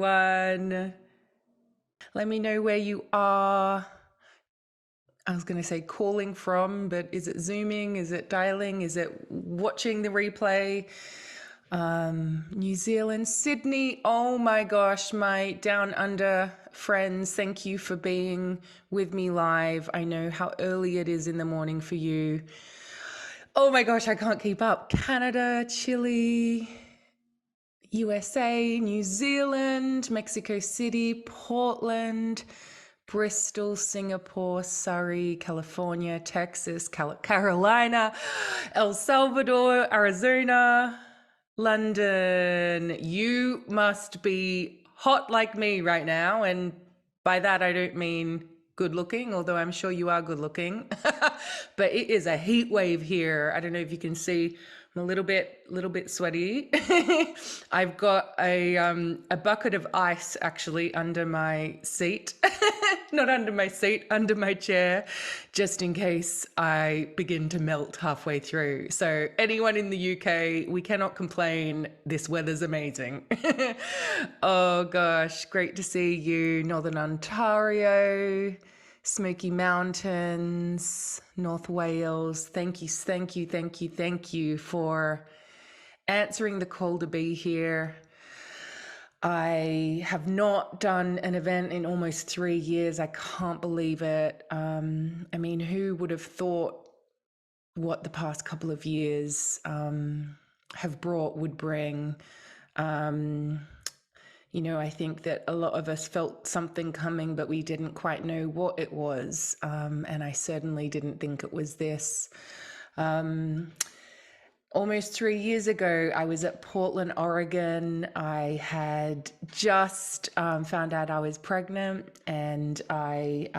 everyone. Let me know where you are. I was going to say calling from, but is it Zooming? Is it dialing? Is it watching the replay? New Zealand, Sydney. Oh my gosh, my down under friends, thank you for being with me live. I know how early it is in the morning for you. Oh my gosh, I can't keep up. Canada, Chile, USA, New Zealand, Mexico City, Portland, Bristol, Singapore, Surrey, California, Texas, Carolina, El Salvador, Arizona, London. You must be hot like me right now. And by that, I don't mean good looking, although I'm sure you are good looking. But it is a heat wave here. I don't know if you can see. I'm a little bit sweaty. I've got a bucket of ice actually under my seat. Not under my seat, under my chair, just in case I begin to melt halfway through. So anyone in the UK, we cannot complain. This weather's amazing. Oh gosh, great to see you. Northern Ontario, Smoky Mountains, North Wales. Thank you for answering the call to be here. I have not done an event in almost 3 years. I can't believe it. I mean, who would have thought what the past couple of years would bring? I think that a lot of us felt something coming, but we didn't quite know what it was. And I certainly didn't think it was this. Almost 3 years ago, I was at Portland, Oregon. I had just found out I was pregnant, and I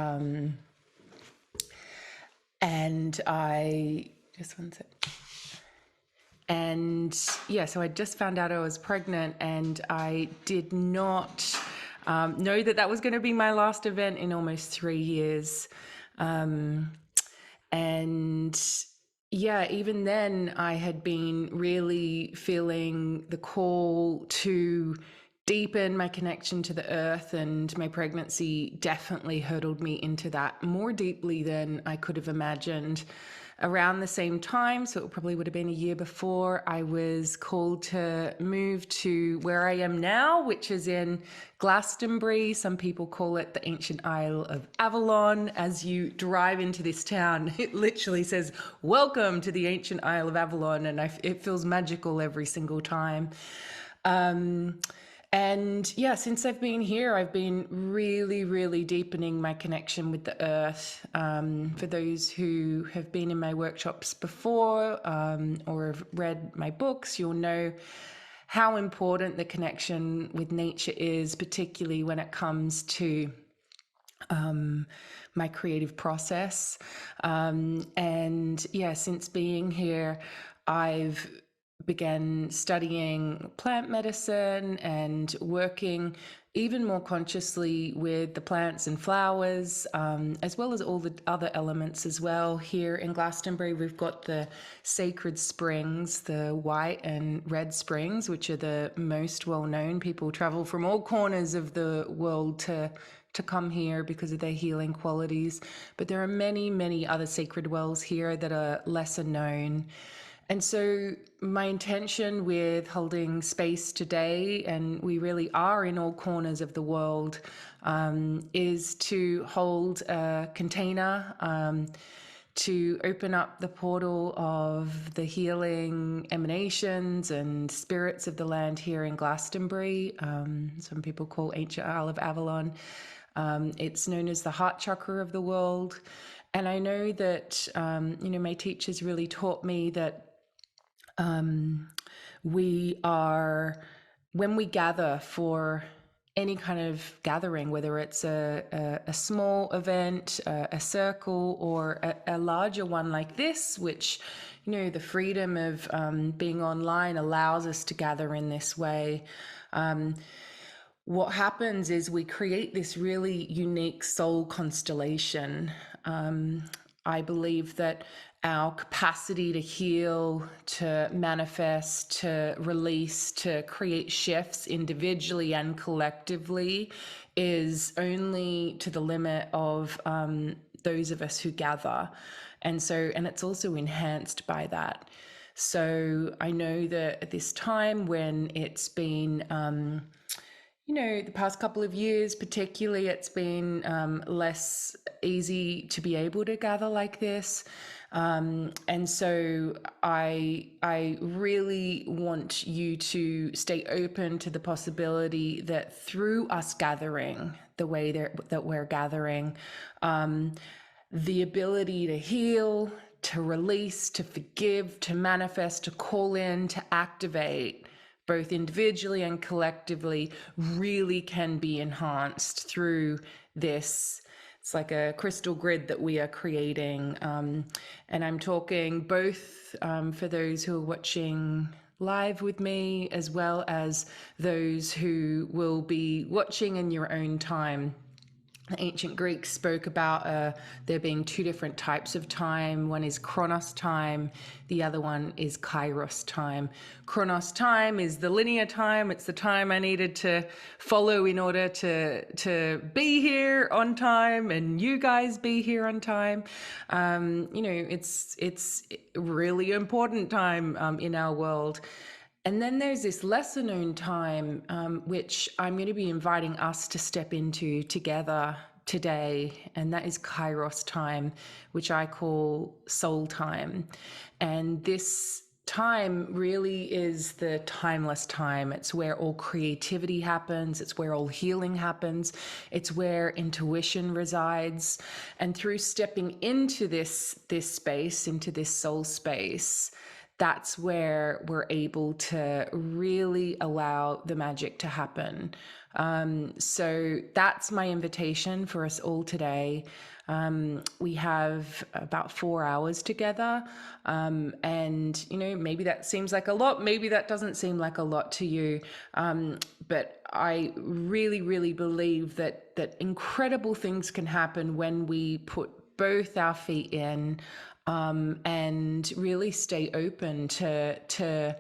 just one sec. And yeah, so I just found out I was pregnant, and I did not know that was going to be my last event in almost 3 years. And yeah, even then I had been really feeling the call to deepen my connection to the earth, and my pregnancy definitely hurtled me into that more deeply than I could have imagined. Around the same time, so it probably would have been a year before, I was called to move to where I am now, which is in Glastonbury. Some people call it the ancient Isle of Avalon. As you drive into this town, it literally says, "Welcome to the ancient Isle of Avalon," and it feels magical every single time. And yeah, since I've been here, I've been really, really deepening my connection with the earth. For those who have been in my workshops before or have read my books, you'll know how important the connection with nature is, particularly when it comes to my creative process. And yeah, since being here, I've began studying plant medicine and working even more consciously with the plants and flowers, as well as all the other elements as well. Here in Glastonbury, we've got the sacred springs, the white and red springs, which are the most well-known. People travel from all corners of the world to come here because of their healing qualities. But there are many, many other sacred wells here that are lesser known. And so my intention with holding space today, and we really are in all corners of the world, is to hold a container to open up the portal of the healing emanations and spirits of the land here in Glastonbury. Some people call ancient Isle of Avalon. It's known as the heart chakra of the world. And I know that, my teachers really taught me that when we gather for any kind of gathering, whether it's a small event, a circle, or a larger one like this, which, the freedom of being online allows us to gather in this way. What happens is we create this really unique soul constellation. I believe that our capacity to heal, to manifest, to release, to create shifts individually and collectively is only to the limit of those of us who gather. And it's also enhanced by that. So I know that at this time when it's been, the past couple of years, particularly, it's been less easy to be able to gather like this. And so I really want you to stay open to the possibility that through us gathering the way that we're gathering, the ability to heal, to release, to forgive, to manifest, to call in, to activate, both individually and collectively, really can be enhanced through this. It's like a crystal grid that we are creating. And I'm talking both for those who are watching live with me, as well as those who will be watching in your own time. The ancient Greeks spoke about there being two different types of time. One is chronos time, the other one is kairos time. Chronos time is the linear time. It's the time I needed to follow in order to be here on time and you guys be here on time. It's really important time in our world. And then there's this lesser known time, which I'm going to be inviting us to step into together today, and that is Kairos time, which I call soul time. And this time really is the timeless time. It's where all creativity happens. It's where all healing happens. It's where intuition resides. And through stepping into this space, into this soul space, that's where we're able to really allow the magic to happen. So that's my invitation for us all today. We have about 4 hours together. And, maybe that seems like a lot. Maybe that doesn't seem like a lot to you. But I really, really believe that incredible things can happen when we put both our feet in, and really stay open to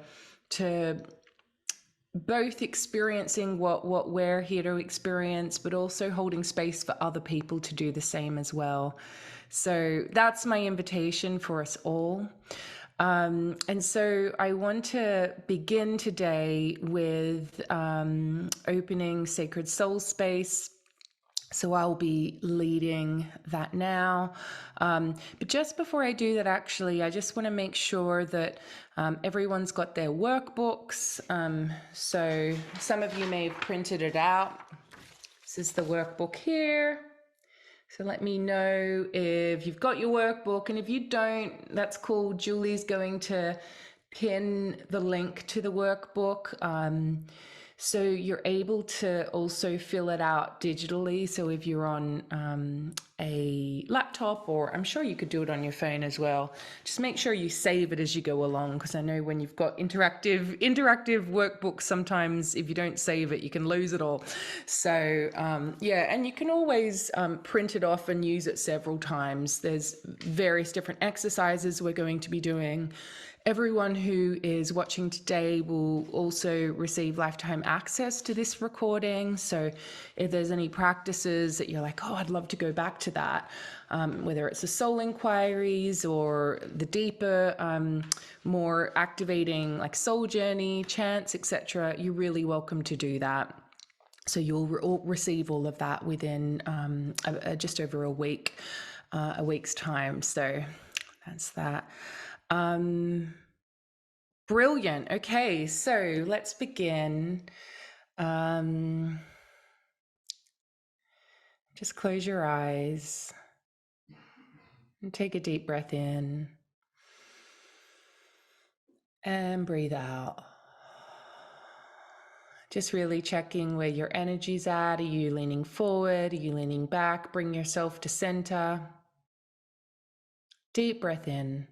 both experiencing what we're here to experience, but also holding space for other people to do the same as well. So that's my invitation for us all. And so I want to begin today with opening Sacred Soul Space. So I'll be leading that now. But just before I do that, actually, I just want to make sure that everyone's got their workbooks. So some of you may have printed it out. This is the workbook here. So let me know if you've got your workbook. And if you don't, that's cool. Julie's going to pin the link to the workbook. So you're able to also fill it out digitally. So if you're on a laptop, or I'm sure you could do it on your phone as well, just make sure you save it as you go along, because I know when you've got interactive workbooks, sometimes if you don't save it, you can lose it all. So and you can always print it off and use it several times. There's various different exercises we're going to be doing. Everyone who is watching today will also receive lifetime access to this recording. So if there's any practices that you're like, oh, I'd love to go back to that, whether it's the soul inquiries or the deeper, more activating like soul journey, chants, etc., you're really welcome to do that. So you'll receive all of that within just over a week's time. So that's that. Brilliant. Okay, so let's begin. Just close your eyes and take a deep breath in and breathe out. Just really checking where your energy's at. Are you leaning forward? Are you leaning back? Bring yourself to center. Deep breath in.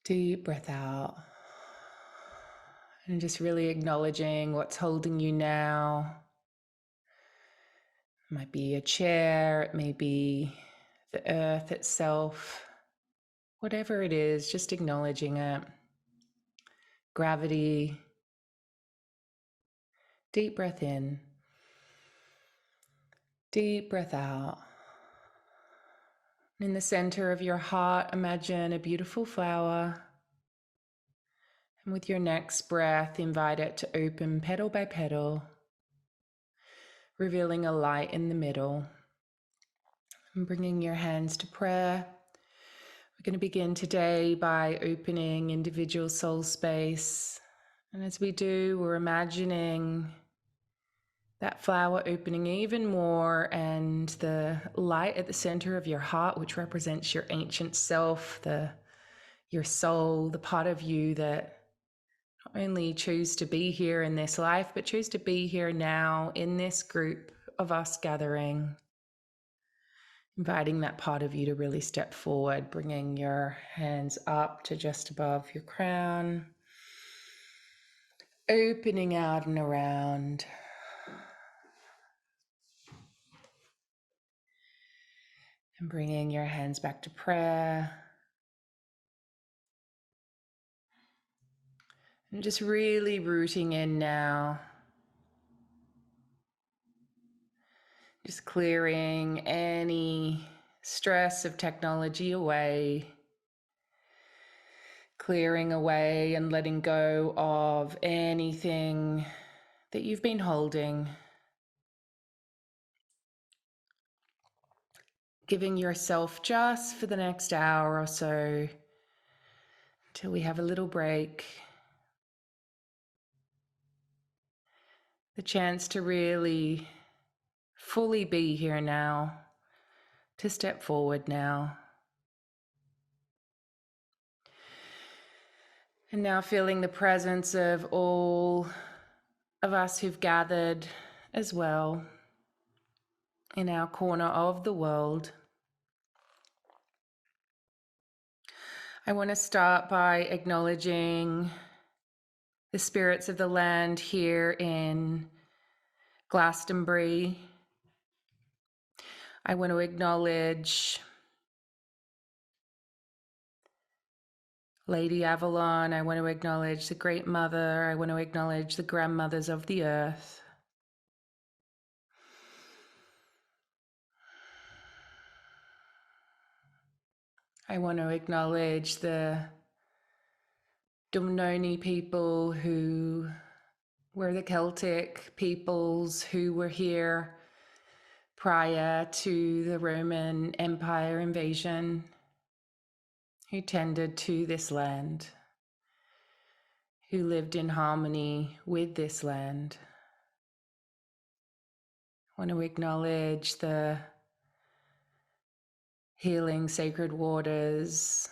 Deep breath out. And just really acknowledging what's holding you now. It might be a chair, it may be the earth itself, whatever it is, just acknowledging it. Gravity. Deep breath in. Deep breath out. In the center of your heart, imagine a beautiful flower. And with your next breath, invite it to open petal by petal, revealing a light in the middle. And bringing your hands to prayer. We're going to begin today by opening individual soul space. And as we do, we're imagining that flower opening even more, and the light at the center of your heart, which represents your ancient self, your soul, the part of you that not only choose to be here in this life, but choose to be here now in this group of us gathering. Inviting that part of you to really step forward, bringing your hands up to just above your crown, opening out and around. And bringing your hands back to prayer. And just really rooting in now. Just clearing any stress of technology away. Clearing away and letting go of anything that you've been holding. Giving yourself just for the next hour or so until we have a little break. The chance to really fully be here now, to step forward now. And now feeling the presence of all of us who've gathered as well in our corner of the world. I want to start by acknowledging the spirits of the land here in Glastonbury. I want to acknowledge Lady Avalon. I want to acknowledge the Great Mother. I want to acknowledge the grandmothers of the earth. I want to acknowledge the Dumnoni people who were the Celtic peoples who were here prior to the Roman Empire invasion, who tended to this land, who lived in harmony with this land. I want to acknowledge the healing sacred waters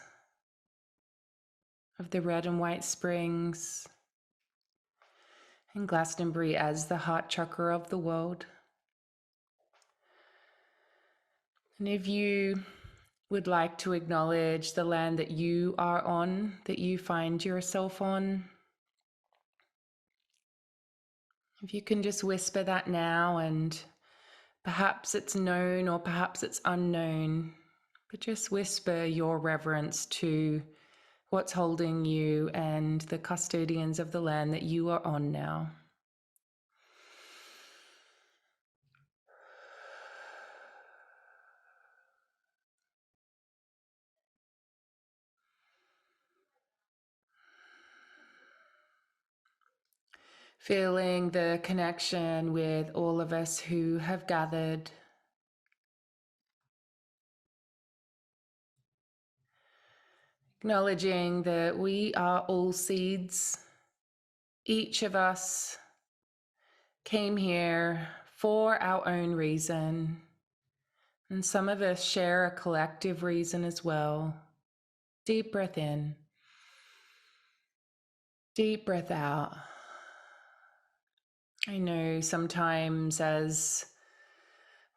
of the Red and White Springs, and Glastonbury as the heart chakra of the world. And if you would like to acknowledge the land that you are on, that you find yourself on, if you can just whisper that now, and perhaps it's known or perhaps it's unknown, but just whisper your reverence to what's holding you and the custodians of the land that you are on now. Feeling the connection with all of us who have gathered. Acknowledging that we are all seeds. Each of us came here for our own reason, and some of us share a collective reason as well. Deep breath in. Deep breath out. I know sometimes as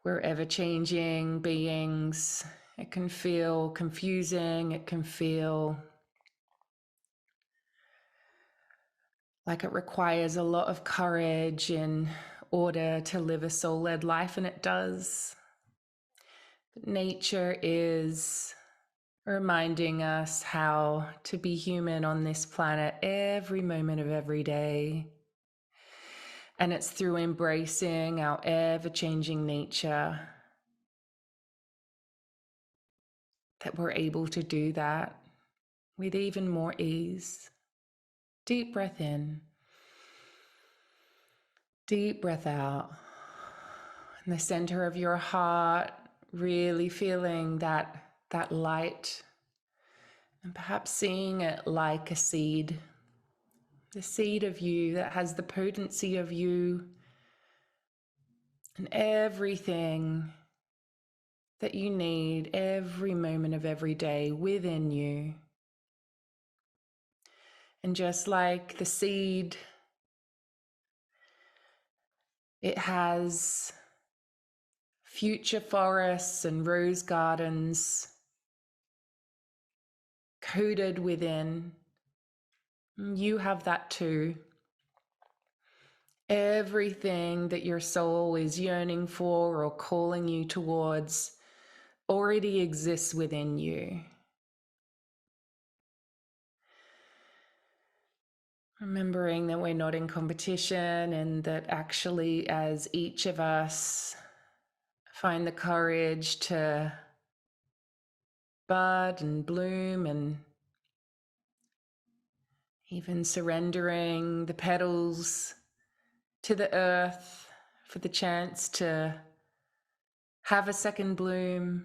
we're ever-changing beings, it can feel confusing, it can feel like it requires a lot of courage in order to live a soul-led life, and it does. Nature is reminding us how to be human on this planet every moment of every day. And it's through embracing our ever-changing nature that we're able to do that with even more ease. Deep breath in. Deep breath out. In the center of your heart, really feeling that light, and perhaps seeing it like a seed, the seed of you that has the potency of you and everything that you need every moment of every day within you. And just like the seed, it has future forests and rose gardens coded within. You have that too. Everything that your soul is yearning for or calling you towards already exists within you. Remembering that we're not in competition, and that actually, as each of us find the courage to bud and bloom, and even surrendering the petals to the earth for the chance to have a second bloom.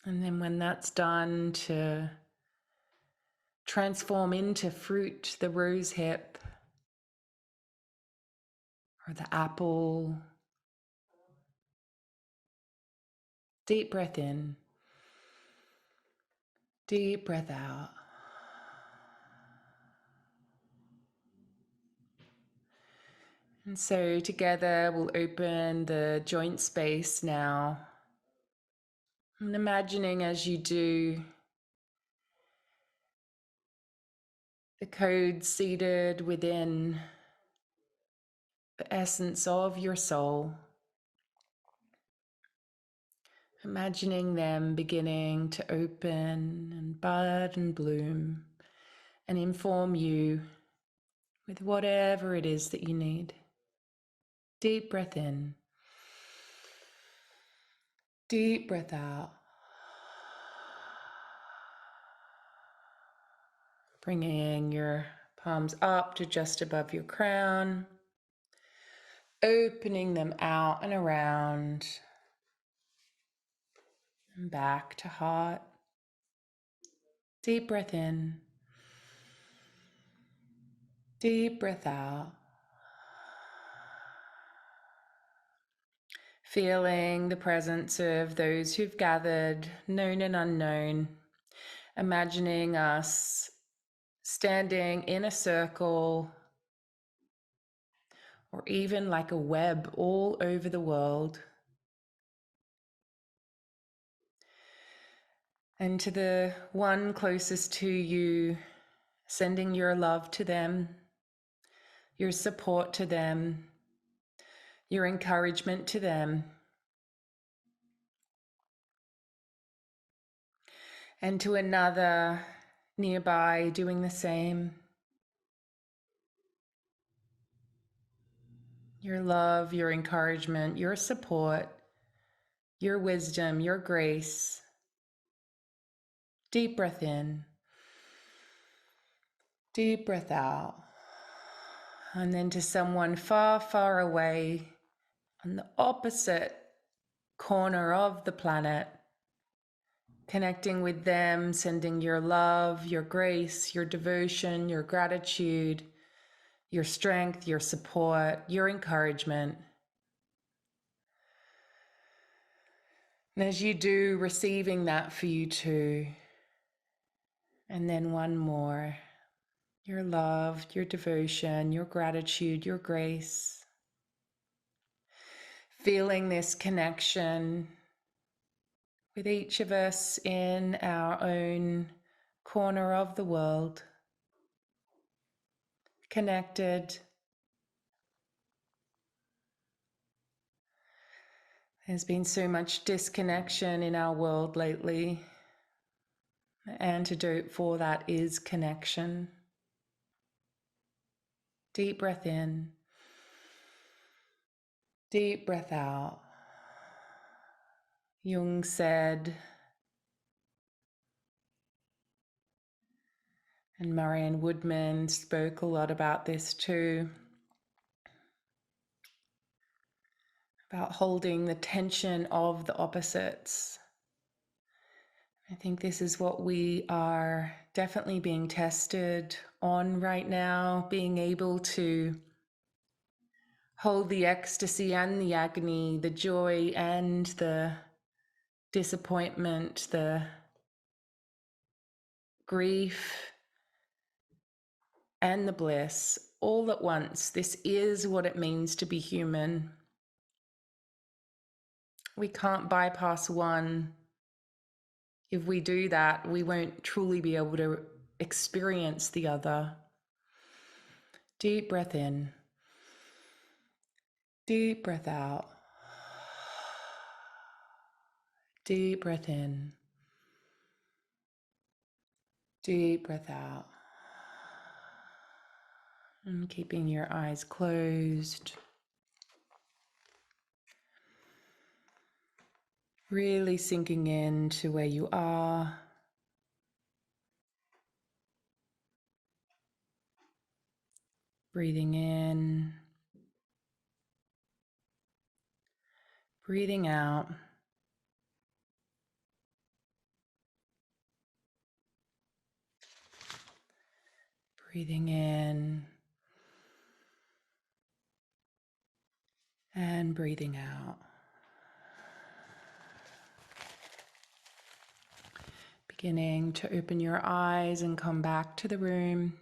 And then when that's done, to transform into fruit, the rose hip or the apple. Deep breath in, deep breath out. And so together we'll open the joint space now. And imagining as you do, the code seated within the essence of your soul. Imagining them beginning to open and bud and bloom and inform you with whatever it is that you need. Deep breath in. Deep breath out. Bringing your palms up to just above your crown. Opening them out and around. And back to heart. Deep breath in. Deep breath out. Feeling the presence of those who've gathered, known and unknown. Imagining us standing in a circle, or even like a web all over the world. And to the one closest to you, sending your love to them, your support to them, your encouragement to them. And to another nearby, doing the same. Your love, your encouragement, your support, your wisdom, your grace. Deep breath in. Deep breath out. And then to someone far, far away on the opposite corner of the planet, connecting with them, sending your love, your grace, your devotion, your gratitude, your strength, your support, your encouragement. And as you do, receiving that for you too. And then one more. Your love, your devotion, your gratitude, your grace. Feeling this connection with each of us in our own corner of the world. Connected. There's been so much disconnection in our world lately. The antidote for that is connection. Deep breath in, deep breath out. Jung said, and Marianne Woodman spoke a lot about this too, about holding the tension of the opposites. I think this is what we are definitely being tested on right now, being able to hold the ecstasy and the agony, the joy and the disappointment, the grief and the bliss all at once. This is what it means to be human. We can't bypass one. If we do that, we won't truly be able to experience the other. Deep breath in. Deep breath out. Deep breath in. Deep breath out. And keeping your eyes closed. Really sinking into where you are. Breathing in. Breathing out. Breathing in. And breathing out. Beginning to open your eyes and come back to the room.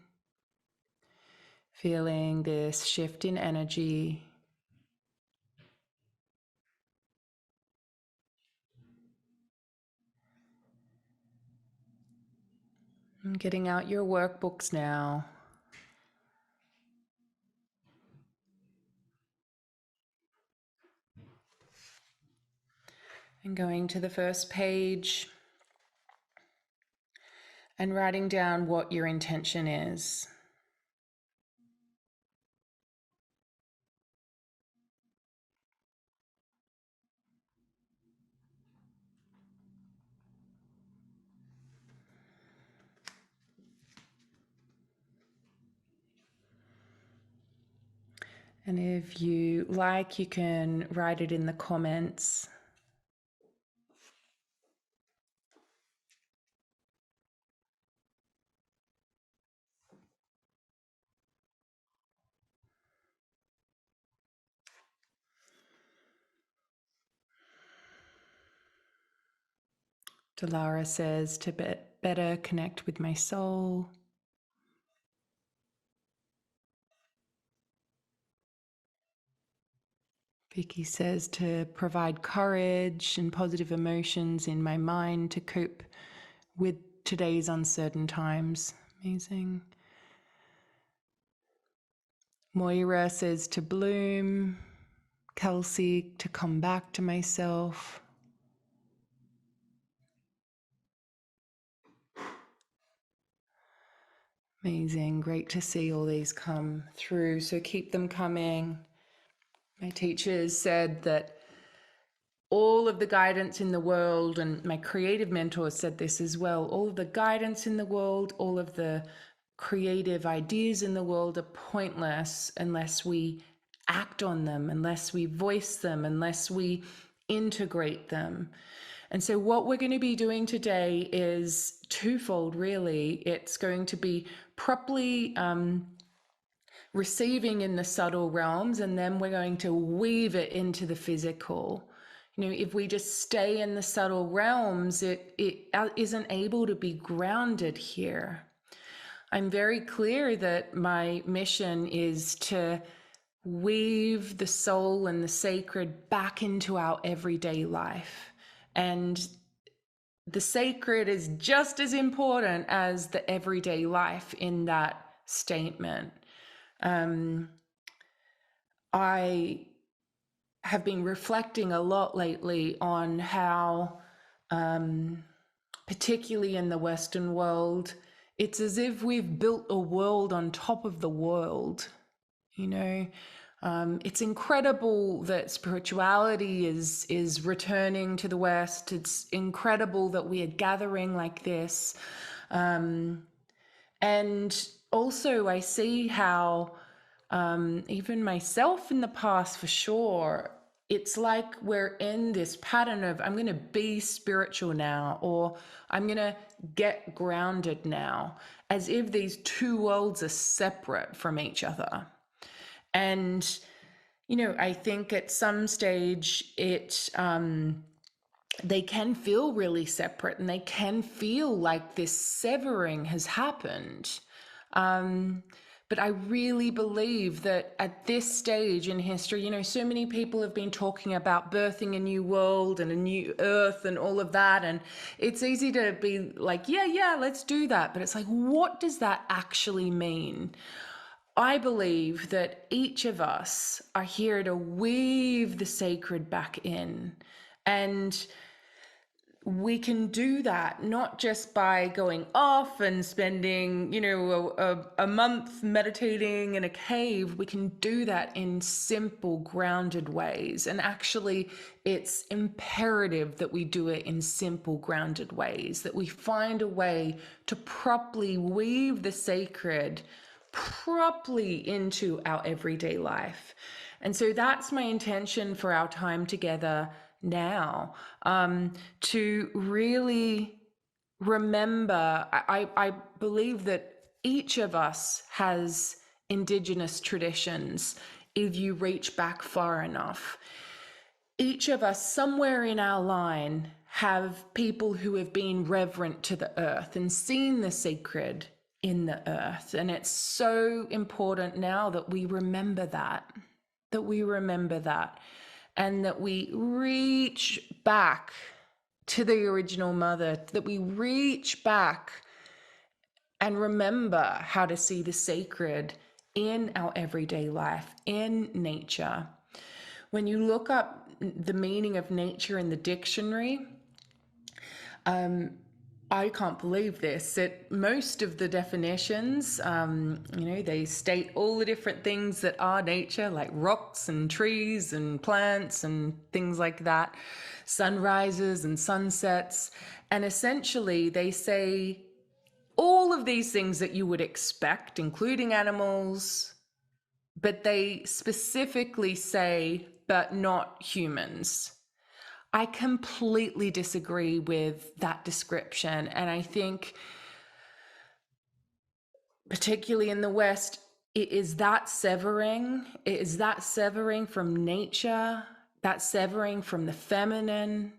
Feeling this shift in energy. And getting out your workbooks now. And going to the first page and writing down what your intention is. And if you like, you can write it in the comments. Delara says to better connect with my soul. Vicky says to provide courage and positive emotions in my mind to cope with today's uncertain times. Amazing. Moira says to bloom. Kelsey, to come back to myself. Amazing. Great to see all these come through. So keep them coming. My teachers said that all of the guidance in the world, and my creative mentor said this as well, all of the guidance in the world, all of the creative ideas in the world are pointless unless we act on them, unless we voice them, unless we integrate them. And so what we're going to be doing today is twofold, really. It's going to be properly receiving in the subtle realms, and then we're going to weave it into the physical. You know, if we just stay in the subtle realms, it isn't able to be grounded here. I'm very clear that my mission is to weave the soul and the sacred back into our everyday life. And the sacred is just as important as the everyday life in that statement. I have been reflecting a lot lately on how, particularly in the Western world, it's as if we've built a world on top of the world. You know, it's incredible that spirituality is returning to the West. It's incredible that we are gathering like this, and also I see how, even myself in the past, for sure, it's like we're in this pattern of, I'm going to be spiritual now, or I'm going to get grounded now, as if these two worlds are separate from each other. And, I think at some stage they can feel really separate, and they can feel like this severing has happened. But I really believe that at this stage in history, so many people have been talking about birthing a new world and a new earth and all of that. And it's easy to be like, yeah, let's do that. But it's like, what does that actually mean? I believe that each of us are here to weave the sacred back in. And we can do that not just by going off and spending, a month meditating in a cave. We can do that in simple, grounded ways. And actually, it's imperative that we do it in simple, grounded ways, that we find a way to properly weave the sacred properly into our everyday life. And so that's my intention for our time together now, to really remember. I believe that each of us has Indigenous traditions if you reach back far enough. Each of us, somewhere in our line, have people who have been reverent to the earth and seen the sacred in the earth. And it's so important now that we remember that, and that we reach back to the original mother, that we reach back and remember how to see the sacred in our everyday life, in nature. When you look up the meaning of nature in the dictionary, I can't believe this, that most of the definitions, they state all the different things that are nature, like rocks and trees and plants and things like that, sunrises and sunsets. And essentially, they say all of these things that you would expect, including animals, but they specifically say, but not humans. I completely disagree with that description. And I think, particularly in the West, it is that severing. It is that severing from nature, that severing from the feminine,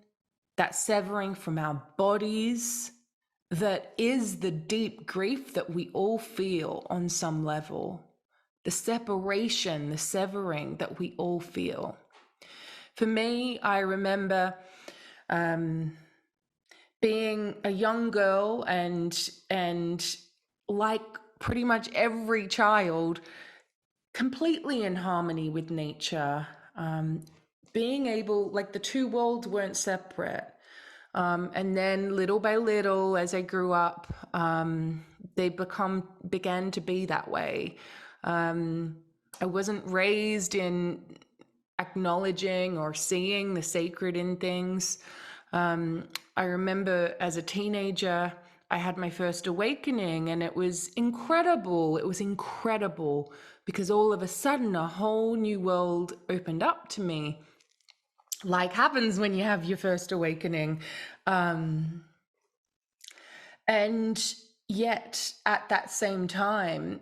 that severing from our bodies, that is the deep grief that we all feel on some level. The separation, the severing that we all feel. For me, I remember being a young girl and like pretty much every child, completely in harmony with nature, being able, like, the two worlds weren't separate. And then little by little, as I grew up, they began to be that way. I wasn't raised in acknowledging or seeing the sacred in things. I remember as a teenager, I had my first awakening, and it was incredible. It was incredible because all of a sudden a whole new world opened up to me, like happens when you have your first awakening. And yet at that same time,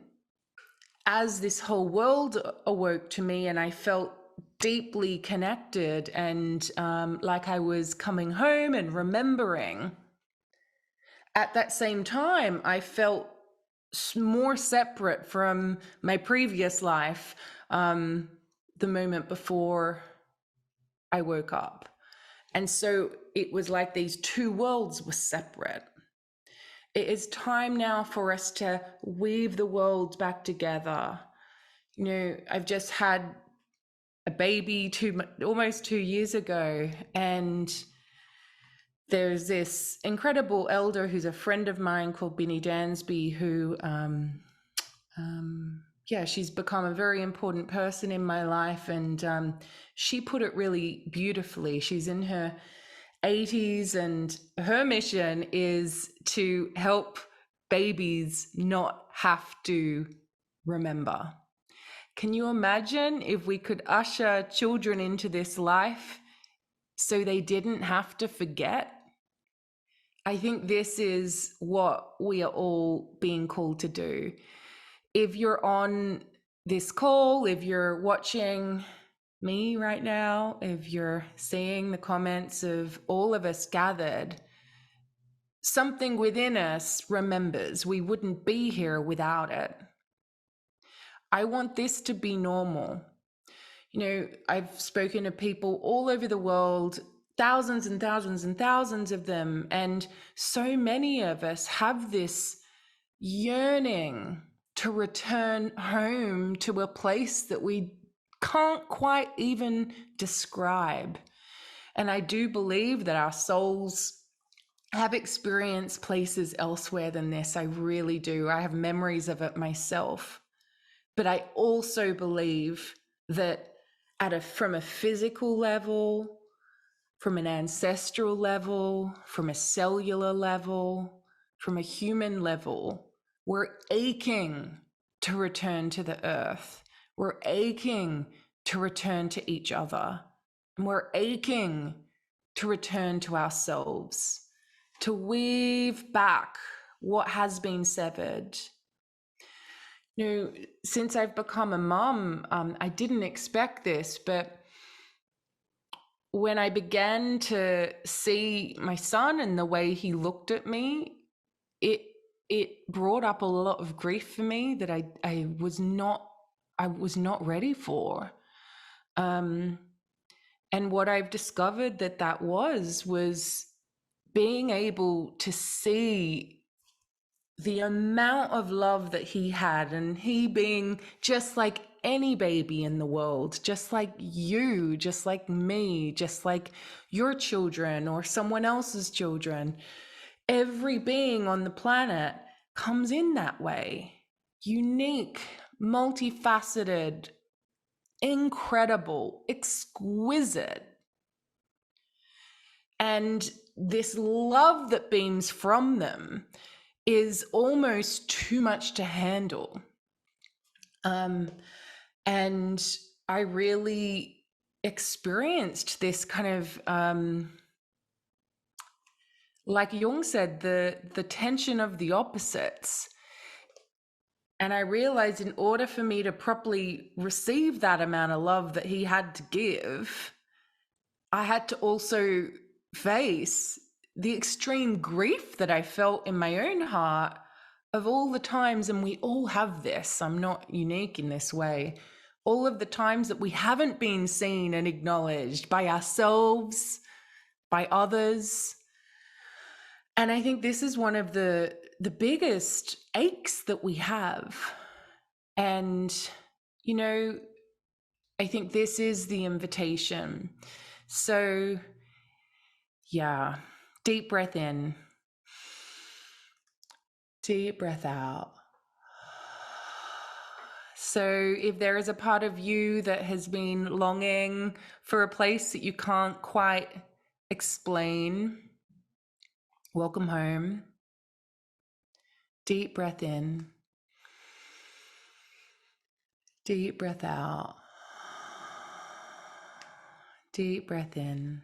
as this whole world awoke to me and I felt deeply connected and like I was coming home and remembering, at that same time, I felt more separate from my previous life, the moment before I woke up. And so it was like these two worlds were separate. It is time now for us to weave the worlds back together. I've just had a baby almost 2 years ago, and there's this incredible elder who's a friend of mine called Binny Dansby, who yeah, she's become a very important person in my life, and she put it really beautifully. She's in her 80s, and her mission is to help babies not have to remember. Can you imagine if we could usher children into this life so they didn't have to forget? I think this is what we are all being called to do. If you're on this call, if you're watching me right now, if you're seeing the comments of all of us gathered, something within us remembers. We wouldn't be here without it. I want this to be normal. You know, I've spoken to people all over the world, thousands and thousands and thousands of them, and so many of us have this yearning to return home to a place that we can't quite even describe. And I do believe that our souls have experienced places elsewhere than this. I really do. I have memories of it myself. But I also believe that from a physical level, from an ancestral level, from a cellular level, from a human level, we're aching to return to the earth. We're aching to return to each other. And we're aching to return to ourselves, to weave back what has been severed. You know, since I've become a mom, I didn't expect this, but when I began to see my son and the way he looked at me, it brought up a lot of grief for me that I was not ready for. And what I've discovered that was being able to see the amount of love that he had, and he being just like any baby in the world, just like you, just like me, just like your children or someone else's children. Every being on the planet comes in that way. Unique, multifaceted, incredible, exquisite. And this love that beams from them is almost too much to handle. And I really experienced this kind of, like Jung said, the tension of the opposites. And I realized in order for me to properly receive that amount of love that he had to give, I had to also face the extreme grief that I felt in my own heart of all the times, and we all have this, I'm not unique in this way, all of the times that we haven't been seen and acknowledged by ourselves, by others. And I think this is one of the biggest aches that we have. And, you know, I think this is the invitation. So, yeah, deep breath in, deep breath out. So if there is a part of you that has been longing for a place that you can't quite explain, welcome home. Deep breath in, deep breath out, deep breath in,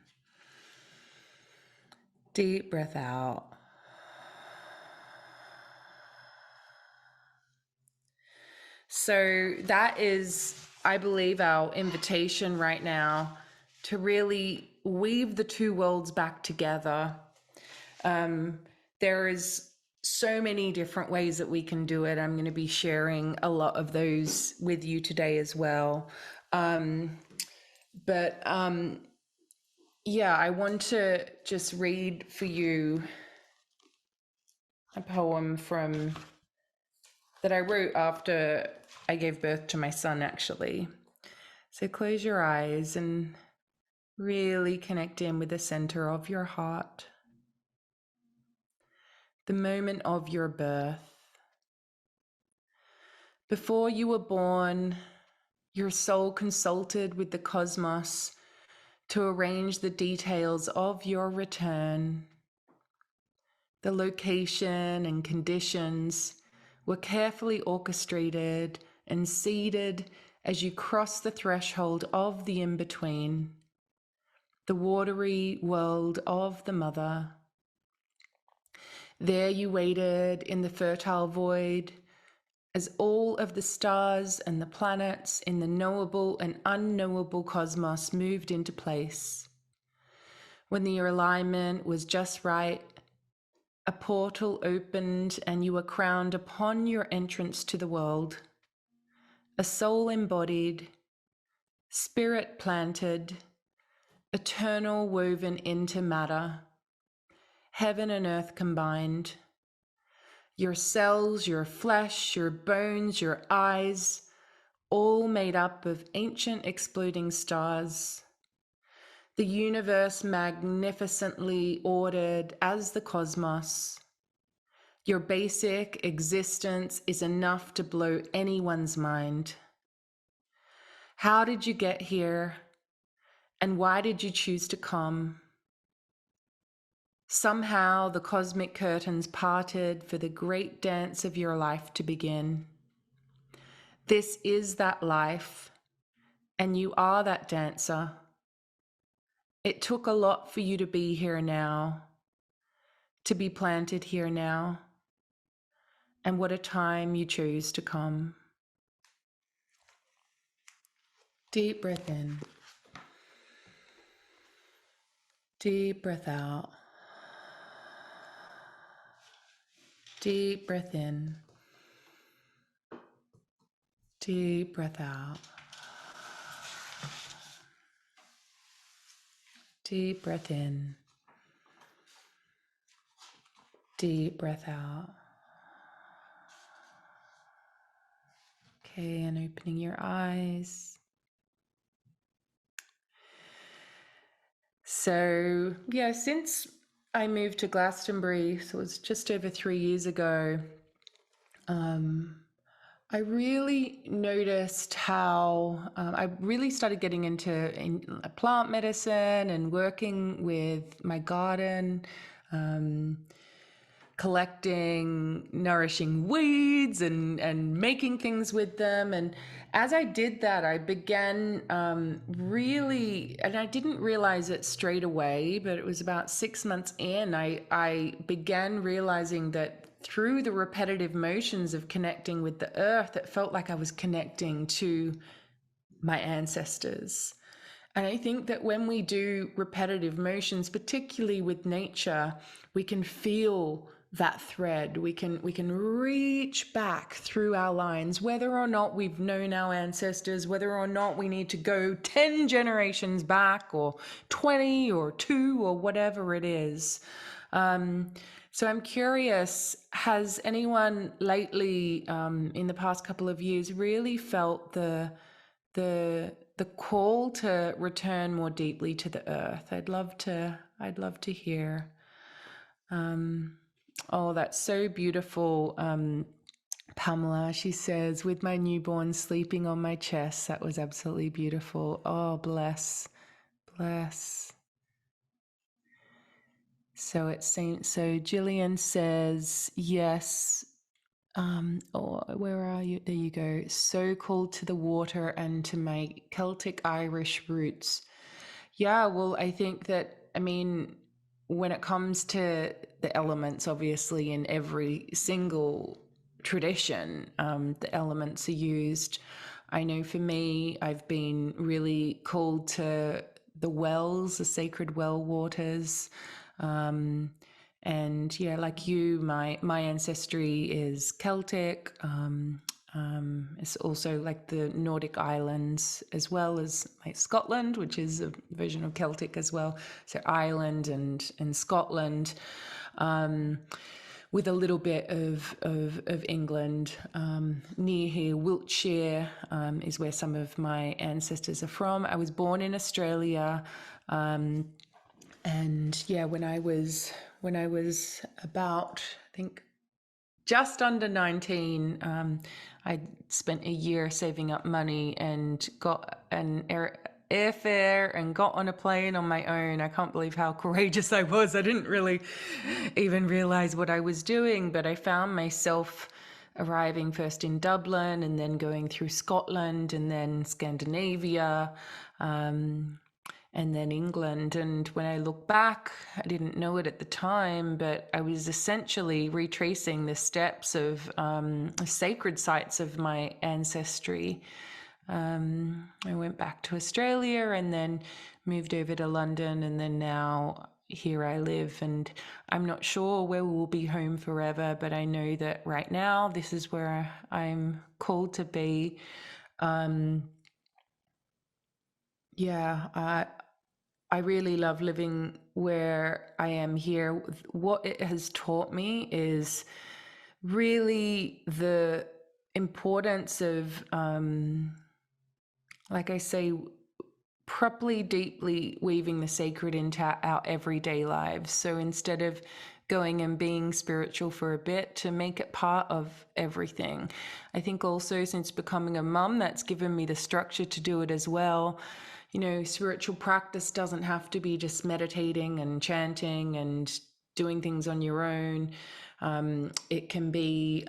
deep breath out. So that is, I believe, our invitation right now to really weave the two worlds back together. There is so many different ways that we can do it. I'm going to be sharing a lot of those with you today as well. Yeah, I want to just read for you a poem that I wrote after I gave birth to my son, actually. So close your eyes and really connect in with the center of your heart, the moment of your birth. Before you were born, your soul consulted with the cosmos to arrange the details of your return. The location and conditions were carefully orchestrated and seeded as you cross the threshold of the in-between, the watery world of the mother. There you waited in the fertile void as all of the stars and the planets in the knowable and unknowable cosmos moved into place. When the alignment was just right, a portal opened and you were crowned upon your entrance to the world. A soul embodied, spirit planted, eternal woven into matter, heaven and earth combined. Your cells, your flesh, your bones, your eyes, all made up of ancient exploding stars. The universe magnificently ordered as the cosmos. Your basic existence is enough to blow anyone's mind. How did you get here? And why did you choose to come? Somehow the cosmic curtains parted for the great dance of your life to begin. This is that life, and you are that dancer. It took a lot for you to be here now, to be planted here now, and what a time you chose to come. Deep breath in. Deep breath out. Deep breath in. Deep breath out. Deep breath in. Deep breath out. Okay, and opening your eyes. So, yeah, since I moved to Glastonbury, so it was just over 3 years ago, I really noticed how I really started getting into plant medicine and working with my garden, collecting nourishing weeds and making things with them. And as I did that, I began really, and I didn't realize it straight away, but it was about 6 months in, I began realizing that through the repetitive motions of connecting with the earth, it felt like I was connecting to my ancestors. And I think that when we do repetitive motions, particularly with nature, we can feel that thread. We can reach back through our lines, whether or not we've known our ancestors, whether or not we need to go 10 generations back or 20 or 2 or whatever it is. So I'm curious, has anyone lately, in the past couple of years, really felt the call to return more deeply to the earth? I'd love to hear. Oh, that's so beautiful. Pamela, she says, with my newborn sleeping on my chest, that was absolutely beautiful. Oh, bless. So Jillian says, yes. Oh, where are you? There you go. So called to the water and to my Celtic Irish roots. Yeah, well, I think that, when it comes to the elements, obviously in every single tradition, the elements are used. I know for me, I've been really called to the wells, the sacred well waters. And yeah, like you, my ancestry is Celtic. It's also like the Nordic islands, as well as like Scotland, which is a version of Celtic as well. So Ireland and Scotland. with a little bit of England. Near here, Wiltshire is where some of my ancestors are from. I was born in Australia, and yeah, when I was about, I think, just under 19, I spent a year saving up money and got an airfare and got on a plane on my own. I can't believe how courageous I was. I didn't really even realize what I was doing, but I found myself arriving first in Dublin and then going through Scotland and then Scandinavia. And then England. And when I look back, I didn't know it at the time, but I was essentially retracing the steps of sacred sites of my ancestry. I went back to Australia and then moved over to London, and then now here I live. And I'm not sure where we'll be home forever, but I know that right now this is where I'm called to be. I really love living where I am here. What it has taught me is really the importance of, like I say, properly, deeply weaving the sacred into our everyday lives. So instead of going and being spiritual for a bit, to make it part of everything. I think also since becoming a mum, that's given me the structure to do it as well. You know, spiritual practice doesn't have to be just meditating and chanting and doing things on your own. It can be,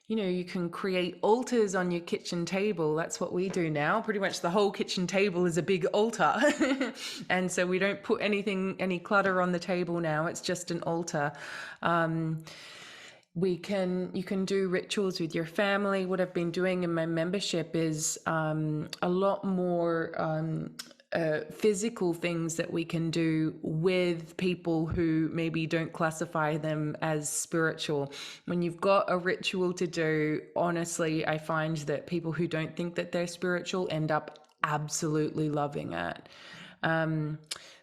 you can create altars on your kitchen table. That's what we do now. Pretty much the whole kitchen table is a big altar. And so we don't put any clutter on the table now. It's just an altar. You can do rituals with your family. What I've been doing in my membership is a lot more physical things that we can do with people who maybe don't classify them as spiritual. When you've got a ritual to do, honestly, I find that people who don't think that they're spiritual end up absolutely loving it.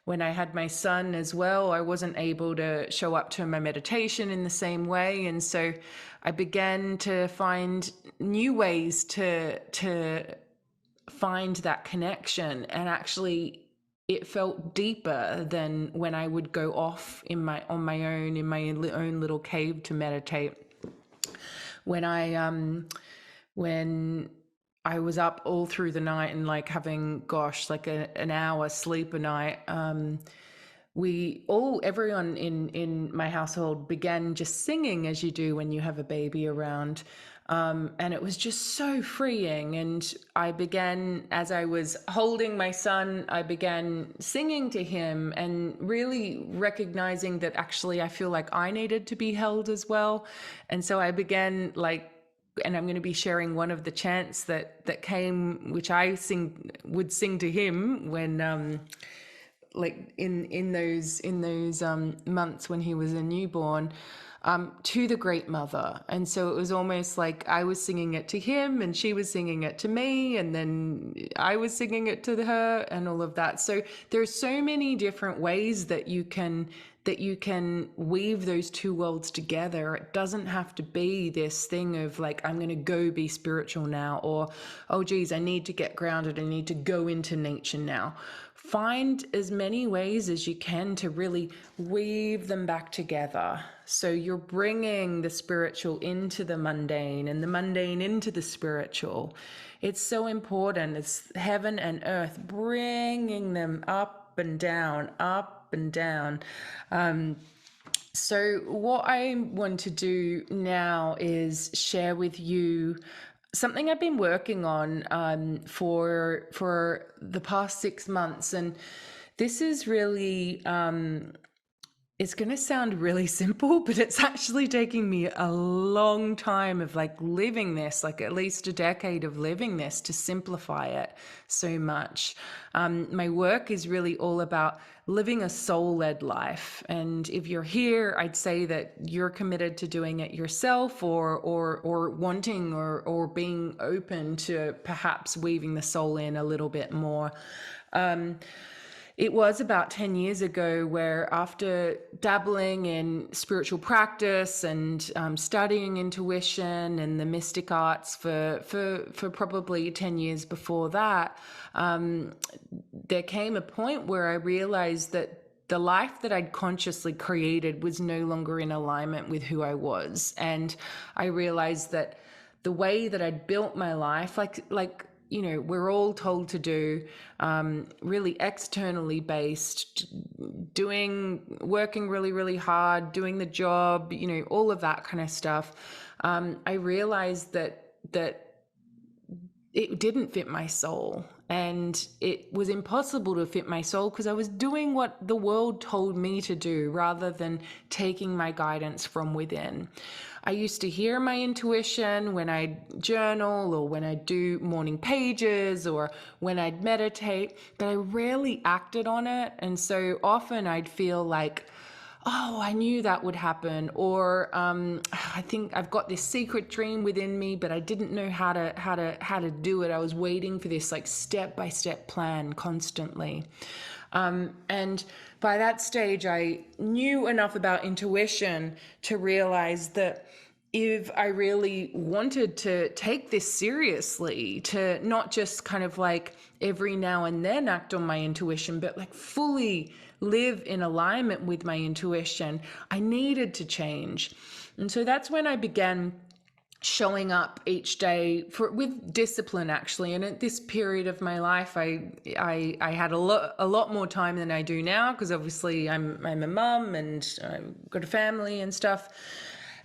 When I had my son as well, I wasn't able to show up to my meditation in the same way. And so I began to find new ways to find that connection. And actually, it felt deeper than when I would go off on my own, in my own little cave to meditate. When I was up all through the night and like having, an hour sleep a night, everyone in my household began just singing, as you do when you have a baby around. And it was just so freeing. And I began, as I was holding my son, I began singing to him and really recognizing that actually I feel like I needed to be held as well. And so I began and I'm going to be sharing one of the chants that came, which I would sing to him when, in those months when he was a newborn, to the Great Mother. And so it was almost like I was singing it to him and she was singing it to me, and then I was singing it to her, and all of that. So there's so many different ways that you can weave those two worlds together. It doesn't have to be this thing of like, I'm going to go be spiritual now, or, oh geez, I need to get grounded. I need to go into nature now. Find as many ways as you can to really weave them back together. So you're bringing the spiritual into the mundane and the mundane into the spiritual. It's so important. It's heaven and earth, bringing them up and down, up and down. So what I want to do now is share with you something I've been working on for the past 6 months. And this is really, it's going to sound really simple, but it's actually taking me a long time of living this, at least a decade of living this, to simplify it so much. My work is really all about living a soul-led life. And if you're here, I'd say that you're committed to doing it yourself, or wanting or being open to perhaps weaving the soul in a little bit more. It was about 10 years ago where, after dabbling in spiritual practice and studying intuition and the mystic arts for probably 10 years before that, there came a point where I realized that the life that I'd consciously created was no longer in alignment with who I was. And I realized that the way that I'd built my life, we're all told to do, really externally based, working really, really hard, doing the job, all of that kind of stuff. I realized that it didn't fit my soul, and it was impossible to fit my soul because I was doing what the world told me to do rather than taking my guidance from within. I used to hear my intuition when I'd journal or when I'd do morning pages or when I'd meditate, but I rarely acted on it. And so often I'd feel like, oh, I knew that would happen, or I think I've got this secret dream within me, but I didn't know how to do it. I was waiting for this like step-by-step plan constantly. And by that stage, I knew enough about intuition to realize that if I really wanted to take this seriously, to not just kind of like every now and then act on my intuition, but like fully live in alignment with my intuition, I needed to change. And so that's when I began showing up each day with discipline, actually. And at this period of my life, I had a lot more time than I do now, because obviously I'm a mum and I've got a family and stuff.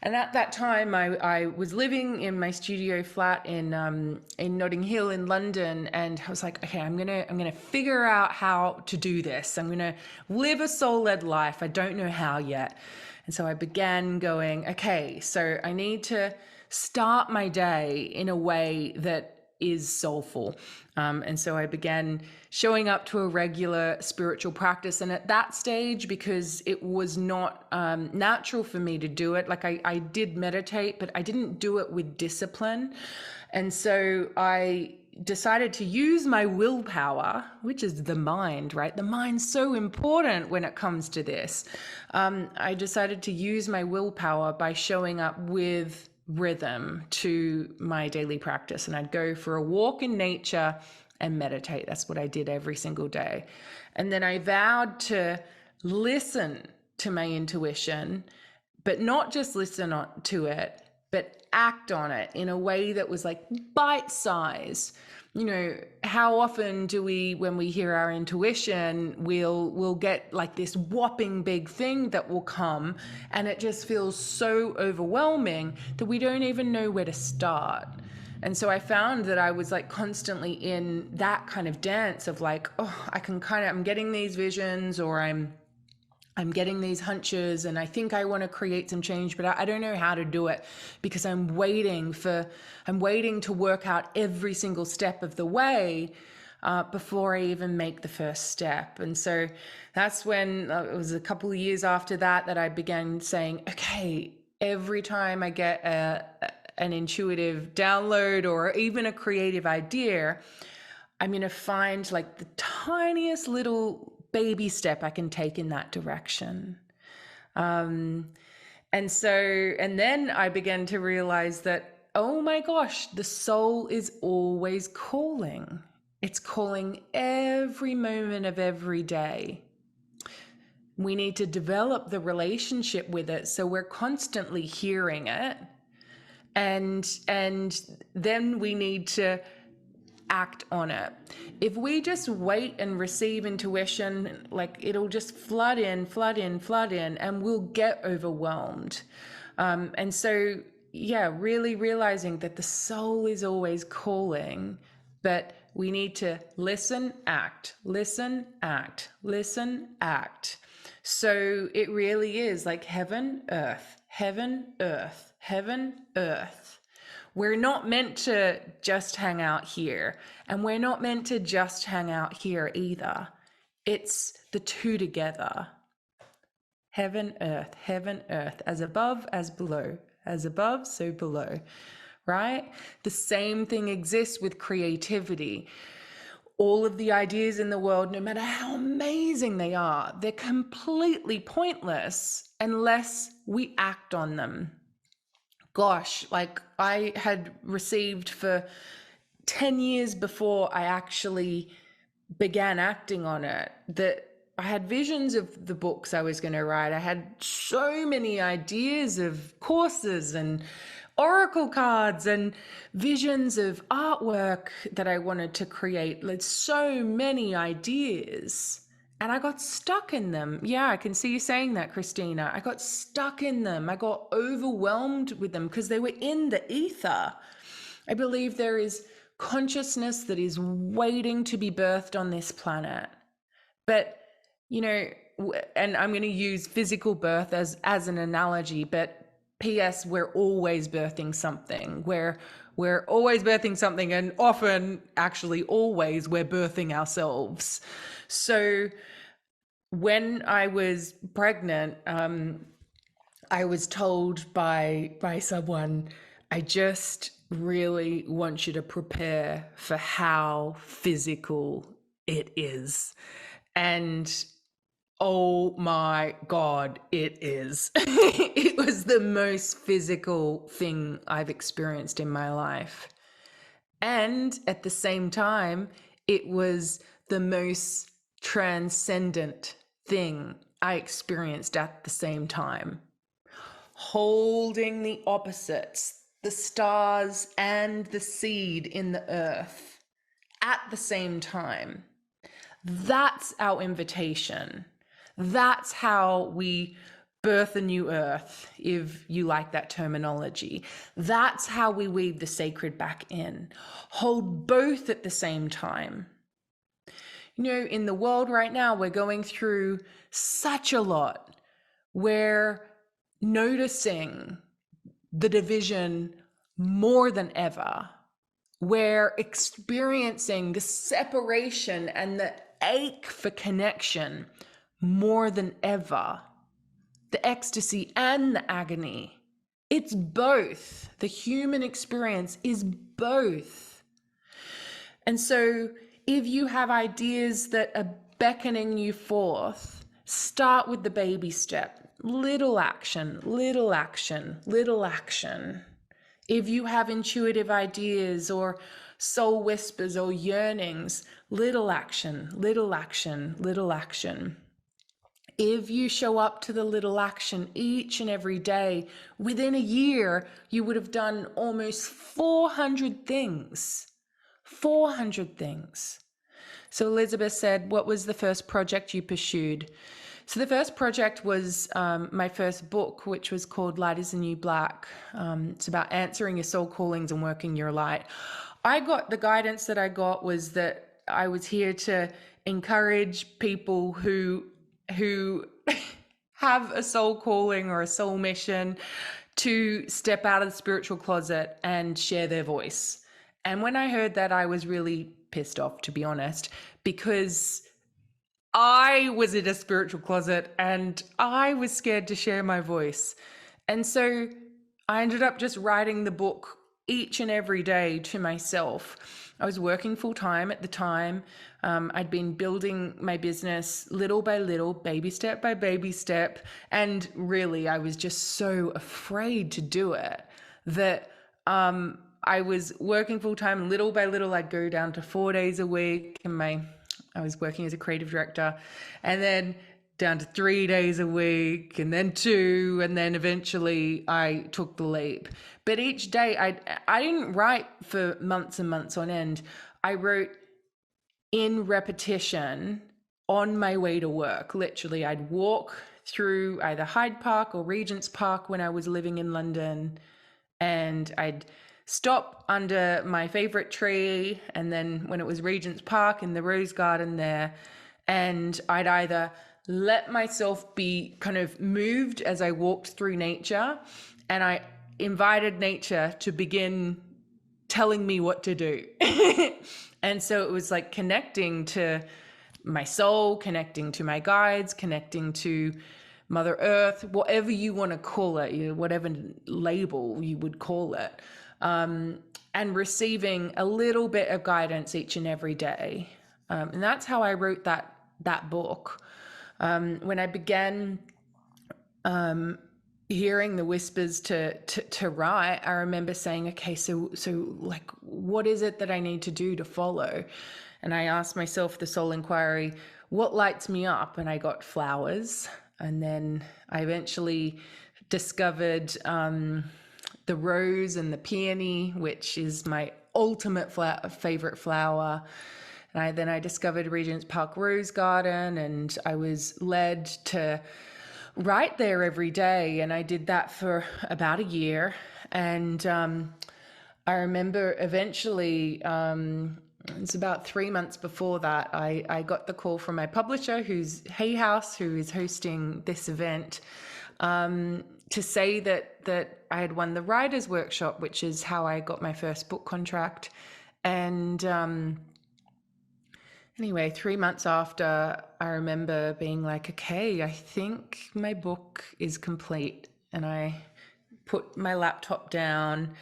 And at that time, I was living in my studio flat in Notting Hill in London, and I was like, okay, I'm gonna figure out how to do this. I'm gonna live a soul-led life. I don't know how yet. And so I began going, okay, so I need to start my day in a way that is soulful. And so I began showing up to a regular spiritual practice. And at that stage, because it was not natural for me to do it, like I did meditate, but I didn't do it with discipline. And so I decided to use my willpower, which is the mind, right? The mind's so important when it comes to this. I decided to use my willpower by showing up with rhythm to my daily practice. And I'd go for a walk in nature and meditate. That's what I did every single day. And then I vowed to listen to my intuition, but not just listen to it, but act on it in a way that was like bite size. How often do we, when we hear our intuition, we'll get like this whopping big thing that will come, and it just feels so overwhelming that we don't even know where to start. And so I found that I was like constantly in that kind of dance of like, oh, I'm getting these visions, or I'm getting these hunches, and I think I want to create some change, but I don't know how to do it, because I'm waiting to work out every single step of the way before I even make the first step. And so that's when it was a couple of years after that I began saying, okay, every time I get an intuitive download or even a creative idea, I'm going to find like the tiniest little baby step I can take in that direction. And then I began to realize that, oh my gosh, the soul is always calling. It's calling every moment of every day. We need to develop the relationship with it so we're constantly hearing it. And then we need to act on it. If we just wait and receive intuition, like it'll just flood in, and we'll get overwhelmed. And so, really realizing that the soul is always calling, but we need to listen, act, listen, act, listen, act. So it really is like heaven, earth, heaven, earth, heaven, earth. We're not meant to just hang out here, and we're not meant to just hang out here either. It's the two together. Heaven, earth, as above, as below, as above, so below, right? The same thing exists with creativity. all of the ideas in the world, no matter how amazing they are, they're completely pointless unless we act on them. Gosh, like I had received for 10 years before I actually began acting on it, that I had visions of the books I was going to write. I had so many ideas of courses and oracle cards and visions of artwork that I wanted to create. Like so many ideas. And I got stuck in them. Yeah, I can see you saying that, Christina. I got stuck in them. I got overwhelmed with them because they were in the ether. I believe there is consciousness that is waiting to be birthed on this planet. But, you know, and I'm going to use physical birth as an analogy, but P.S., we're always birthing something. We're always birthing something, and often, actually always, we're birthing ourselves. So when I was pregnant, I was told by someone, I just really want you to prepare for how physical it is. And oh my God, it is. It was the most physical thing I've experienced in my life. And at the same time, it was the most transcendent thing I experienced at the same time. Holding the opposites, the stars and the seed in the earth at the same time. That's our invitation. That's how we birth a new earth, if you like that terminology. That's how we weave the sacred back in. Hold both at the same time. You know, in the world right now, we're going through such a lot. We're noticing the division more than ever. We're experiencing the separation and the ache for connection more than ever. The ecstasy and the agony. It's both. The human experience is both. And so if you have ideas that are beckoning you forth, start with the baby step. Little action, little action, little action. If you have intuitive ideas or soul whispers or yearnings, little action, little action, little action. If you show up to the little action each and every day, within a year, you would have done almost 400 things. 400 things. So Elizabeth said, what was the first project you pursued? So the first project was my first book, which was called Light is the New Black. It's about answering your soul callings and working your light. The guidance that I got was that I was here to encourage people who have a soul calling or a soul mission to step out of the spiritual closet and share their voice. And when I heard that, I was really pissed off, to be honest, because I was in a spiritual closet and I was scared to share my voice. And so I ended up just writing the book each and every day to myself. I was working full time at the time. I'd been building my business little by little, baby step by baby step. And really, I was just so afraid to do it that I was working full time. Little by little, I'd go down to 4 days a week. And I was working as a creative director, and then down to 3 days a week, and then 2, and then eventually I took the leap. But each day I didn't write for months and months on end. I wrote in repetition on my way to work. Literally, I'd walk through either Hyde Park or Regent's Park when I was living in London, and I'd stop under my favorite tree, and then when it was Regent's Park in the rose garden there, and I'd either let myself be kind of moved as I walked through nature, and I invited nature to begin telling me what to do. And so it was like connecting to my soul, connecting to my guides, connecting to Mother Earth, whatever you want to call it, whatever label you would call it. And receiving a little bit of guidance each and every day. And that's how I wrote that book. When I began hearing the whispers to write, I remember saying, okay, so like, what is it that I need to do to follow? And I asked myself the soul inquiry, what lights me up? And I got flowers. And then I eventually discovered the rose and the peony, which is my ultimate favorite flower. And then I discovered Regent's Park Rose Garden, and I was led to write there every day. And I did that for about a year. And I remember eventually, it's about 3 months before that, I got the call from my publisher, who's Hay House, who is hosting this event, to say that I had won the writer's workshop, which is how I got my first book contract. And anyway, 3 months after, I remember being like, okay, I think my book is complete. And I put my laptop down,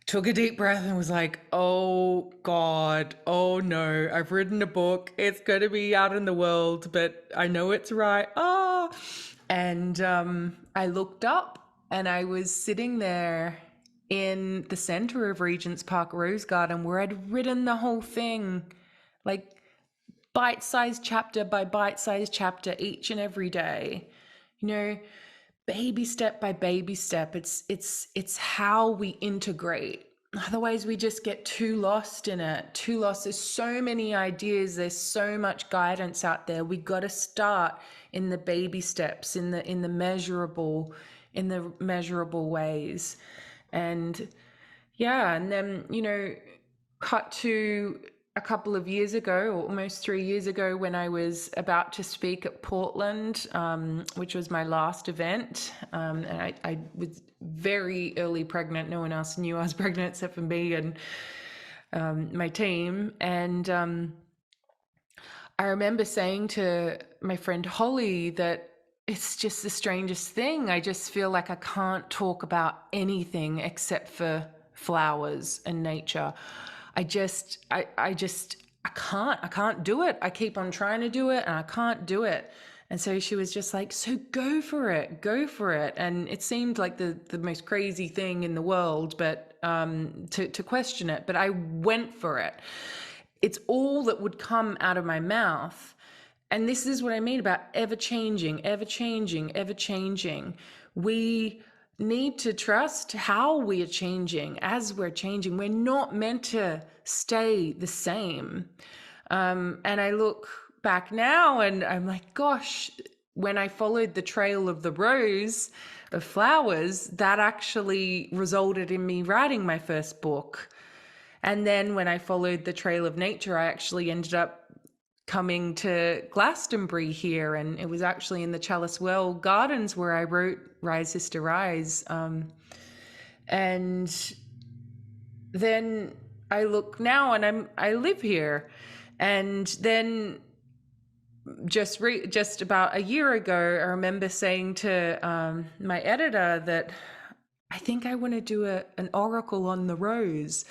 took a deep breath, and was like, oh God, oh no, I've written a book. It's going to be out in the world, but I know it's right. And I looked up, and I was sitting there in the center of Regent's Park Rose Garden, where I'd written the whole thing, like bite-sized chapter by bite-sized chapter, each and every day, baby step by baby step. It's how we integrate. Otherwise we just get too lost in it, too lost. There's so many ideas, there's so much guidance out there. We got to start in the baby steps, in the measurable ways. And yeah, and then cut to a couple of years ago, or almost 3 years ago, when I was about to speak at Portland, which was my last event. And I was very early pregnant. No one else knew I was pregnant except for me and my team. And I remember saying to my friend Holly that it's just the strangest thing. I just feel like I can't talk about anything except for flowers and nature. I can't do it. I keep on trying to do it and I can't do it. And so she was just like, so go for it. And it seemed like the most crazy thing in the world, but to question it, but I went for it. It's all that would come out of my mouth. And this is what I mean about ever changing. We need to trust how we are changing as we're changing. We're not meant to stay the same. And I look back now and I'm like, gosh, when I followed the trail of the rose of flowers, that actually resulted in me writing my first book. And then when I followed the trail of nature, I actually ended up coming to Glastonbury here, and it was actually in the Chalice Well Gardens where I wrote Rise Sister Rise. And then I look now and I live here. And then just about a year ago, I remember saying to my editor that I think I want to do an oracle on the rose.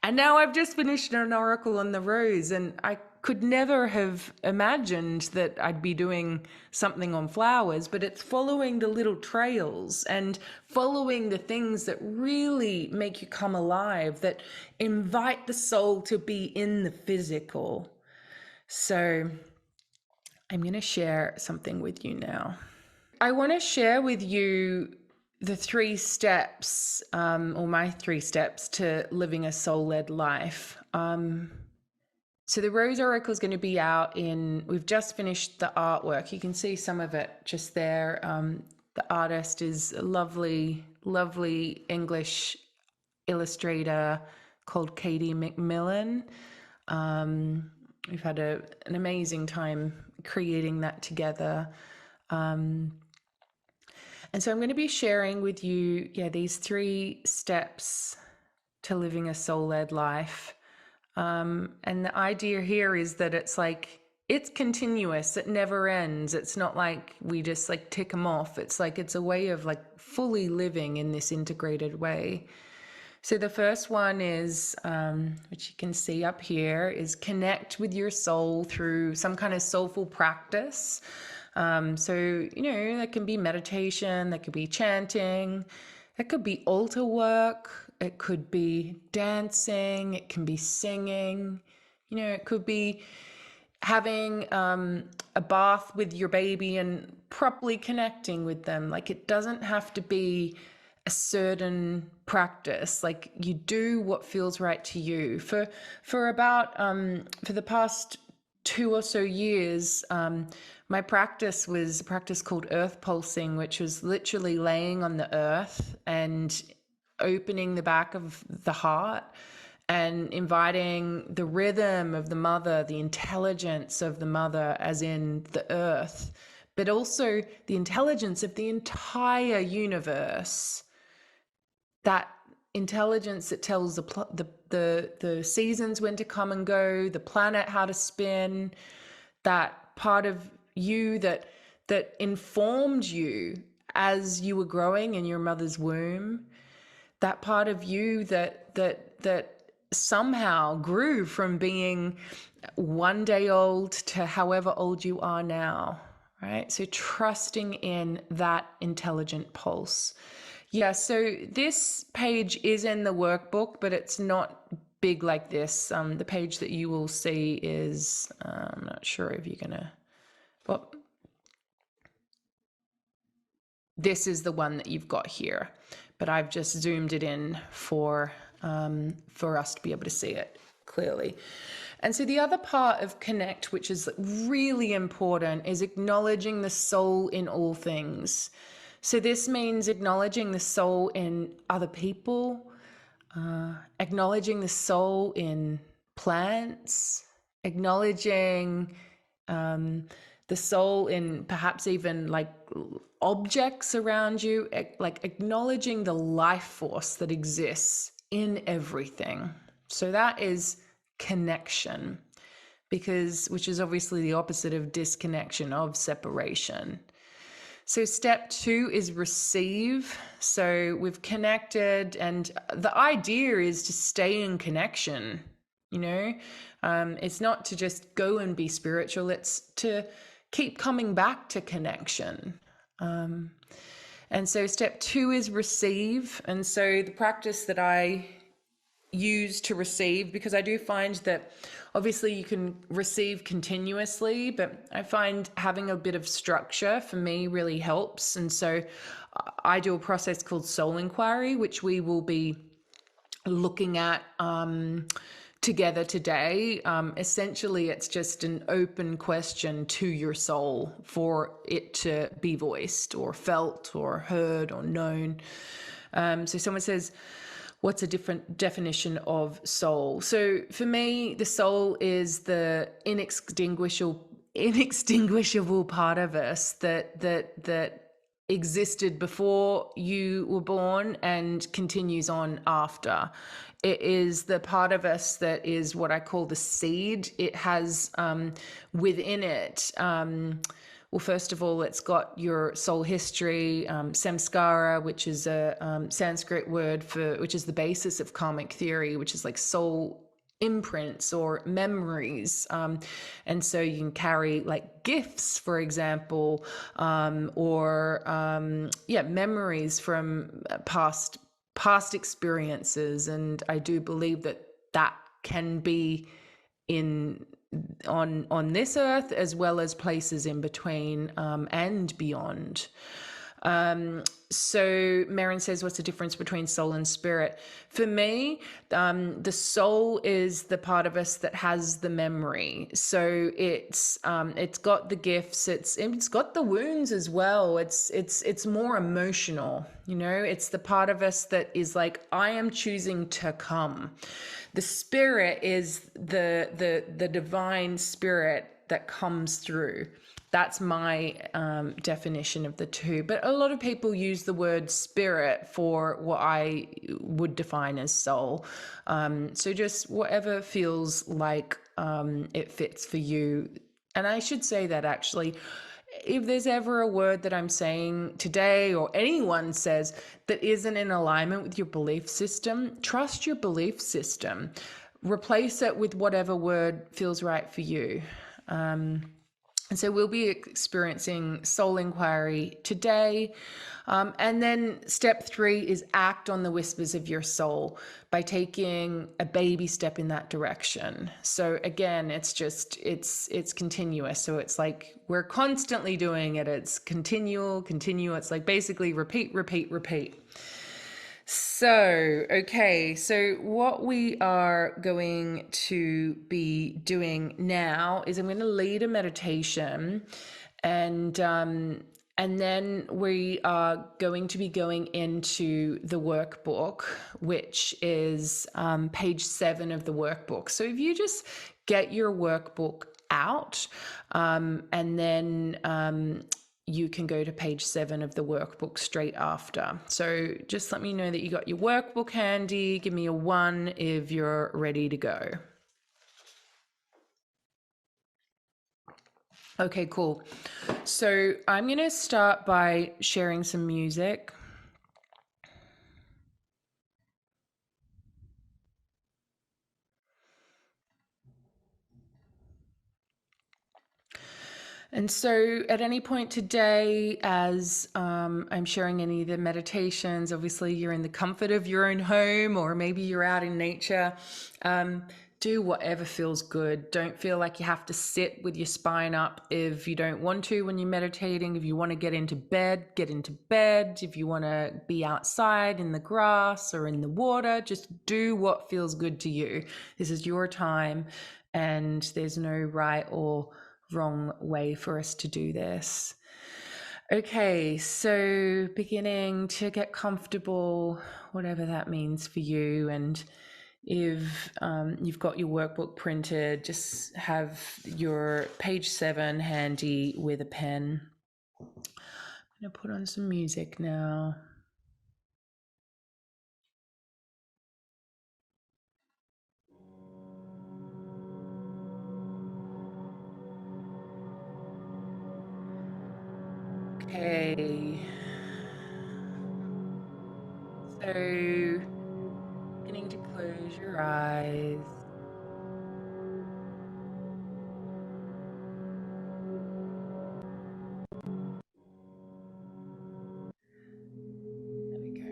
And now I've just finished an oracle on the rose, and I could never have imagined that I'd be doing something on flowers, but it's following the little trails and following the things that really make you come alive, that invite the soul to be in the physical. So I'm going to share something with you now. I want to share with you the 3 steps, or my 3 steps to living a soul-led life. So the Rose Oracle is going to be out we've just finished the artwork. You can see some of it just there. The artist is a lovely, lovely English illustrator called Katie McMillan. We've had an amazing time creating that together. And so I'm going to be sharing with you, these 3 steps to living a soul-led life. And the idea here is that it's continuous. It never ends. It's not like we just tick them off. It's a way of fully living in this integrated way. So the first one is, which you can see up here, is connect with your soul through some kind of soulful practice. So, that can be meditation, that could be chanting, it could be altar work, it could be dancing, it can be singing, it could be having a bath with your baby and properly connecting with them. Like, it doesn't have to be a certain practice. Like, you do what feels right to you. For about for the past 2 or so years, my practice was a practice called earth pulsing, which was literally laying on the earth and opening the back of the heart and inviting the rhythm of the mother, the intelligence of the mother, as in the earth, but also the intelligence of the entire universe. That intelligence that tells the seasons when to come and go, the planet how to spin, that part of you that informed you as you were growing in your mother's womb, that part of you that somehow grew from being 1 day old to however old you are now, right? So trusting in that intelligent pulse. Yeah, so this page is in the workbook, but it's not big like this. The page that you will see is, I'm not sure if you're gonna, well, this is the one that you've got here, but I've just zoomed it in for us to be able to see it clearly. And so the other part of connect, which is really important, is acknowledging the soul in all things. So this means acknowledging the soul in other people, acknowledging the soul in plants, acknowledging the soul in perhaps even like objects around you, like acknowledging the life force that exists in everything. So that is connection, which is obviously the opposite of disconnection, of separation. So step 2 is receive. So we've connected, and the idea is to stay in connection. It's not to just go and be spiritual, it's to keep coming back to connection. And so step 2 is receive. And so the practice that I use to receive, because I do find that obviously you can receive continuously, but I find having a bit of structure for me really helps. And so I do a process called soul inquiry, which we will be looking at together today. Essentially, it's just an open question to your soul for it to be voiced or felt or heard or known. So someone says, what's a different definition of soul? So for me, the soul is the inextinguishable part of us that existed before you were born and continues on after. It is the part of us that is what I call the seed. It has within it, well, first of all, it's got your soul history, samskara, which is a Sanskrit word which is the basis of karmic theory, which is like soul imprints or memories. And so you can carry like gifts, for example, or memories from past experiences. And I do believe that can be on this earth as well as places in between and beyond. So Maren says, what's the difference between soul and spirit? For me, the soul is the part of us that has the memory. So it's got the gifts, it's got the wounds as well. It's more emotional, it's the part of us that is like, I am choosing to come. The spirit is the divine spirit that comes through. That's my definition of the two. But a lot of people use the word spirit for what I would define as soul. So just whatever feels like it fits for you. And I should say that actually, if there's ever a word that I'm saying today or anyone says that isn't in alignment with your belief system, trust your belief system. Replace it with whatever word feels right for you. And so we'll be experiencing soul inquiry today. And then step 3 is act on the whispers of your soul by taking a baby step in that direction. So again, it's continuous. So it's like we're constantly doing it. It's continual. It's like basically repeat, repeat, repeat. So, okay, so what we are going to be doing now is I'm going to lead a meditation, and then we are going to be going into the workbook, which is page 7 of the workbook. So if you just get your workbook out, and then you can go to page 7 of the workbook straight after. So just let me know that you got your workbook handy. Give me a 1 if you're ready to go. Okay, cool. So I'm going to start by sharing some music. And so, at any point today, as I'm sharing any of the meditations, obviously you're in the comfort of your own home, or maybe you're out in nature. Do whatever feels good. Don't feel like you have to sit with your spine up if you don't want to when you're meditating. If you want to get into bed, get into bed. If you want to be outside in the grass or in the water, just do what feels good to you. This is your time, and there's no right or wrong way for us to do this. Okay, so beginning to get comfortable, whatever that means for you. And if you've got your workbook printed, just have your page 7 handy with a pen. I'm going to put on some music now. Okay. So, beginning to close your eyes. There we go.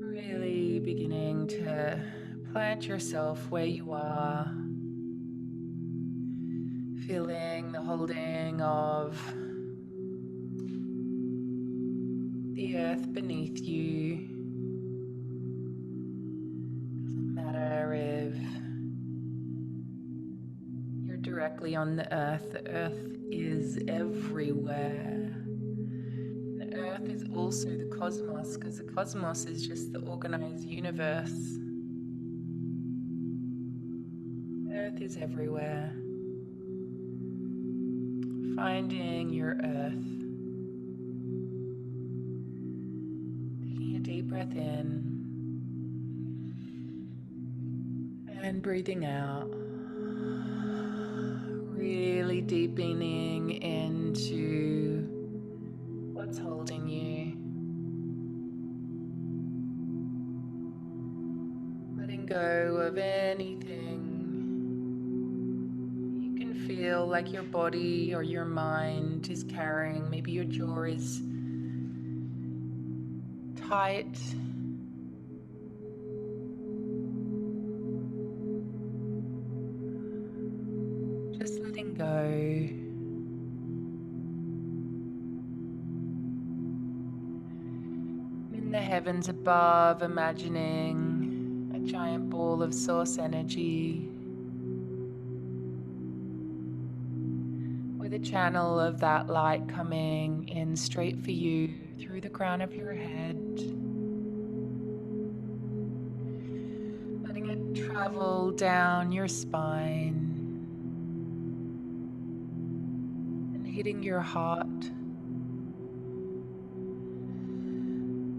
Really beginning to plant yourself where you are, feeling the holding of the earth beneath you. Doesn't matter if you're directly on the earth is everywhere. The earth is also the cosmos, because the cosmos is just the organized universe. Earth is everywhere. Finding your earth. Taking a deep breath in and breathing out. Really deepening into what's holding you. Letting go of anything you can feel like your body or your mind is carrying. Maybe your jaw is tight. Just letting go. In the heavens above, imagining a giant ball of source energy with a channel of that light coming in straight for you through the crown of your head. Letting it travel down your spine and hitting your heart.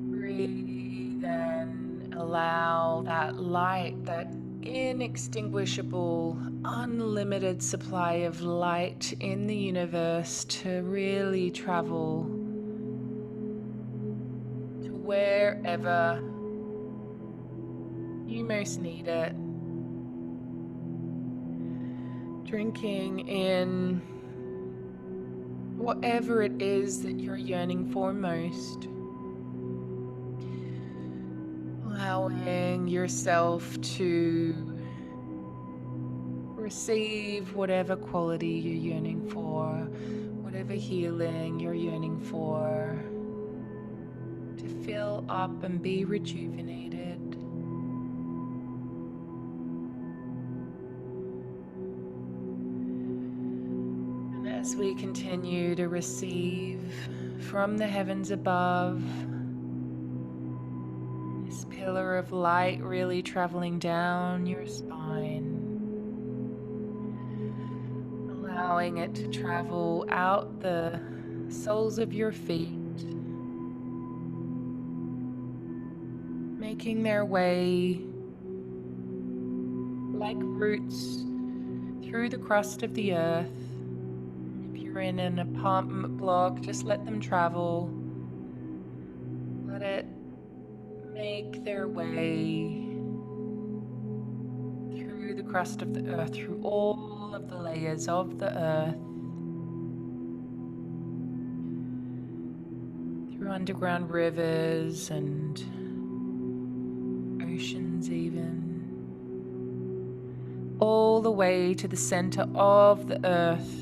Breathe and allow that light, that inextinguishable, unlimited supply of light in the universe to really travel to wherever you most need it. Drinking in whatever it is that you're yearning for most. Allowing yourself to receive whatever quality you're yearning for, whatever healing you're yearning for, to fill up and be rejuvenated. And as we continue to receive from the heavens above, this pillar of light really traveling down your spine, allowing it to travel out the soles of your feet, making their way like roots through the crust of the earth. If you're in an apartment block, just let them travel. Let it make their way through the crust of the earth, through all of the layers of the earth, through underground rivers and oceans even, all the way to the center of the earth.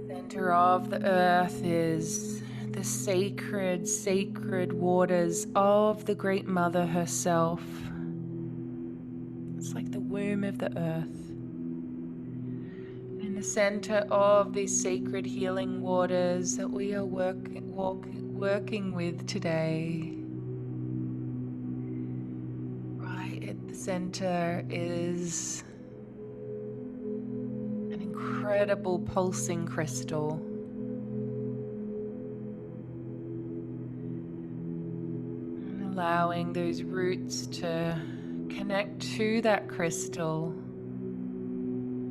Center of the earth is the sacred waters of the Great Mother herself. It's like the womb of the earth. In the center of these sacred healing waters that we are working with today, right at the center is an incredible pulsing crystal. And allowing those roots to connect to that crystal,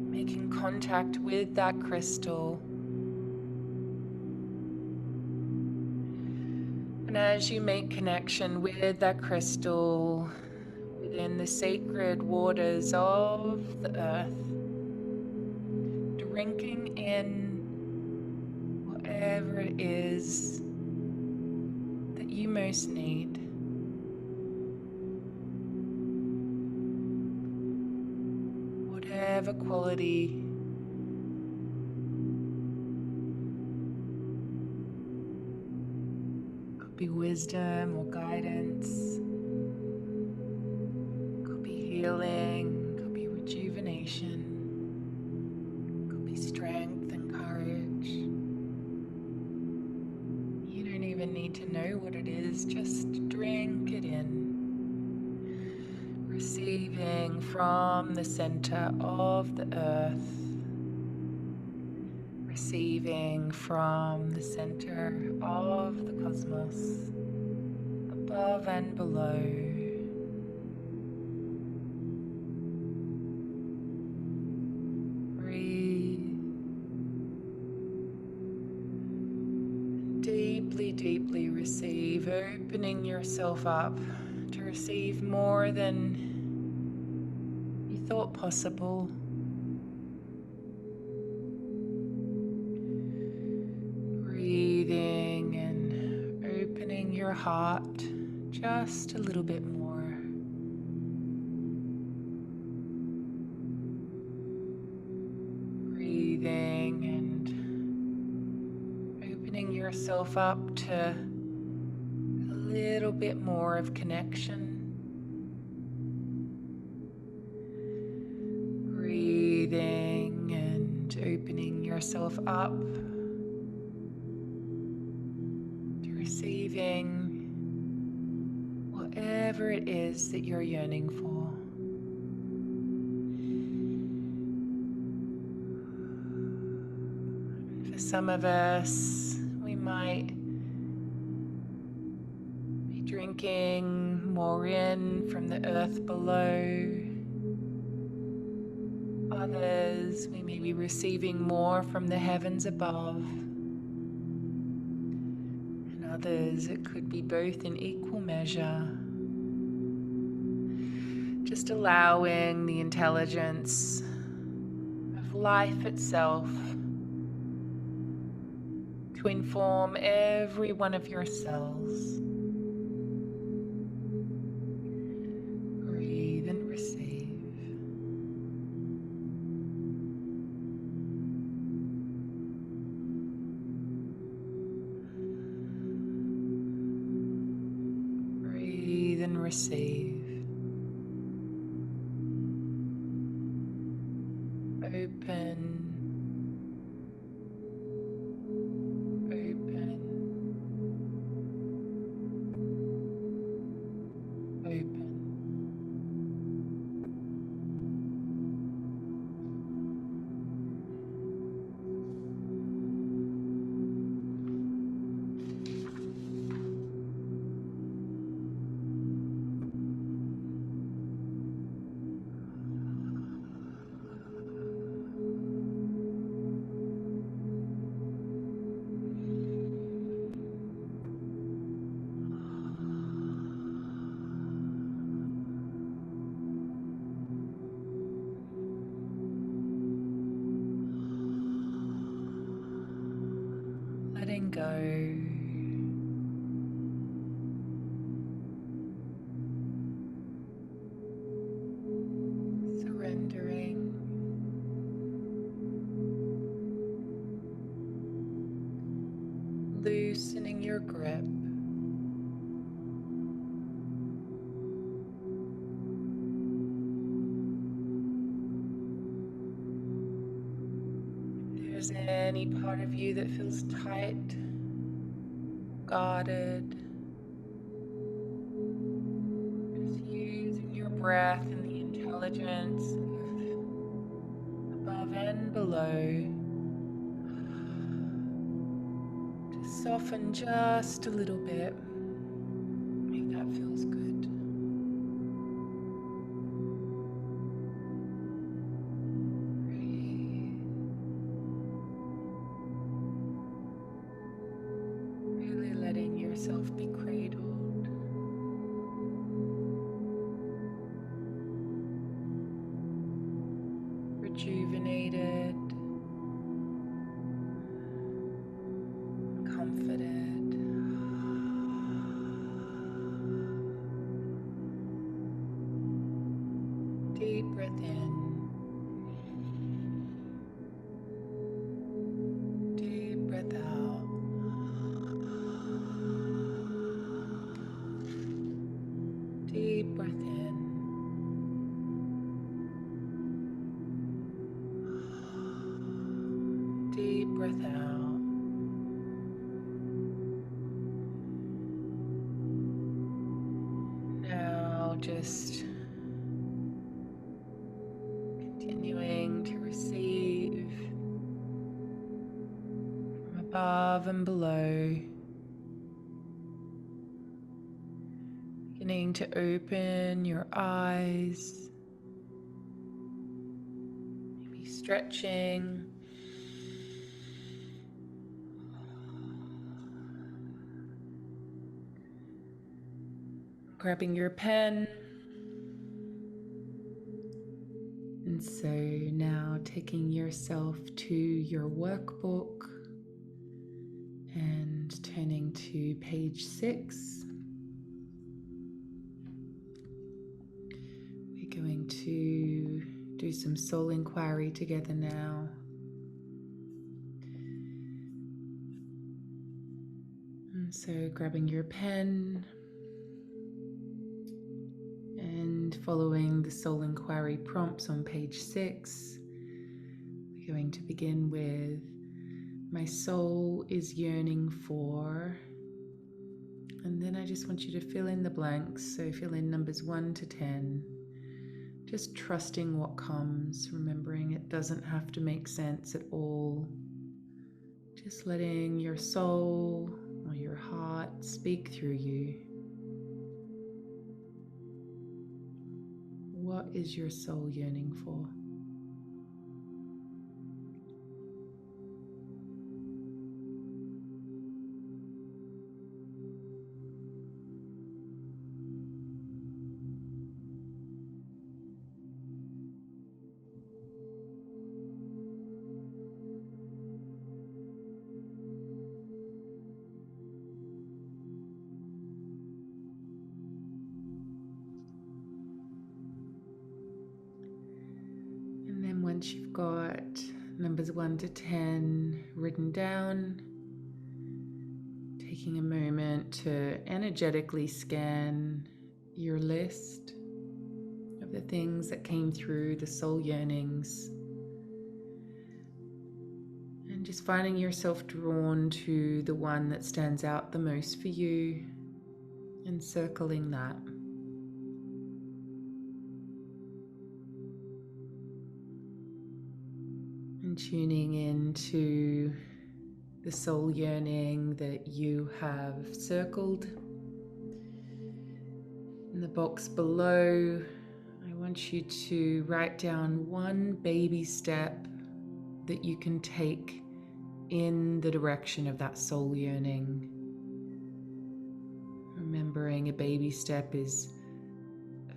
making contact with that crystal. And as you make connection with that crystal within the sacred waters of the earth, drinking in whatever it is that you most need. Whatever quality could be wisdom or guidance, could be healing, could be rejuvenation, could be strength and courage. You don't even need to know what it is, just drink it in. Receiving from the center of the earth, receiving from the center of the cosmos, above and below. Breathe. Deeply receive, opening yourself up to receive more than you thought possible. Breathing and opening your heart just a little bit more. Breathing and opening yourself up to a little bit more of connection. Breathing and opening yourself up to receiving whatever it is that you're yearning for. For some of us, we might be drinking drinking more in from the earth below. Others, we may be receiving more from the heavens above. And others, it could be both in equal measure. Just allowing the intelligence of life itself to inform every one of your cells. Breathe and receive. Breathe and receive. Open. Open. Open. Letting go. Surrendering. Loosening your grip. If there's any part of you that feels tight, guarded, just using your breath and the intelligence of above and below to soften just a little bit. If that feels good. Breathe. Really letting yourself be cradled. Rejuvenated. Comforted. Deep breath in. Deep breath out. Deep breath in. Deep breath out. Now just continuing to receive from above and below. Beginning to open your eyes. Maybe stretching. Grabbing your pen. And so now taking yourself to your workbook and turning to page 6. We're going to do some soul inquiry together now. And so grabbing your pen and following the soul inquiry prompts on page 6, we're going to begin with my soul is yearning for, and then I just want you to fill in the blanks. So fill in numbers 1 to 10, just trusting what comes, remembering it doesn't have to make sense at all. Just letting your soul or your heart speak through you. What is your soul yearning for? And then once you've got numbers 1 to 10 written down, taking a moment to energetically scan your list of the things that came through, the soul yearnings, and just finding yourself drawn to the one that stands out the most for you and circling that. And tuning into the soul yearning that you have circled. In the box below, I want you to write down one baby step that you can take in the direction of that soul yearning. Remembering a baby step is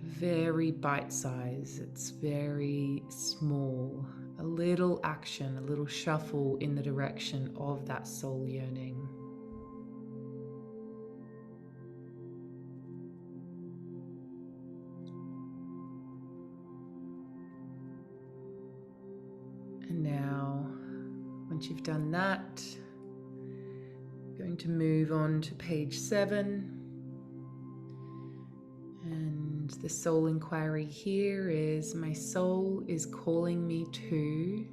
very bite-sized, it's very small. A little action, a little shuffle in the direction of that soul yearning. And now, once you've done that, you're going to move on to page 7. And the soul inquiry here is, my soul is calling me to,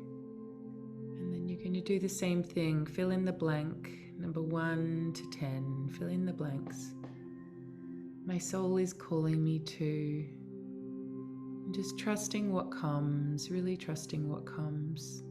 and then you're going to do the same thing, fill in the blank, number 1 to 10, fill in the blanks. My soul is calling me to, and just trusting what comes, really trusting what comes.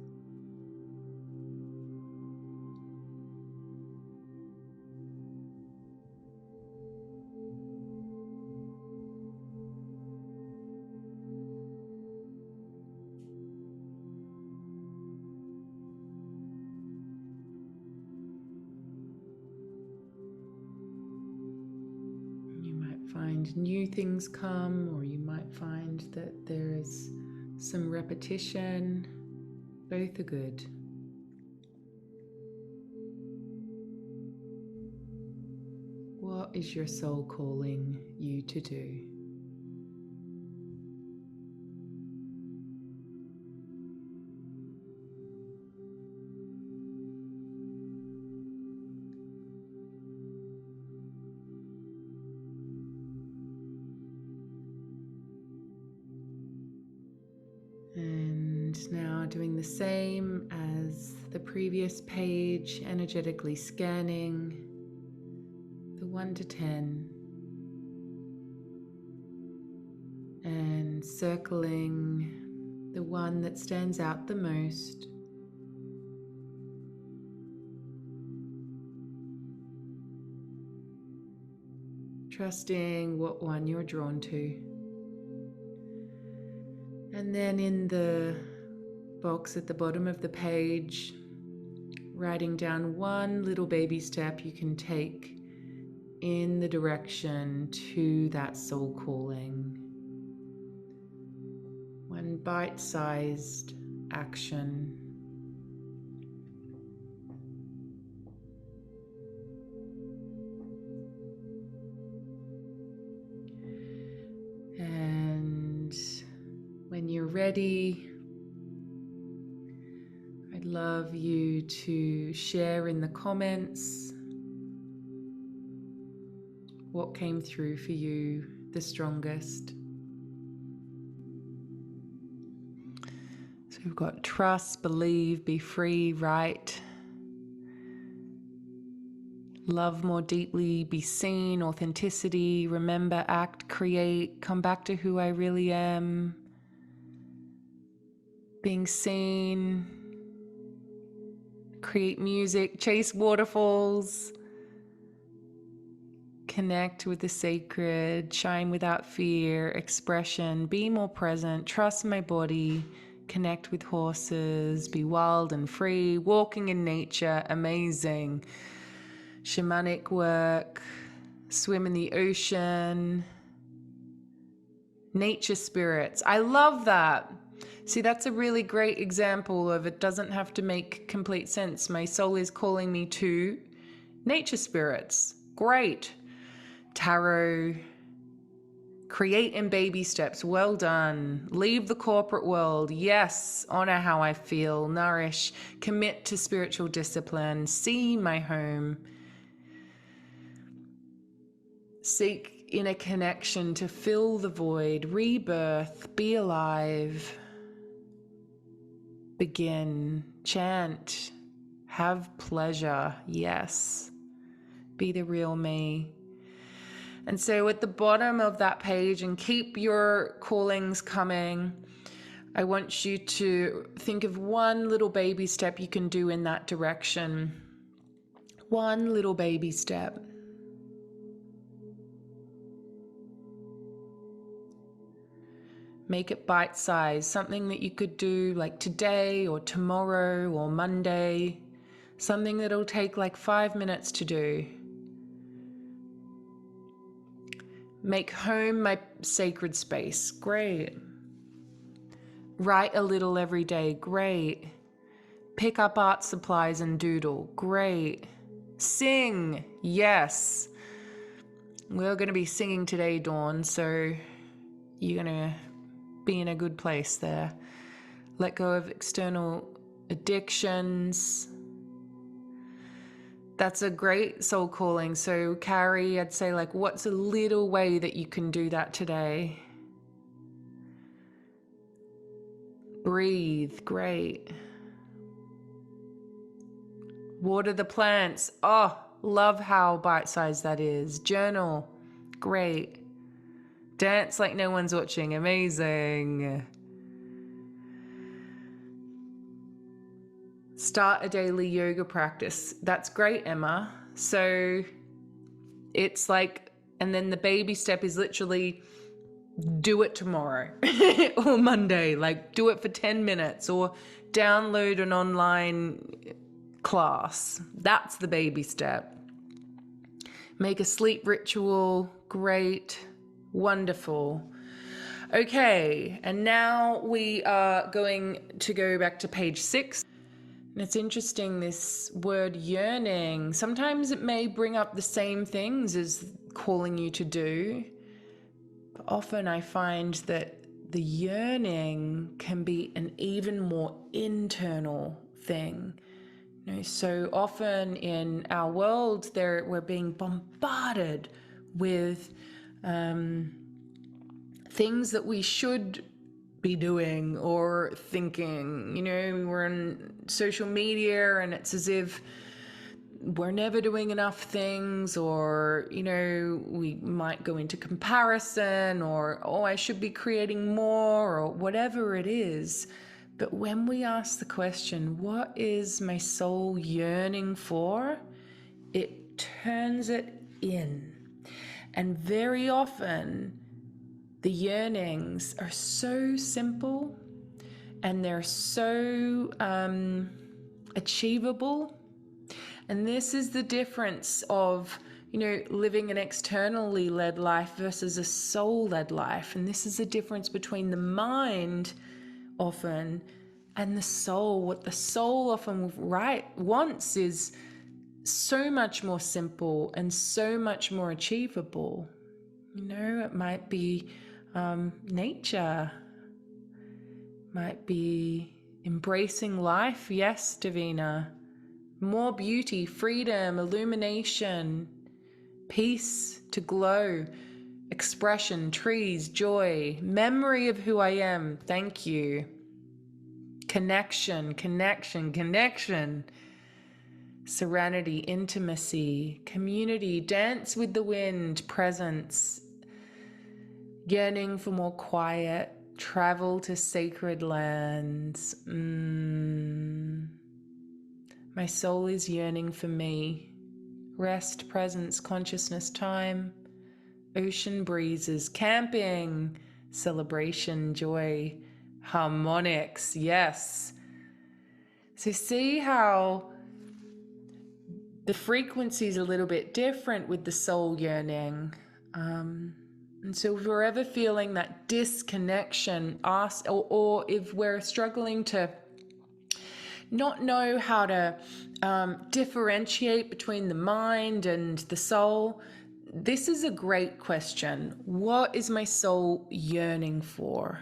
Find new things come, or you might find that there is some repetition. Both are good. What is your soul calling you to do? And now doing the same as the previous page, energetically scanning the 1 to 10 and circling the one that stands out the most. Trusting what one you're drawn to. And then in the box at the bottom of the page, writing down one little baby step you can take in the direction to that soul calling. One bite-sized action. And when you're ready, I'd love you to share in the comments what came through for you the strongest. So we've got trust, believe, be free, right. Love more deeply, be seen, authenticity, remember, act, create, come back to who I really am. Being seen, create music, chase waterfalls, Connect with the sacred, shine without fear, expression, be more present, trust my body, connect with horses, be wild and free, walking in nature, amazing. Shamanic work, swim in the ocean, nature spirits. I love that. See, that's a really great example of it doesn't have to make complete sense. My soul is calling me to nature spirits. Great. Tarot. Create in baby steps. Well done. Leave the corporate world. Yes. Honor how I feel. Nourish. Commit to spiritual discipline. See my home. Seek inner connection to fill the void. Rebirth. Be alive. Begin. Chant. Have pleasure. Yes. Be the real me. And so at the bottom of that page, and keep your callings coming, I want you to think of one little baby step you can do in that direction. One little baby step. Make it bite-sized, something that you could do like today or tomorrow or Monday, something that'll take like 5 minutes to do. Make home my sacred space. Great. Write a little every day. Great. Pick up art supplies and doodle. Great. Sing. Yes. We're going to be singing today, Dawn, so you're going to be in a good place there. Let go of external addictions. That's a great soul calling. So Carrie, I'd say, like, what's a little way that you can do that today? Breathe. Great. Water the plants. Oh, love how bite-sized that is. Journal. Great. Dance like no one's watching. Amazing. Start a daily yoga practice. That's great, Emma. So it's like, and then the baby step is literally do it tomorrow or Monday, like do it for 10 minutes or download an online class. That's the baby step. Make a sleep ritual. Great. Wonderful. Okay, and now we are going to go back to page 6. And it's interesting, this word yearning. Sometimes it may bring up the same things as calling you to do. But often I find that the yearning can be an even more internal thing. You know, so often in our world, we're being bombarded with things that we should be doing or thinking. You know, we're on social media and it's as if we're never doing enough things, or, you know, we might go into comparison, or, oh, I should be creating more, or whatever it is. But when we ask the question, what is my soul yearning for? It turns it in. And very often, the yearnings are so simple and they're so achievable. And this is the difference of, you know, living an externally led life versus a soul-led life. And this is the difference between the mind often and the soul. What the soul often wants is so much more simple and so much more achievable. You know, it might be nature, might be embracing life. Yes, Davina. More beauty, freedom, illumination, peace to glow, expression, trees, joy, memory of who I am. Thank you. Connection, connection, connection. Serenity, intimacy, community, dance with the wind, presence, yearning for more quiet, travel to sacred lands. My soul is yearning for me rest, presence, consciousness, time, ocean breezes, camping, celebration, joy, harmonics. Yes. So see how the frequency is a little bit different with the soul yearning. And so if we're ever feeling that disconnection, or if we're struggling to not know how to differentiate between the mind and the soul, this is a great question. What is my soul yearning for?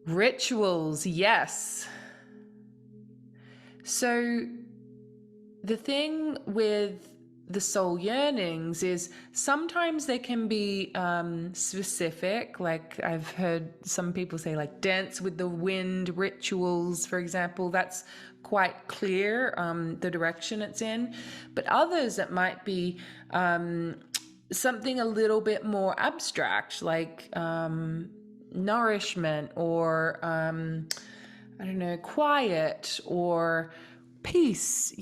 Rituals, yes. So the thing with the soul yearnings is sometimes they can be specific. Like I've heard some people say, like dance with the wind rituals, for example. That's quite clear, the direction it's in. But others, it might be something a little bit more abstract, like nourishment, or I don't know, quiet, or peace,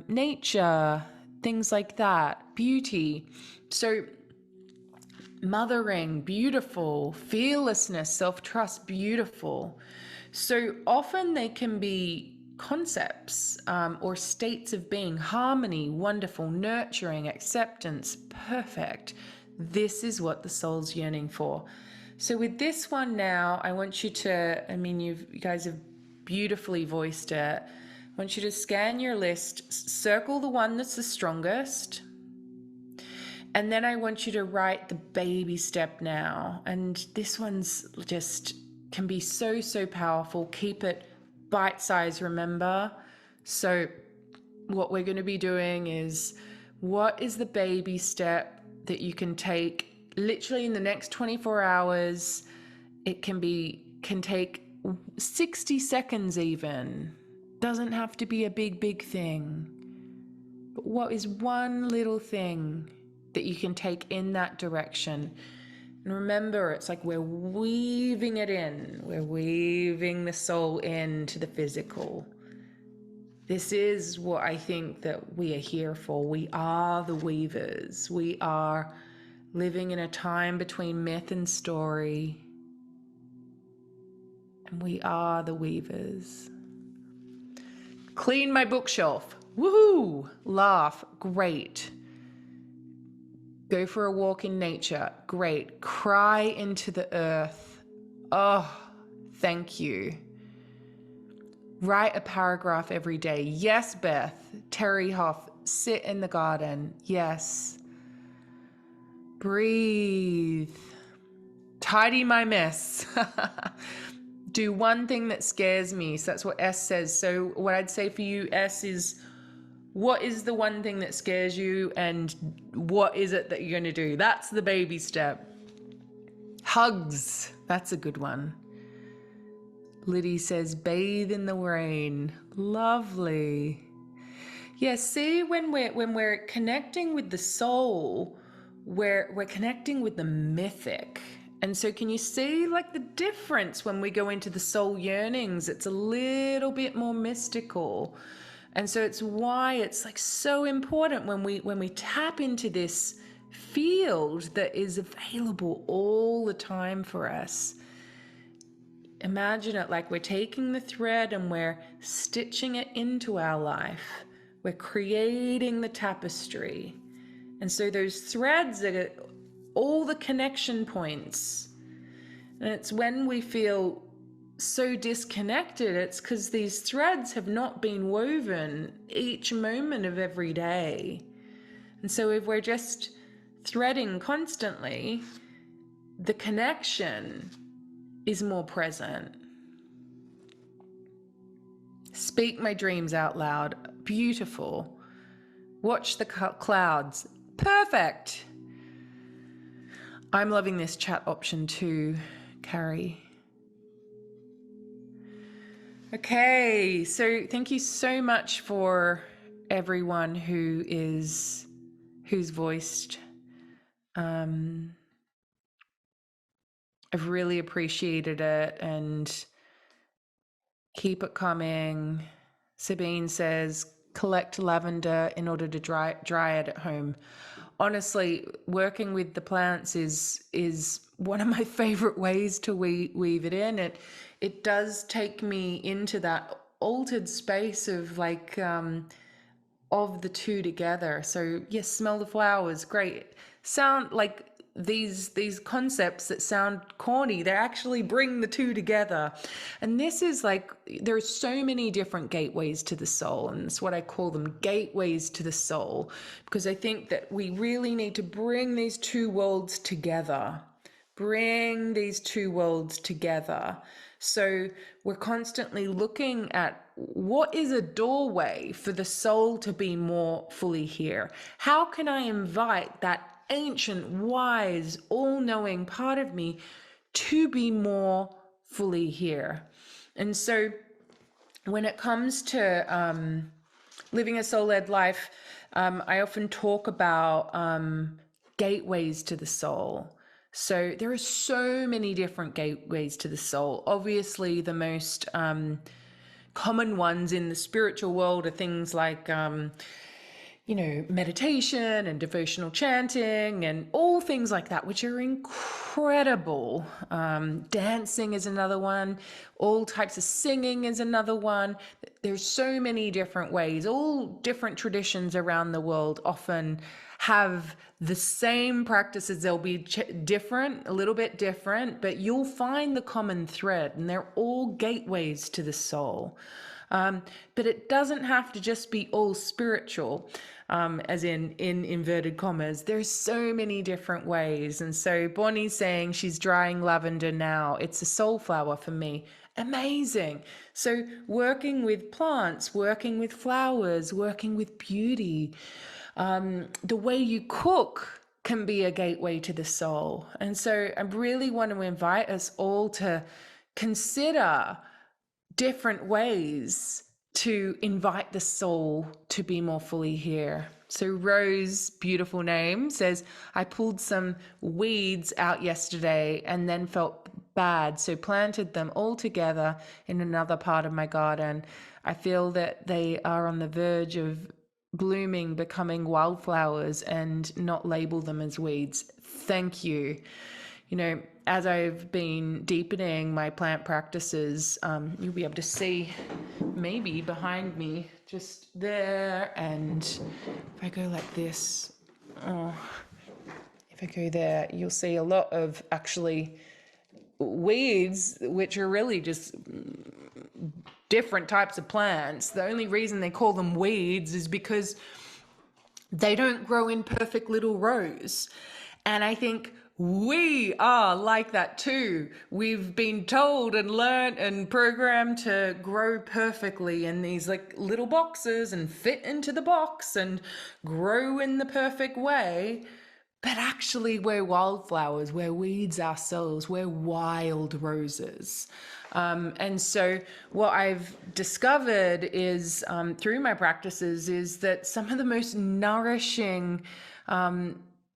nature, things like that, beauty. So mothering, beautiful, fearlessness, self-trust, beautiful. So often they can be concepts or states of being: harmony, wonderful, nurturing, acceptance, perfect. This is what the soul's yearning for. So with this one now, I want you to, you guys have beautifully voiced it. I want you to scan your list, circle the one that's the strongest, and then I want you to write the baby step now. And this one's just can be so, so powerful. Keep it bite-sized, remember? So what we're going to be doing is, what is the baby step that you can take literally in the next 24 hours? It can take 60 seconds even. Doesn't have to be a big thing. But what is one little thing that you can take in that direction? And remember, it's like we're weaving it in. We're weaving the soul into the physical. This is what I think that we are here for. We are the weavers. We are living in a time between myth and story. And we are the weavers. Clean my bookshelf. Woohoo! Laugh. Great. Go for a walk in nature. Great. Cry into the earth. Oh, thank you. Write a paragraph every day. Yes, Beth. Terry Hoff. Sit in the garden. Yes. Breathe. Tidy my mess. Do one thing that scares me. So that's what S says. So what I'd say for you, S, is what is the one thing that scares you, and what is it that you're going to do? That's the baby step. Hugs. That's a good one. Liddy says, bathe in the rain. Lovely. Yeah, see, when we're connecting with the soul, we're connecting with the mythic. And so can you see like the difference when we go into the soul yearnings? It's a little bit more mystical. And so it's why it's like so important when we tap into this field that is available all the time for us. Imagine it like we're taking the thread and we're stitching it into our life. We're creating the tapestry. And so those threads are all the connection points. And it's when we feel so disconnected, it's because these threads have not been woven each moment of every day. And so if we're just threading constantly, the connection is more present. Speak my dreams out loud. Beautiful. Watch the clouds. Perfect. I'm loving this chat option too, Carrie. Okay, so thank you so much for everyone who's voiced. I've really appreciated it, and keep it coming. Sabine says, collect lavender in order to dry it at home. Honestly, working with the plants is one of my favorite ways to weave it in. It does take me into that altered space of like of the two together. So yes, smell the flowers, great. Sound like these concepts that sound corny, they actually bring the two together. And this is like, there's so many different gateways to the soul, and it's what I call them, gateways to the soul, because I think that we really need to bring these two worlds together. Bring these two worlds together. So we're constantly looking at what is a doorway for the soul to be more fully here? How can I invite that ancient, wise, all-knowing part of me to be more fully here? And so when it comes to living a soul-led life, I often talk about gateways to the soul. So there are so many different gateways to the soul. Obviously, the most common ones in the spiritual world are things like meditation and devotional chanting and all things like that, which are incredible. Dancing is another one. All types of singing is another one. There's so many different ways. All different traditions around the world often have the same practices. They'll be different, a little bit different, but you'll find the common thread, and they're all gateways to the soul. But it doesn't have to just be all spiritual, as in inverted commas. There's so many different ways. And so Bonnie's saying she's drying lavender now. It's a soul flower for me. Amazing. So working with plants, working with flowers, working with beauty, the way you cook can be a gateway to the soul. And so I really want to invite us all to consider different ways to invite the soul to be more fully here. So Rose, beautiful name, says, I pulled some weeds out yesterday and then felt bad, so planted them all together in another part of my garden. I feel that they are on the verge of blooming, becoming wildflowers, and not label them as weeds. Thank you. As I've been deepening my plant practices, you'll be able to see maybe behind me, just there. And if I go like this, if I go there, you'll see a lot of actually weeds, which are really just different types of plants. The only reason they call them weeds is because they don't grow in perfect little rows. And I think we are like that too. We've been told and learned and programmed to grow perfectly in these like little boxes and fit into the box and grow in the perfect way. But actually we're wildflowers, we're weeds ourselves, we're wild roses. And so what I've discovered is through my practices is that some of the most nourishing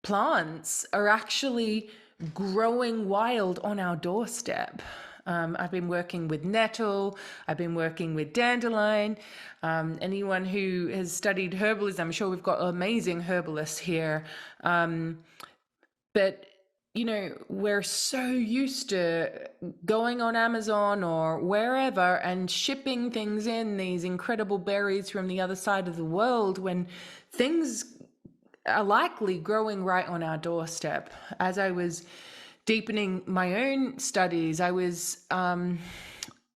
plants are actually growing wild on our doorstep. I've been working with nettle, I've been working with dandelion. Anyone who has studied herbalism, I'm sure we've got amazing herbalists here. But we're so used to going on Amazon or wherever and shipping things in, these incredible berries from the other side of the world, when things are likely growing right on our doorstep. As I was deepening my own studies, I was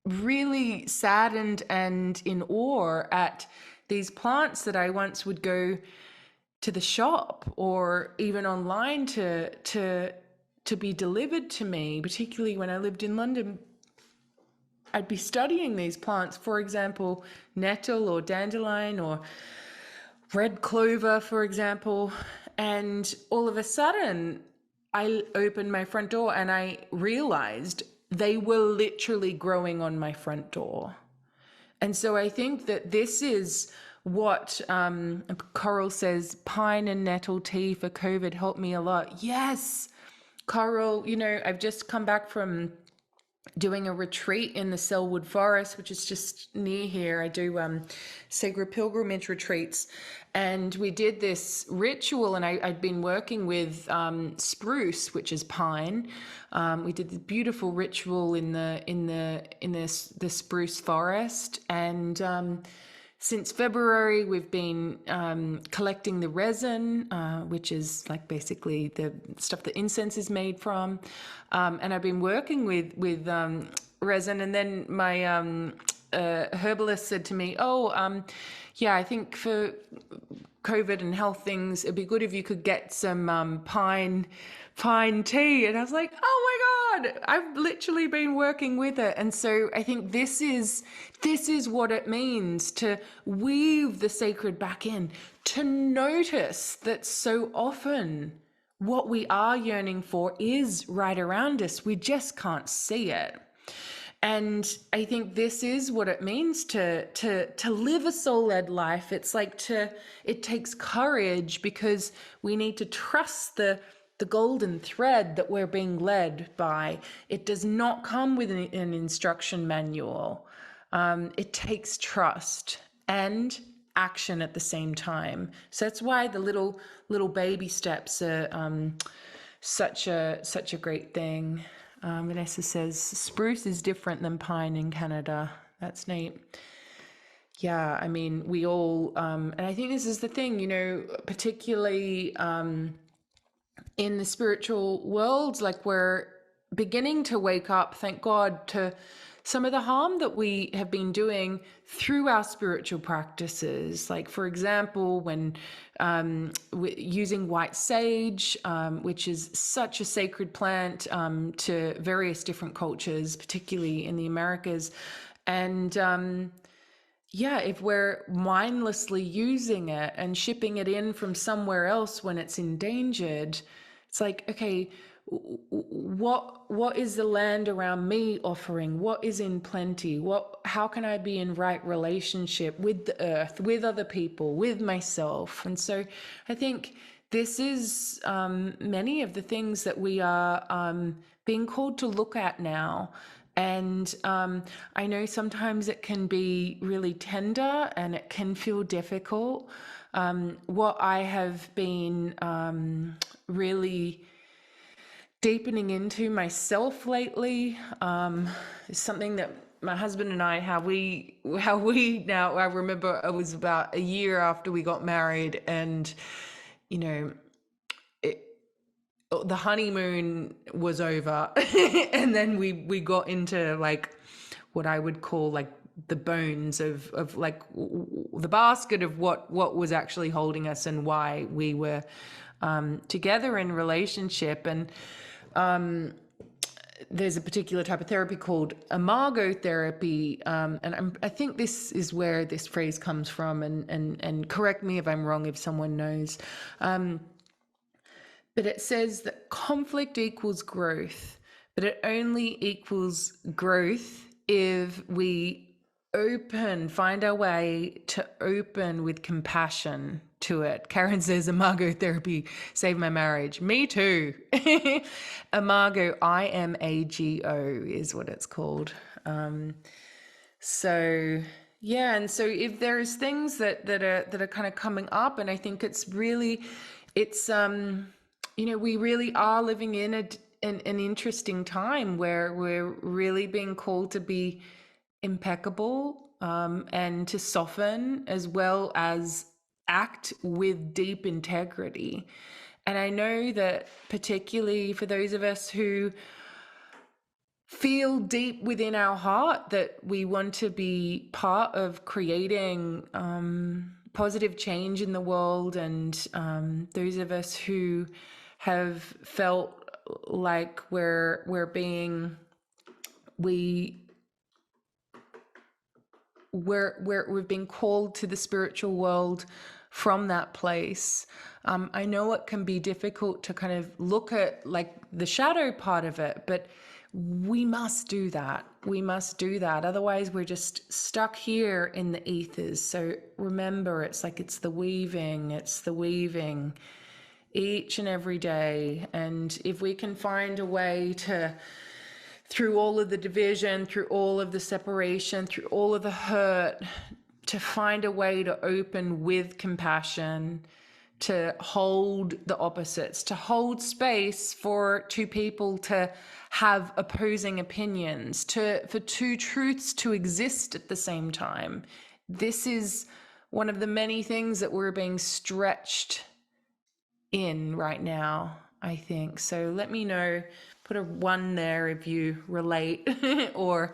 really saddened and in awe at these plants that I once would go to the shop or even online to be delivered to me, particularly when I lived in London. I'd be studying these plants, for example, nettle or dandelion or red clover, for example, and all of a sudden I opened my front door and I realized they were literally growing on my front door. And so I think that this is what Coral says, pine and nettle tea for COVID helped me a lot. Yes, Coral, I've just come back from doing a retreat in the Selwood Forest, which is just near here. I do sacred pilgrimage retreats, and we did this ritual. And I'd been working with spruce, which is pine. We did the beautiful ritual in the spruce forest, and since February, we've been collecting the resin, which is like basically the stuff that incense is made from. And I've been working with resin. And then my herbalist said to me, "Oh, yeah, I think for COVID and health things, it'd be good if you could get some pine tea." And I was like, "Oh my God, I've literally been working with it." And so I think this is what it means to weave the sacred back in, to notice that so often what we are yearning for is right around us. We just can't see it. And I think this is what it means to live a soul-led life. It's like it takes courage, because we need to trust the golden thread that we're being led by. It does not come with an instruction manual. It takes trust and action at the same time. So that's why the little baby steps are such a great thing. Vanessa says spruce is different than pine in Canada. That's neat. Yeah, I mean, we all, and I think this is the thing, particularly in the spiritual world, like we're beginning to wake up, thank God, to some of the harm that we have been doing through our spiritual practices. Like, for example, when using white sage, which is such a sacred plant to various different cultures, particularly in the Americas. And yeah, if we're mindlessly using it and shipping it in from somewhere else when it's endangered, it's like, okay, what is the land around me offering? What is in plenty? How can I be in right relationship with the earth, with other people, with myself? And so I think this is many of the things that we are being called to look at now. And I know sometimes it can be really tender and it can feel difficult. What I have been really deepening into myself lately is something that my husband and I, how we now, I remember it was about a year after we got married, and the honeymoon was over and then we got into like what I would call like the bones of like the basket of what was actually holding us and why we were together in relationship. And there's a particular type of therapy called imago therapy, and I think this is where this phrase comes from, and correct me if I'm wrong if someone knows. But it says that conflict equals growth, but it only equals growth if we find our way to open with compassion to it. Karen says, imago therapy saved my marriage. Me too. Imago, IMAGO is what it's called. So yeah, and so if there's things that are kind of coming up, and I think it's we really are living in an interesting time where we're really being called to be impeccable and to soften as well as act with deep integrity. And I know that particularly for those of us who feel deep within our heart that we want to be part of creating positive change in the world, and those of us who have felt like we've been called to the spiritual world from that place. I know it can be difficult to kind of look at like the shadow part of it, but we must do that. We must do that. Otherwise, we're just stuck here in the ethers. So remember, it's the weaving each and every day. And if we can find a way to, through all of the division, through all of the separation, through all of the hurt, to find a way to open with compassion, to hold the opposites, to hold space for two people to have opposing opinions, for two truths to exist at the same time. This is one of the many things that we're being stretched in right now, I think. So let me know, put a 1 there if you relate, or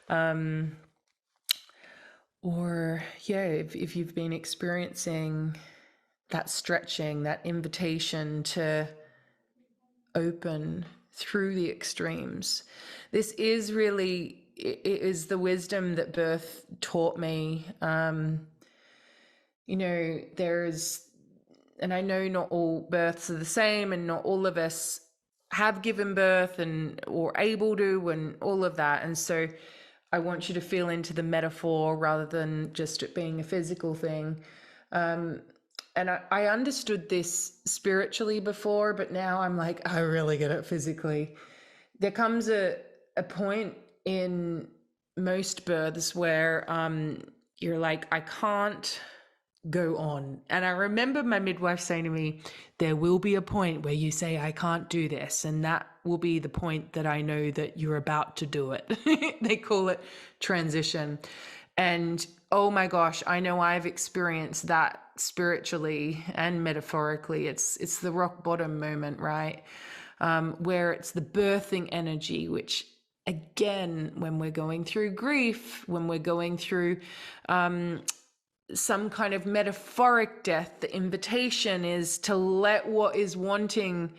yeah, if you've been experiencing that stretching, that invitation to open through the extremes. This is really, it is the wisdom that birth taught me. You know, and I know not all births are the same, and not all of us have given birth or able to, and all of that. And so I want you to feel into the metaphor rather than just it being a physical thing. And I understood this spiritually before, but now I'm like, I really get it physically. There comes a point in most births where you're like, I can't go on. And I remember my midwife saying to me, there will be a point where you say, I can't do this. And that will be the point that I know that you're about to do it. They call it transition. And oh my gosh, I know I've experienced that spiritually and metaphorically. It's the rock bottom moment, right? Where it's the birthing energy, which again, when we're going through grief, when we're going through some kind of metaphoric death, the invitation is to let what is wanting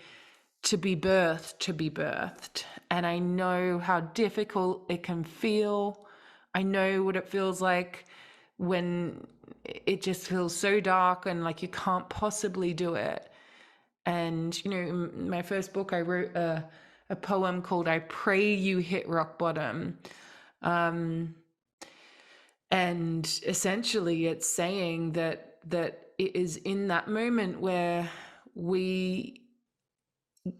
to be birthed. And I know how difficult it can feel. I know what it feels like when it just feels so dark and like you can't possibly do it. And, you know, in my first book, I wrote a poem called I Pray You Hit Rock Bottom. And essentially it's saying that it is in that moment where we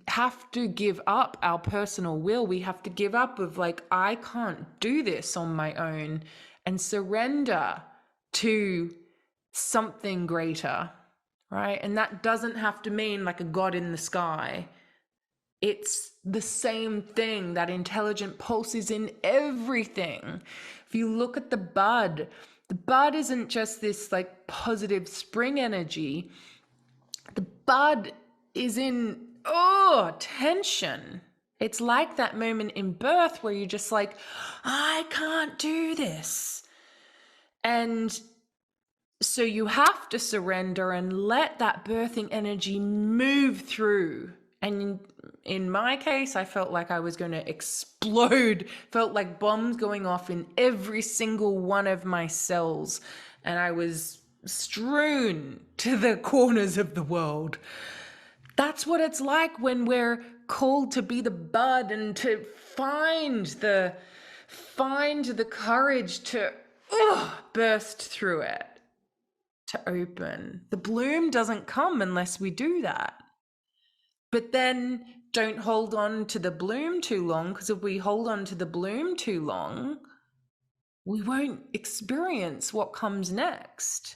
have to give up our personal will. We have to give up of like, I can't do this on my own, and surrender to something greater, right? And that doesn't have to mean like a God in the sky. It's the same thing. That intelligent pulse is in everything. If you look at the bud isn't just this like positive spring energy. The bud is in, tension. It's like that moment in birth where you're just like, I can't do this. And so you have to surrender and let that birthing energy move through. And in my case, I felt like I was going to explode, felt like bombs going off in every single one of my cells. And I was strewn to the corners of the world. That's what it's like when we're called to be the bud and to find the courage to burst through it, to open. The bloom doesn't come unless we do that. But then don't hold on to the bloom too long, because if we hold on to the bloom too long, we won't experience what comes next.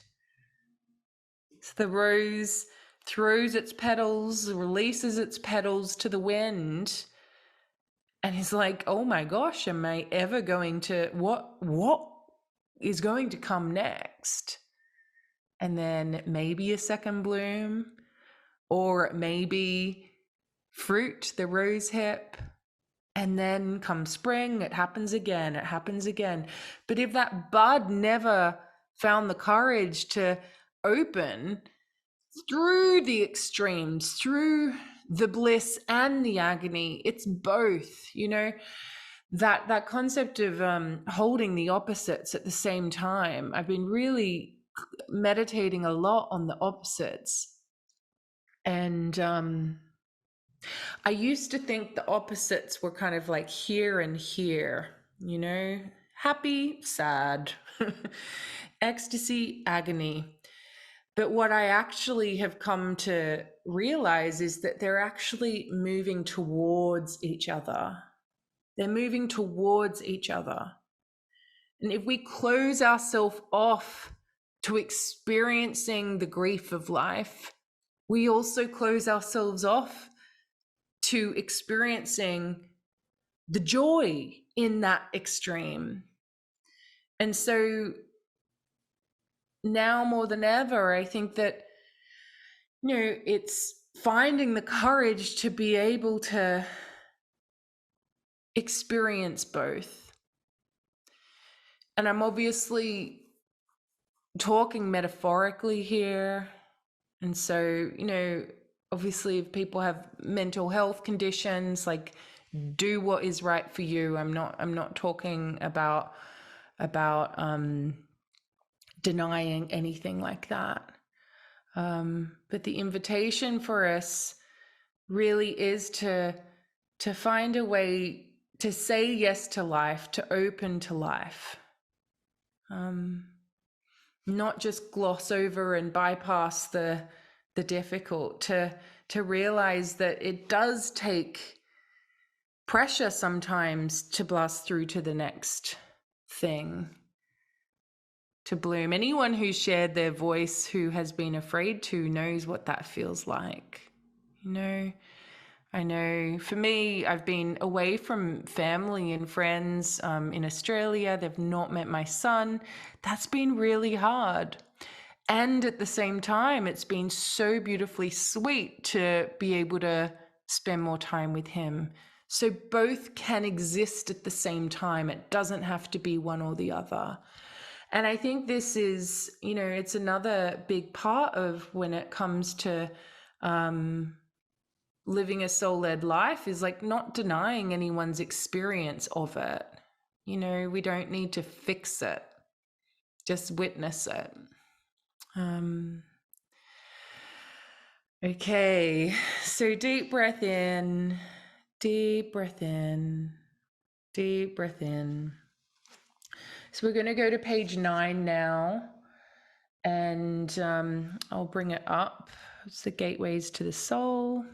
So the rose throws its petals, releases its petals to the wind, and is like, oh my gosh, am I ever going to, what is going to come next? And then maybe a second bloom, or maybe fruit, the rose hip, and then come spring, it happens again. But if that bud never found the courage to open through the extremes, through the bliss and the agony, it's both, you know, that concept of holding the opposites at the same time. I've been really meditating a lot on the opposites. And I used to think the opposites were kind of like here and here, you know, happy, sad, ecstasy, agony. But what I actually have come to realize is that they're actually moving towards each other. They're moving towards each other. And if we close ourselves off to experiencing the grief of life, we also close ourselves off to experiencing the joy in that extreme. And so now more than ever, I think that, it's finding the courage to be able to experience both. And I'm obviously talking metaphorically here. And so, obviously if people have mental health conditions, like, do what is right for you. I'm not talking about denying anything like that. But the invitation for us really is to find a way to say yes to life, to open to life. Not just gloss over and bypass the difficult, to realize that it does take pressure sometimes to blast through to the next thing, to bloom. Anyone who's shared their voice who has been afraid to knows what that feels like. I know for me, I've been away from family and friends in Australia. They've not met my son. That's been really hard. And at the same time, it's been so beautifully sweet to be able to spend more time with him. So both can exist at the same time. It doesn't have to be one or the other. And I think this is, it's another big part of when it comes to living a soul-led life, is like not denying anyone's experience of it. We don't need to fix it, just witness it. Okay, so deep breath in, deep breath in, deep breath in. So we're going to go to page 9 now, and I'll bring it up. It's the gateways to the soul.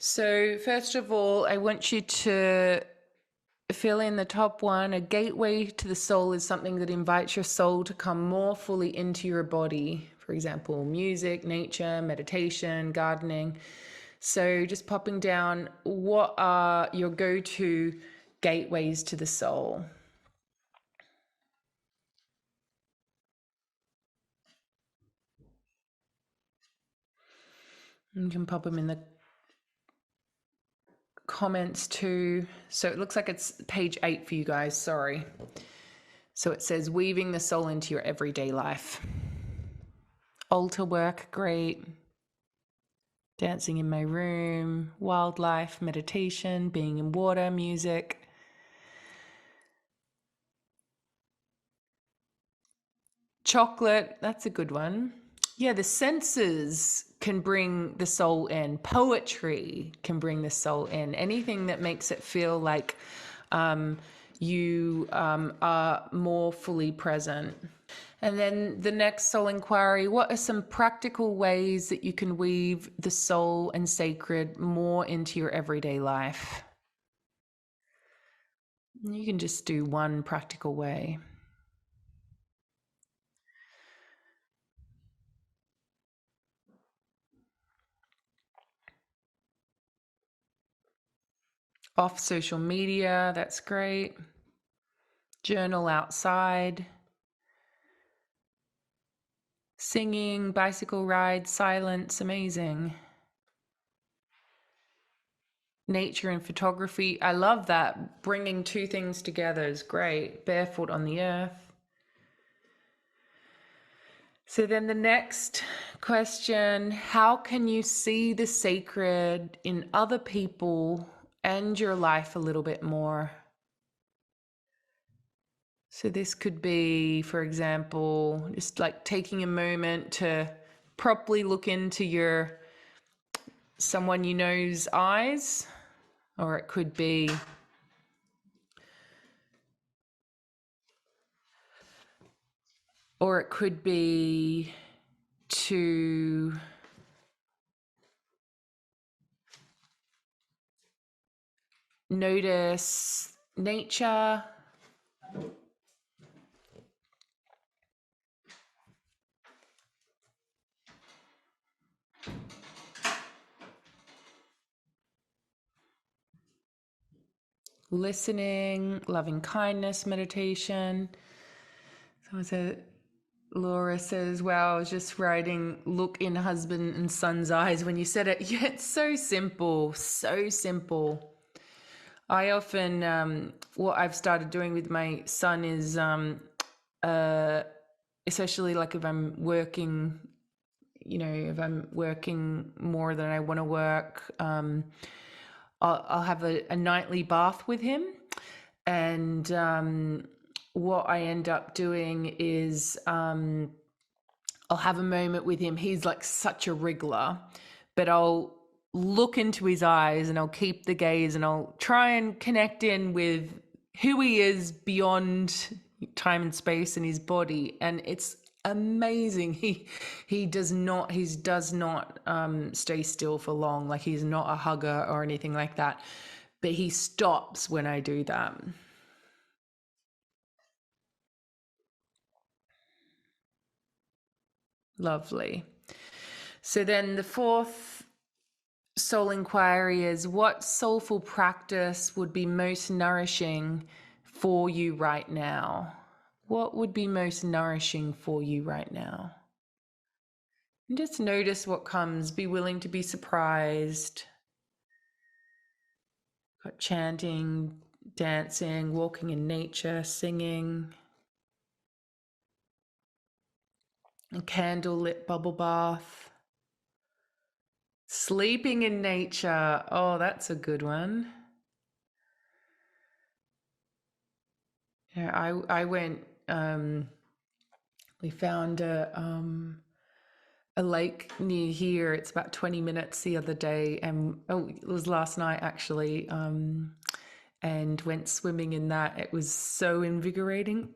So first of all, I want you to fill in the top one. A gateway to the soul is something that invites your soul to come more fully into your body. For example, music, nature, meditation, gardening. So just popping down, what are your go-to gateways to the soul? You can pop them in the comments too. So it looks like it's page 8 for you guys, sorry. So it says weaving the soul into your everyday life. Altar work, great. Dancing in my room, wildlife, meditation, being in water, music. Chocolate, that's a good one. Yeah, the senses can bring the soul in. Poetry can bring the soul in. Anything that makes it feel like you are more fully present. And then the next soul inquiry, what are some practical ways that you can weave the soul and sacred more into your everyday life? You can just do one practical way. Off social media, that's great. Journal outside. Singing, bicycle rides, silence, amazing. Nature and photography, I love that. Bringing two things together is great. Barefoot on the earth. So then the next question, how can you see the sacred in other people and your life a little bit more? So this could be, for example, just like taking a moment to properly look into someone you know's eyes, or it could be Or it could be to notice nature, listening, loving kindness meditation. Someone said, Laura says, wow, I was just writing, look in husband and son's eyes when you said it. Yeah, it's so simple, so simple. I often, what I've started doing with my son is, especially like if I'm working, if I'm working more than I want to work, I'll have a nightly bath with him. And what I end up doing is I'll have a moment with him. He's like such a wriggler, but I'll look into his eyes and I'll keep the gaze and I'll try and connect in with who he is beyond time and space and his body. And it's amazing. He does not stay still for long. Like, he's not a hugger or anything like that, but he stops when I do that. Lovely. So then the fourth soul inquiry is, what soulful practice would be most nourishing for you right now? What would be most nourishing for you right now? And just notice what comes. Be willing to be surprised. Got chanting, dancing, walking in nature, singing, a candlelit bubble bath, sleeping in nature. Oh, that's a good one. Yeah, I went. We found a lake near here. It's about 20 minutes the other day, and it was last night actually. And went swimming in that. It was so invigorating.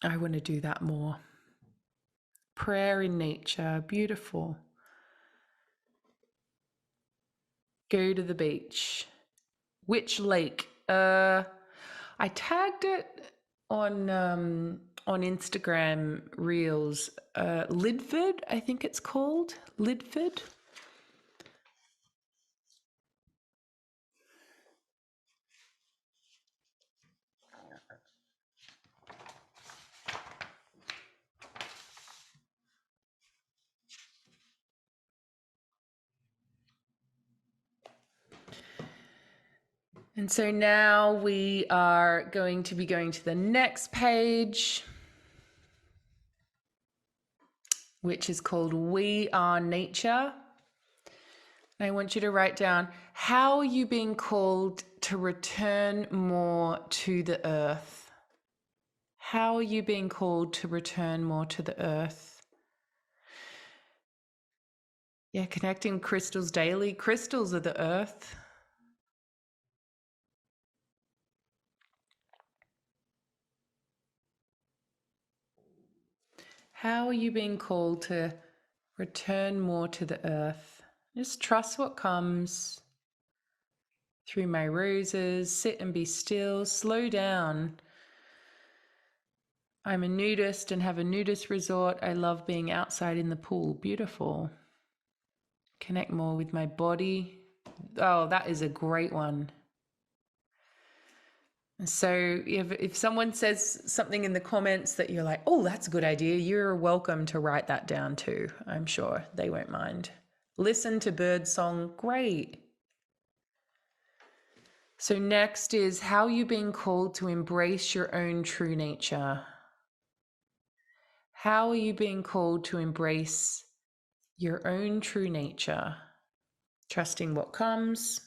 I want to do that more. Prayer in nature, beautiful. Go to the beach. Which lake? I tagged it on Instagram Reels. Lidford, I think it's called. Lidford. And so now we are going to be going to the next page, which is called We Are Nature. I want you to write down, how are you being called to return more to the earth? How are you being called to return more to the earth? Yeah, connecting crystals daily. Crystals are the earth. How are you being called to return more to the earth? Just trust what comes. Through my roses, sit and be still, slow down. I'm a nudist and have a nudist resort. I love being outside in the pool. Beautiful. Connect more with my body. Oh, that is a great one. So if someone says something in the comments that you're like, oh, that's a good idea, you're welcome to write that down too. I'm sure they won't mind. Listen to bird song. Great. So next is, how are you being called to embrace your own true nature? How are you being called to embrace your own true nature? Trusting what comes.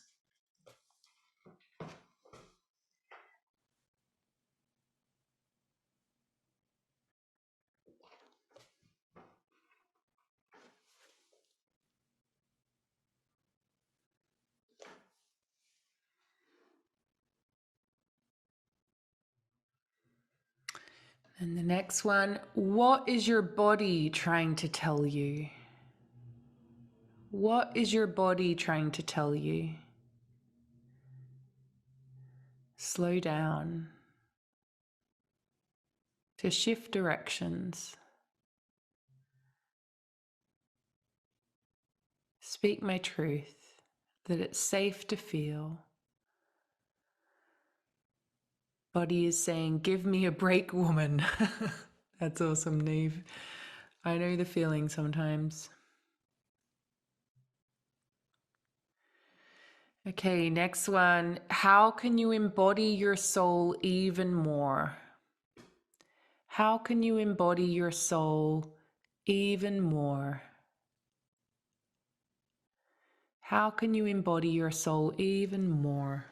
And the next one, what is your body trying to tell you? What is your body trying to tell you? Slow down. To shift directions. Speak my truth, that it's safe to feel. Body is saying, give me a break, woman. That's awesome, Neve. I know the feeling sometimes. Okay, next one. How can you embody your soul even more? How can you embody your soul even more? How can you embody your soul even more?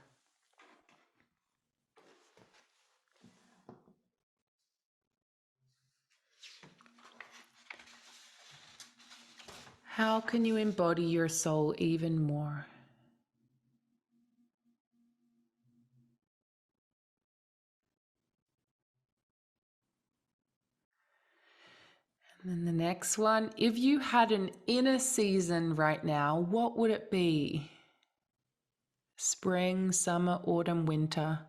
How can you embody your soul even more? And then the next one, if you had an inner season right now, what would it be? Spring, summer, autumn, winter.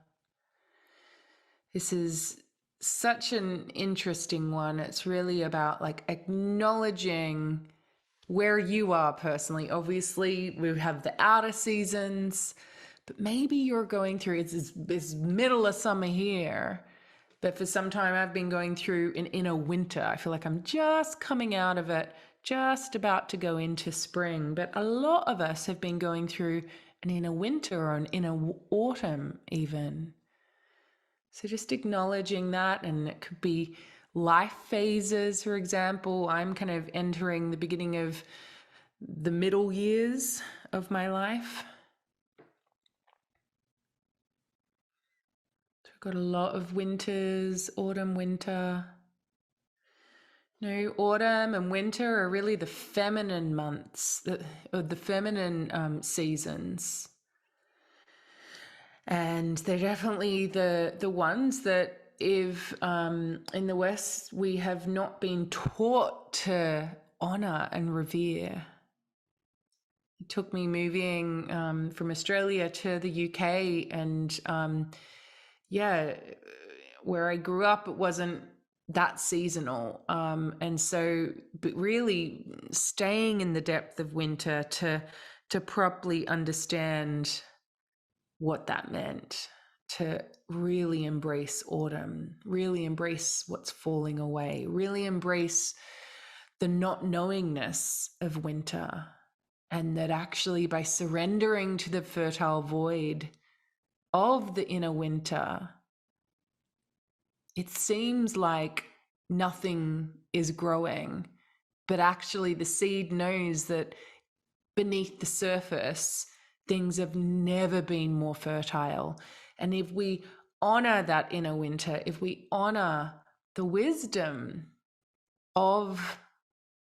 This is such an interesting one. It's really about like acknowledging where you are personally. Obviously, we have the outer seasons, but maybe you're going through it's middle of summer here. But for some time, I've been going through an inner winter. I feel like I'm just coming out of it, just about to go into spring. But a lot of us have been going through an inner winter or an inner autumn, even. So just acknowledging that, and it could be life phases, for example. I'm kind of entering the beginning of the middle years of my life. So I've got a lot of winters, autumn, winter. No, autumn and winter are really the feminine months, the feminine seasons. And they're definitely the ones that if in the West we have not been taught to honor and revere. It took me moving from Australia to the UK, and yeah, where I grew up, it wasn't that seasonal. And so, but really staying in the depth of winter to properly understand what that meant, to really embrace autumn, really embrace what's falling away, really embrace the not knowingness of winter. And that actually by surrendering to the fertile void of the inner winter, it seems like nothing is growing, but actually the seed knows that beneath the surface, things have never been more fertile. And if we honor that inner winter, if we honor the wisdom of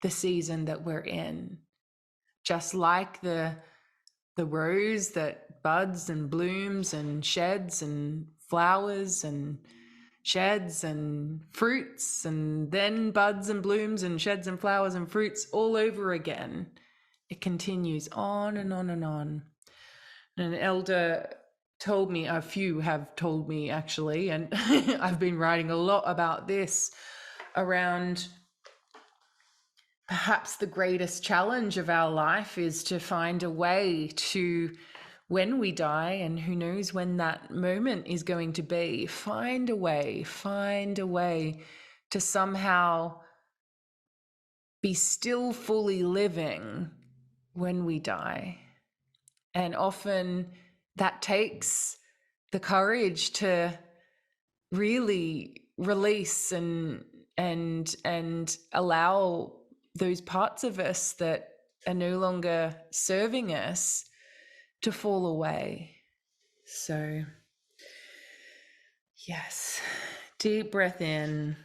the season that we're in, just like the rose that buds and blooms and sheds and flowers and sheds and fruits and then buds and blooms and sheds and flowers and fruits all over again. It continues on and on and on. And an elder told me, a few have told me actually, and I've been writing a lot about this, around perhaps the greatest challenge of our life is to find a way to, when we die, and who knows when that moment is going to be, find a way to somehow be still fully living when we die. And often that takes the courage to really release and allow those parts of us that are no longer serving us to fall away. So, yes, deep breath in,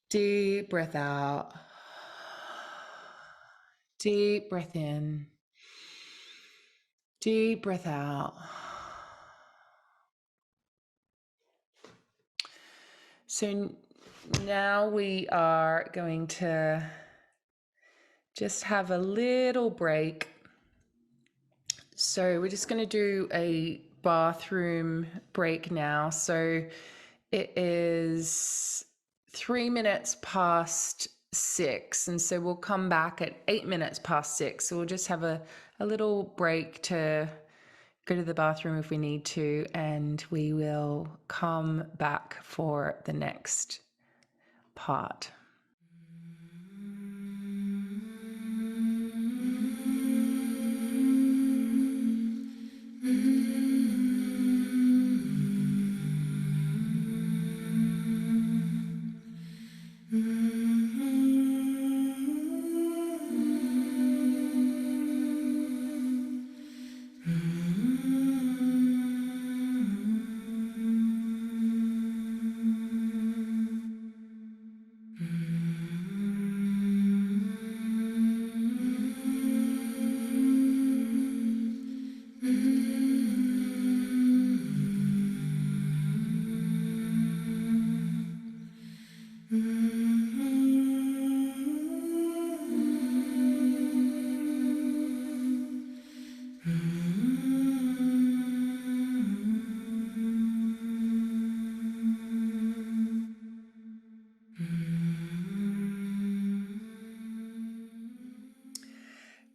deep breath out, deep breath in, deep breath out. So now we are going to just have a little break. So we're just going to do a bathroom break now. So it is 3 minutes past 6. And so we'll come back at 8 minutes past 6. So we'll just have a little break to go to the bathroom if we need to. And we will come back for the next part.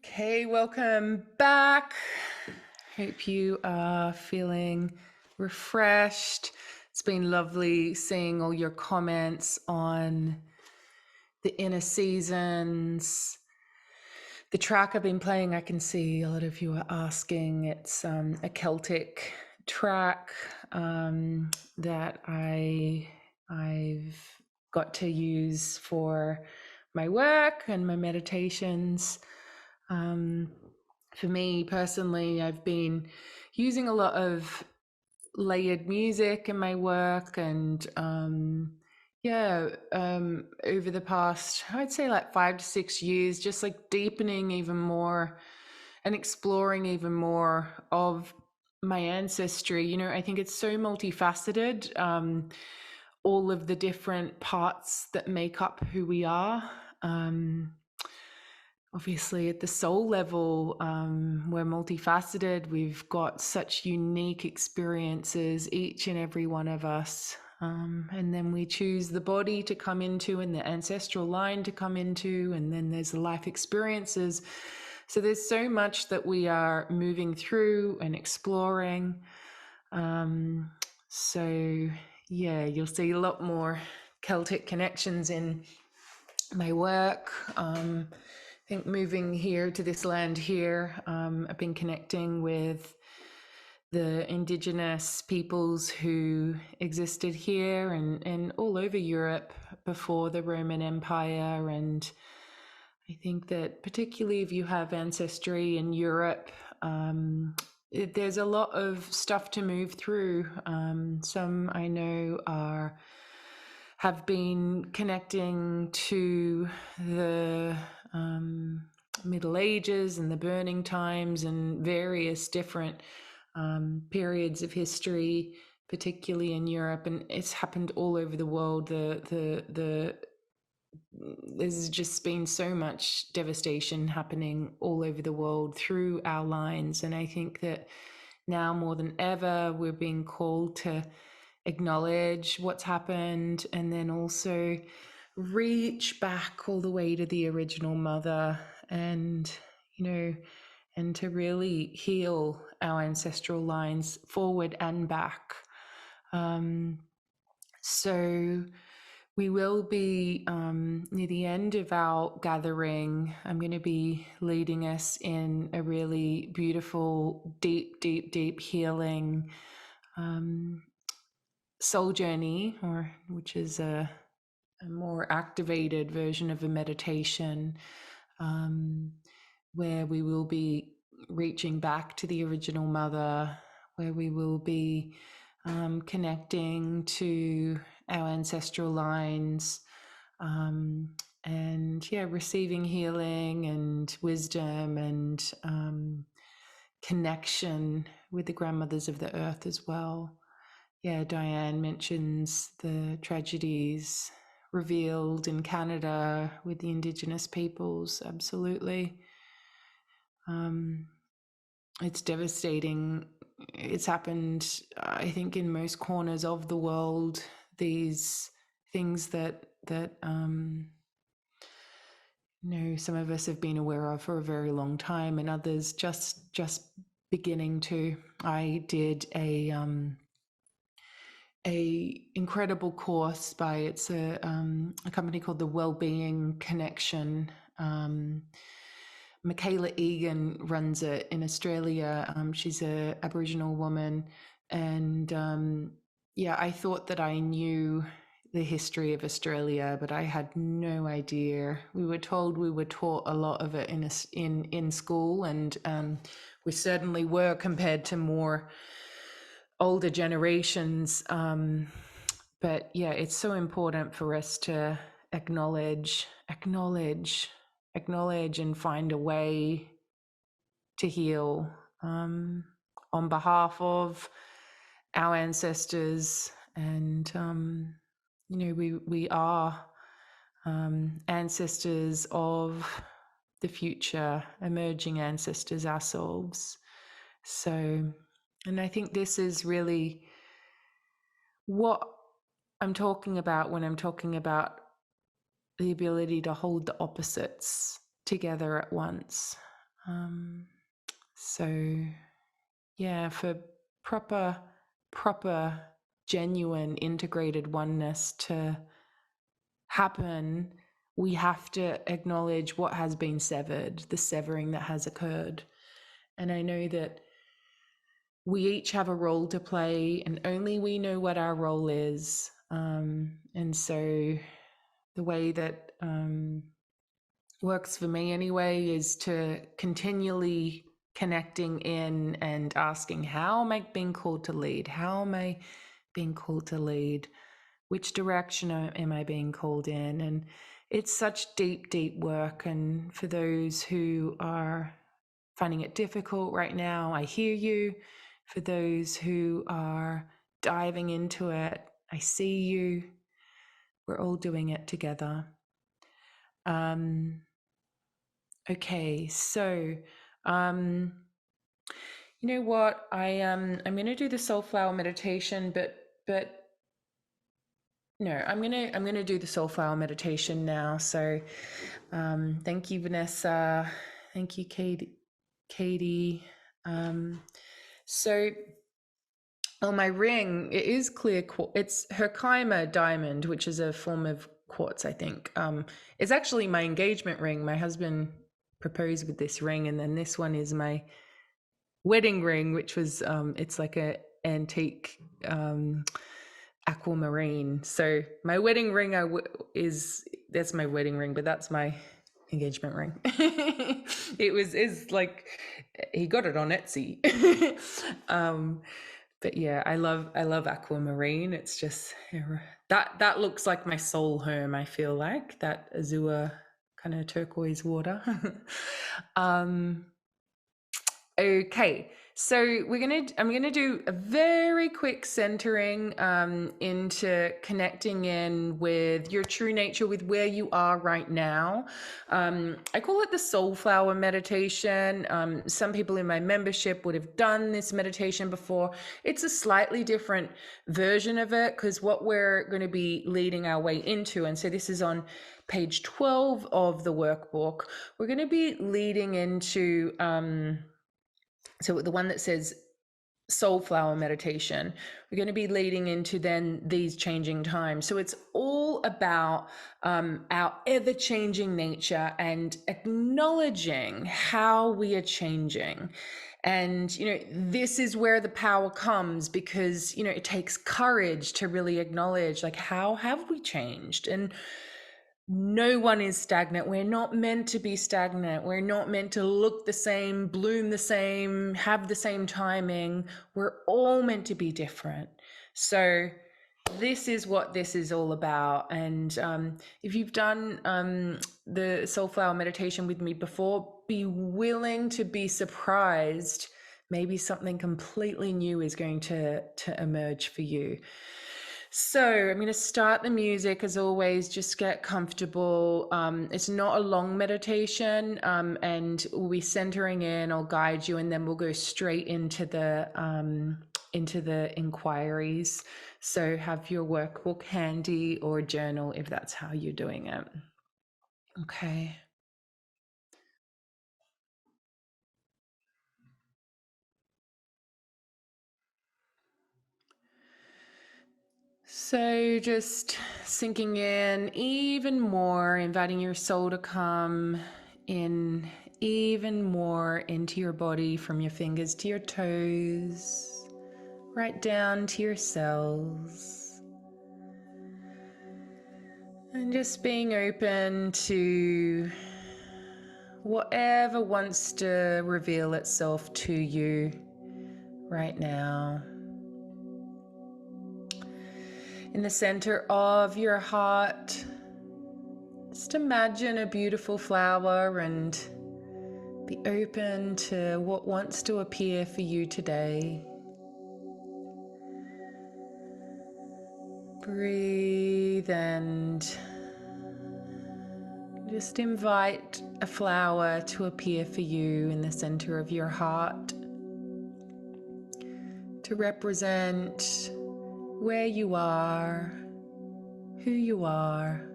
Okay, welcome back. Hope you are feeling refreshed. It's been lovely seeing all your comments on the inner seasons. The track I've been playing, I can see a lot of you are asking. It's a Celtic track that I've got to use for my work and my meditations. For me personally, I've been using a lot of layered music in my work, and over the past, I'd say like 5 to 6 years, just like deepening even more and exploring even more of my ancestry. You know, I think it's so multifaceted, all of the different parts that make up who we are. Obviously, at the soul level, we're multifaceted. We've got such unique experiences, each and every one of us. And then we choose the body to come into and the ancestral line to come into, and then there's the life experiences. So there's so much that we are moving through and exploring. So yeah, you'll see a lot more Celtic connections in my work. I think moving here to this land here, I've been connecting with the indigenous peoples who existed here and all over Europe before the Roman Empire. And I think that particularly if you have ancestry in Europe, there's a lot of stuff to move through. Some I know have been connecting to the Middle Ages and the burning times and various different periods of history, particularly in Europe, and it's happened all over the world. There's just been so much devastation happening all over the world through our lines, and I think that now more than ever we're being called to acknowledge what's happened and then also reach back all the way to the original mother, and and to really heal our ancestral lines forward and back. So we will be near the end of our gathering. I'm going to be leading us in a really beautiful, deep healing soul journey, which is a more activated version of a meditation, where we will be reaching back to the original mother, where we will be connecting to our ancestral lines, and receiving healing and wisdom and connection with the grandmothers of the earth as well. yeah, Diane mentions the tragedies revealed in Canada with the Indigenous peoples. Absolutely. It's devastating. It's happened, I think, in most corners of the world. These things that some of us have been aware of for a very long time, and others just beginning to. I did a incredible course by it's a company called the Wellbeing Connection. Michaela Egan runs it in Australia. She's a Aboriginal woman, and yeah, I thought that I knew the history of Australia, but I had no idea. We were taught a lot of it in school, and we certainly were compared to more older generations. But yeah, it's so important for us to acknowledge, and find a way to heal on behalf of our ancestors. And we are ancestors of the future, emerging ancestors ourselves. So, and I think this is really what I'm talking about when I'm talking about the ability to hold the opposites together at once. So, yeah, for proper, genuine, integrated oneness to happen, we have to acknowledge what has been severed, the severing that has occurred. And I know that we each have a role to play, and only we know what our role is. And so the way that works for me anyway is to continually connecting in and asking, how am I being called to lead? How am I being called to lead? Which direction am I being called in? And it's such deep, deep work. And for those who are finding it difficult right now, I hear you. For those who are diving into it, I see you. We're all doing it together. Okay, so you know what? I'm gonna do the soulflower meditation, but no, I'm gonna do the soulflower meditation now. So thank you, Vanessa. Thank you, Katie. So on my ring, it is clear quartz. It's Herkimer diamond, which is a form of quartz, I think. It's actually my engagement ring. My husband proposed with this ring, and then this one is my wedding ring, which was it's like a antique aquamarine. So my wedding ring that's my wedding ring, but that's my engagement ring. Is like he got it on Etsy. But yeah, I love aquamarine. It's just that looks like my soul home. I feel like that azure kind of turquoise water. Okay, so I'm gonna do a very quick centering into connecting in with your true nature, with where you are right now. I call it the soulflower meditation. Some people in my membership would have done this meditation before. It's a slightly different version of it because what we're going to be leading our way into, and so this is on page 12 of the workbook, we're going to be leading into so the one that says soulflower meditation, we're going to be leading into then these changing times. So it's all about our ever-changing nature and acknowledging how we are changing. And this is where the power comes, because it takes courage to really acknowledge, like, how have we changed? And no one is stagnant. We're not meant to be stagnant. We're not meant to look the same, bloom the same, have the same timing. We're all meant to be different. So this is what this is all about. And if you've done the soulflower meditation with me before, be willing to be surprised maybe something completely new is going to emerge for you. So I'm going to start the music. As always, just get comfortable. It's not a long meditation, and we'll be centering in. I'll guide you, and then we'll go straight into the inquiries. So have your workbook handy or journal if that's how you're doing it. Okay. So just sinking in even more, inviting your soul to come in even more into your body, from your fingers to your toes, right down to your cells. And just being open to whatever wants to reveal itself to you right now. In the center of your heart, just imagine a beautiful flower and be open to what wants to appear for you today. Breathe and just invite a flower to appear for you in the center of your heart, to represent where you are, who you are,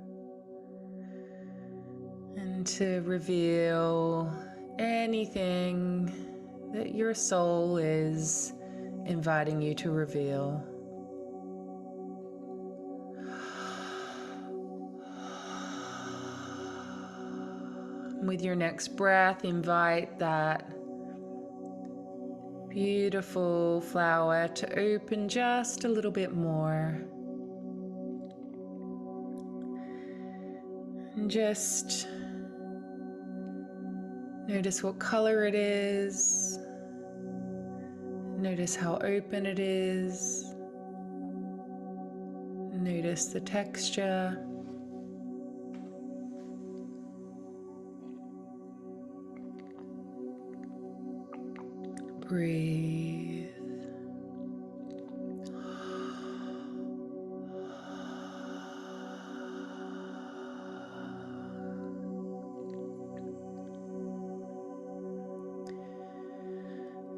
and to reveal anything that your soul is inviting you to reveal. With your next breath, invite that beautiful flower to open just a little bit more. And just notice what color it is. Notice how open it is. Notice the texture. Breathe.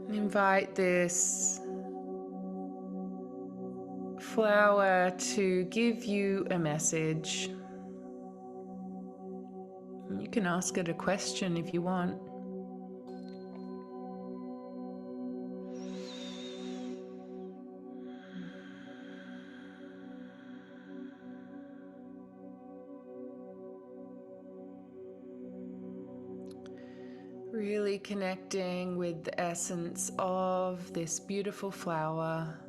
Invite this flower to give you a message. You can ask it a question if you want. Really connecting with the essence of this beautiful flower.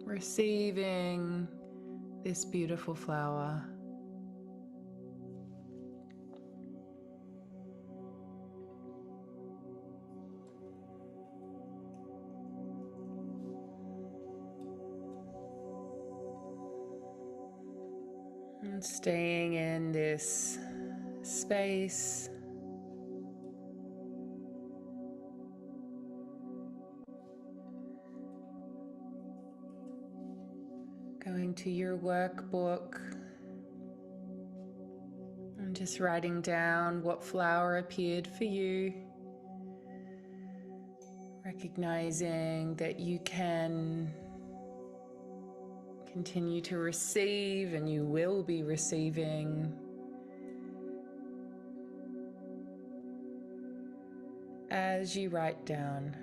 Receiving this beautiful flower. And staying in this space. Going to your workbook and just writing down what flower appeared for you. Recognizing that you can continue to receive, and you will be receiving as you write down.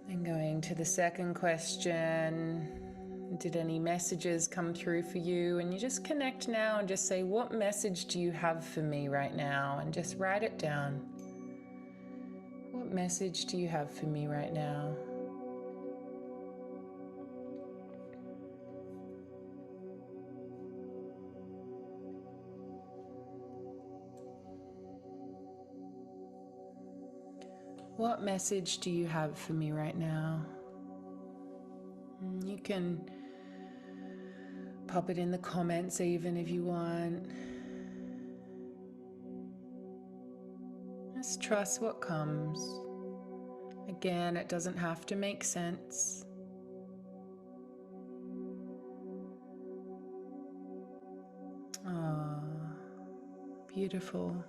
And going to the second question, did any messages come through for you? And you just connect now and just say, what message do you have for me right now? And just write it down. What message do you have for me right now? What message do you have for me right now? You can pop it in the comments even if you want. Just trust what comes. Again, it doesn't have to make sense. Ah, beautiful.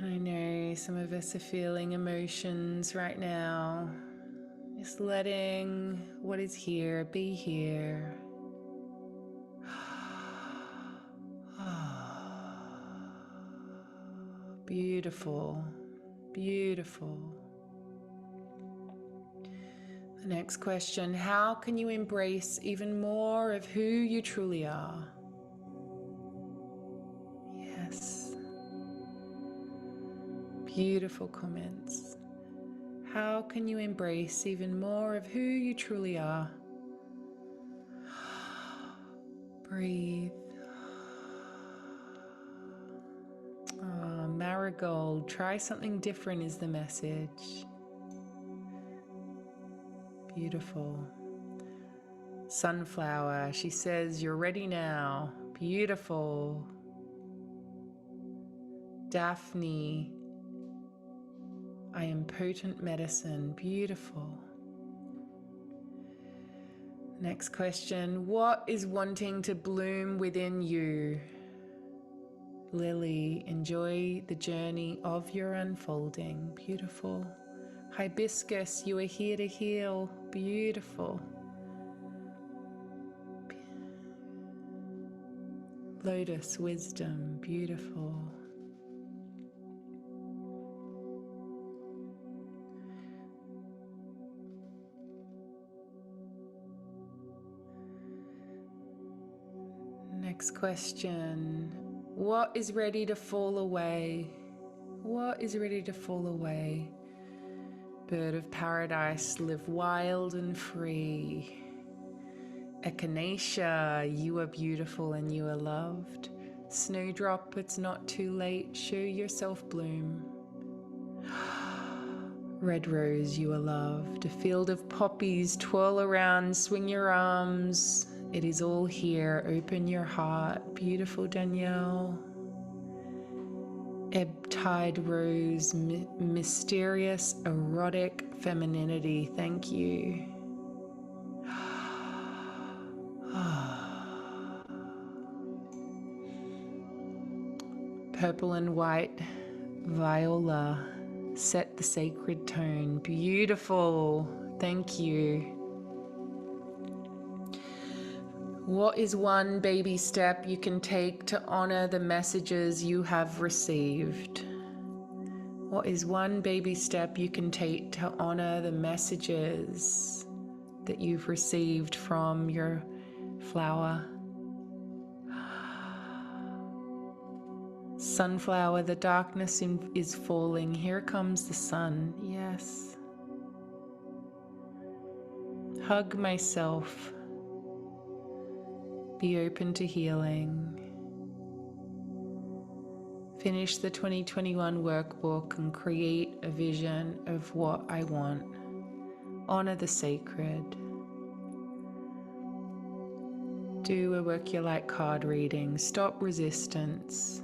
I know some of us are feeling emotions right now. Just letting what is here be here. Beautiful, beautiful. The next question, how can you embrace even more of who you truly are? Yes. Beautiful comments. How can you embrace even more of who you truly are? Breathe. Oh, Marigold, try something different is the message. Beautiful. Sunflower, she says, you're ready now. Beautiful. Daphne, I am potent medicine. Beautiful. Next question, what is wanting to bloom within you? Lily, enjoy the journey of your unfolding. Beautiful. Hibiscus, you are here to heal. Beautiful. Lotus, wisdom. Beautiful. Next question. What is ready to fall away? What is ready to fall away? Bird of paradise, live wild and free. Echinacea, you are beautiful and you are loved. Snowdrop, it's not too late, show yourself bloom. Red rose, you are loved. A field of poppies, twirl around, swing your arms. It is all here, open your heart. Beautiful Danielle. Ebb tide rose, mysterious, erotic femininity. Thank you. Purple and white, viola, set the sacred tone. Beautiful. Thank you. What is one baby step you can take to honor the messages you have received? What is one baby step you can take to honor the messages that you've received from your flower? Sunflower, the darkness is falling. Here comes the sun. Yes. Hug myself. Be open to healing. Finish the 2021 workbook and create a vision of what I want. Honor the sacred. Do a Work Your Light card reading. Stop resistance.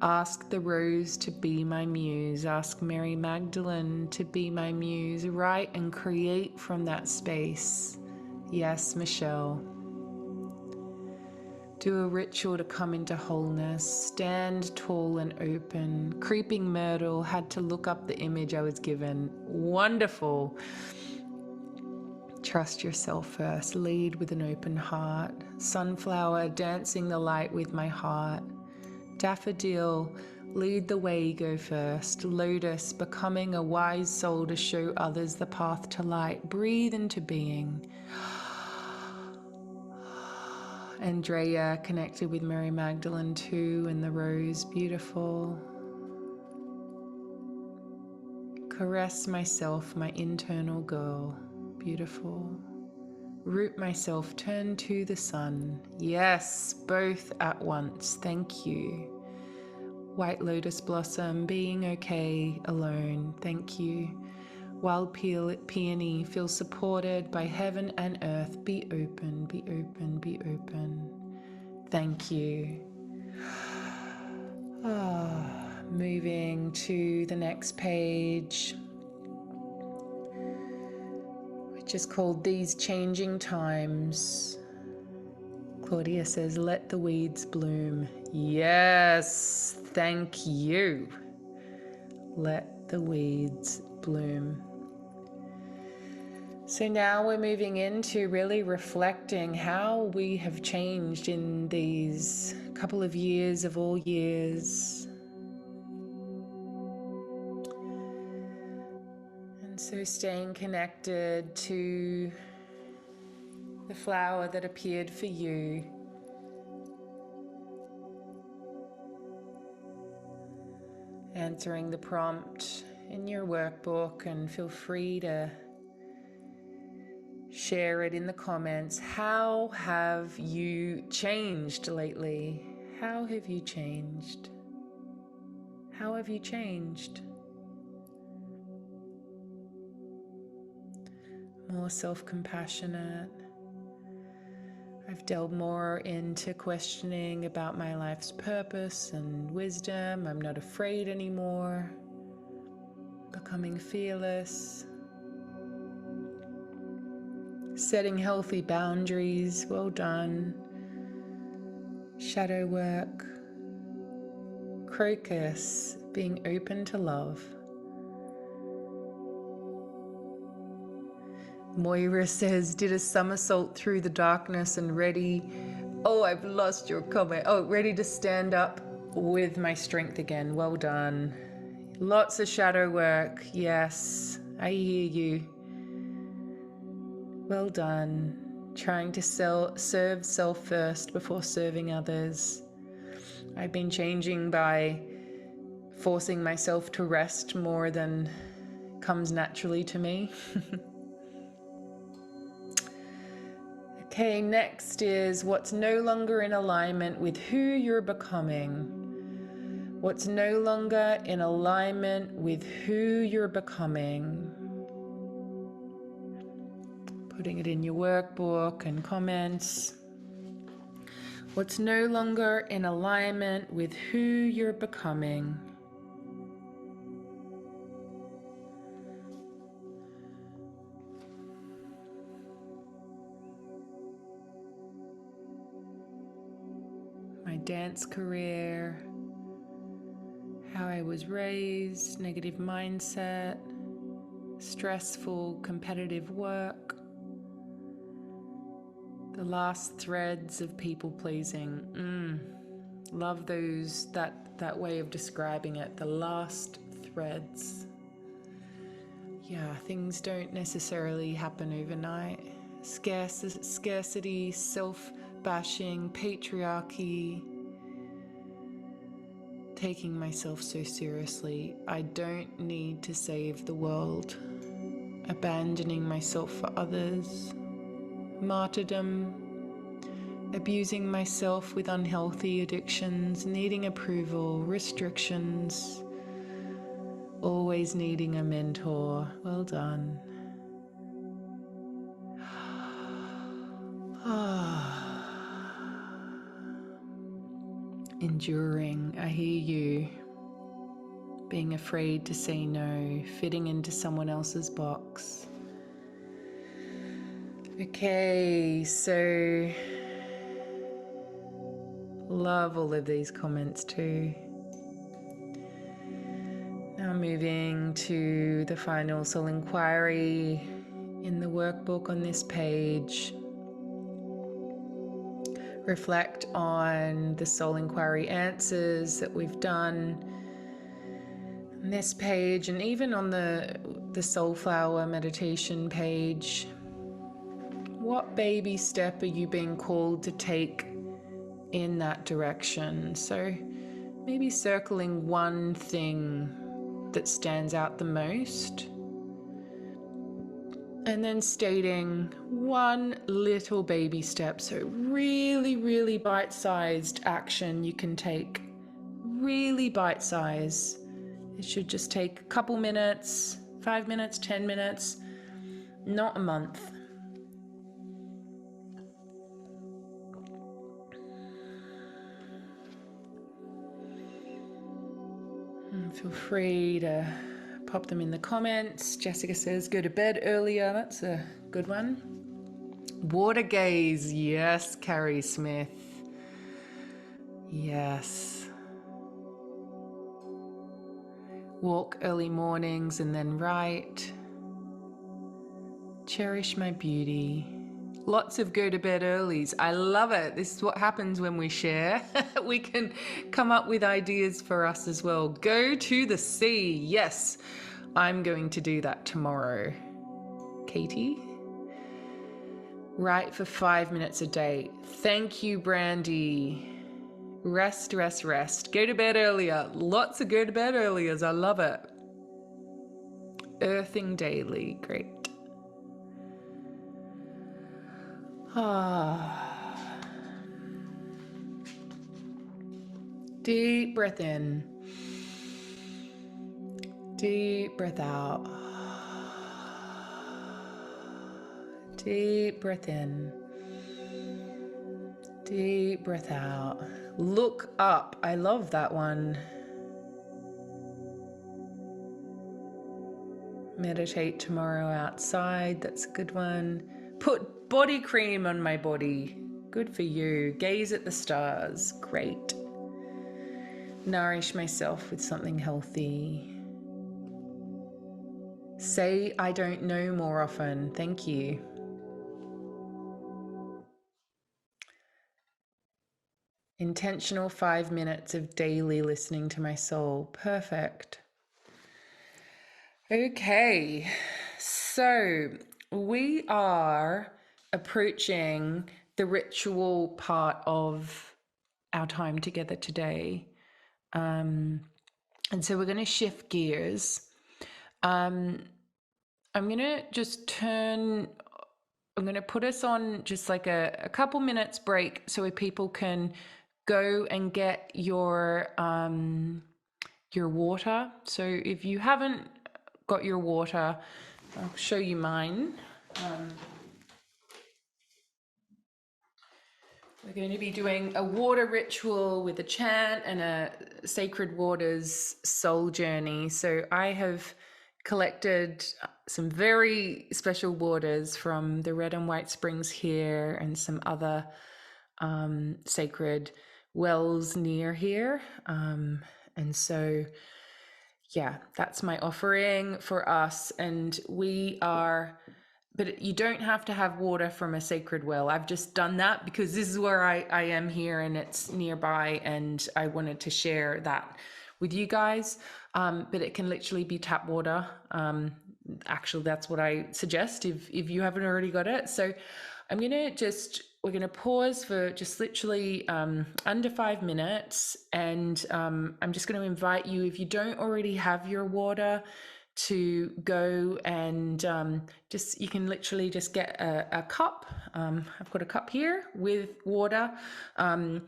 Ask the rose to be my muse. Ask Mary Magdalene to be my muse. Write and create from that space. Yes, Michelle. Do a ritual to come into wholeness. Stand tall and open. Creeping myrtle, had to look up the image I was given. Wonderful. Trust yourself first. Lead with an open heart. Sunflower, dancing the light with my heart. Daffodil, lead the way, go first. Lotus, becoming a wise soul to show others the path to light. Breathe into being. Andrea, connected with Mary Magdalene too, and the rose, beautiful. Caress myself, my internal girl, beautiful. Root myself, turn to the sun. Yes, both at once, thank you. White lotus blossom, being okay alone. Thank you. Wild peony, feel supported by heaven and earth. Be open, be open, be open. Thank you. Moving to the next page, which is called These Changing Times. Claudia says, let the weeds bloom. Yes, thank you. Let the weeds bloom. So now we're moving into really reflecting how we have changed in these couple of years of all years. And so staying connected to the flower that appeared for you. Answering the prompt in your workbook, and feel free to share it in the comments. How have you changed lately? How have you changed? How have you changed? More self-compassionate. I've delved more into questioning about my life's purpose and wisdom. I'm not afraid anymore. Becoming fearless. Setting healthy boundaries. Well done. Shadow work. Crocus. Being open to love. Moira says, did a somersault through the darkness and ready. Oh, I've lost your comment. Oh, ready to stand up with my strength again. Well done. Lots of shadow work. Yes, I hear you. Well done. Trying to serve self first before serving others. I've been changing by forcing myself to rest more than comes naturally to me. Okay, next is what's no longer in alignment with who you're becoming. What's no longer in alignment with who you're becoming. Putting it in your workbook and comments. What's no longer in alignment with who you're becoming. My dance career, how I was raised, negative mindset, stressful, competitive work, the last threads of people pleasing. Love that way of describing it, the last threads. Yeah, things don't necessarily happen overnight. Scarcity, self-bashing, patriarchy, taking myself so seriously. I don't need to save the world. Abandoning myself for others. Martyrdom. Abusing myself with unhealthy addictions. Needing approval. Restrictions. Always needing a mentor. Well done. Enduring, I hear you. Being afraid to say no, fitting into someone else's box. Okay, so love all of these comments too. Now moving to the final soul inquiry in the workbook on this page. Reflect on the soul inquiry answers that we've done on this page, and even on the Soulflower meditation page. What baby step are you being called to take in that direction? So maybe circling one thing that stands out the most, and then stating one little baby step. So really, really bite-sized action you can take really bite size. It should just take a couple minutes, 5 minutes, 10 minutes, not a month. And feel free to pop them in the comments. Jessica says, go to bed earlier. That's a good one. Water gaze. Yes, Carrie Smith. Yes. Walk early mornings and then write. Cherish my beauty. Lots of go to bed earlies. I love it. This is what happens when we share. We can come up with ideas for us as well. Go to the sea. Yes, I'm going to do that tomorrow. Katie? Write for 5 minutes a day. Thank you, Brandy. Rest, rest, rest. Go to bed earlier. Lots of go to bed earliers. I love it. Earthing daily. Great. Deep breath in. Deep breath out. Deep breath in. Deep breath out. Look up. I love that one. Meditate tomorrow outside. That's a good one. Put body cream on my body. Good for you. Gaze at the stars. Great. Nourish myself with something healthy. Say I don't know more often. Thank you. Intentional 5 minutes of daily listening to my soul. Perfect. Okay, so we are approaching the ritual part of our time together today. And so we're going to shift gears. I'm going to just I'm going to put us on just like a couple minutes break so people can go and get your water. So if you haven't got your water, I'll show you mine. We're going to be doing a water ritual with a chant and a Sacred Waters soul journey. So I have collected some very special waters from the Red and White Springs here and some other sacred wells near here. And so, yeah, that's my offering for us. And but you don't have to have water from a sacred well. I've just done that because this is where I am here and it's nearby, and I wanted to share that with you guys. But it can literally be tap water. Actually, that's what I suggest if you haven't already got it. So we're gonna pause for just literally under 5 minutes, and I'm just gonna invite you, if you don't already have your water, to go and you can literally just get a cup. I've got a cup here with water, and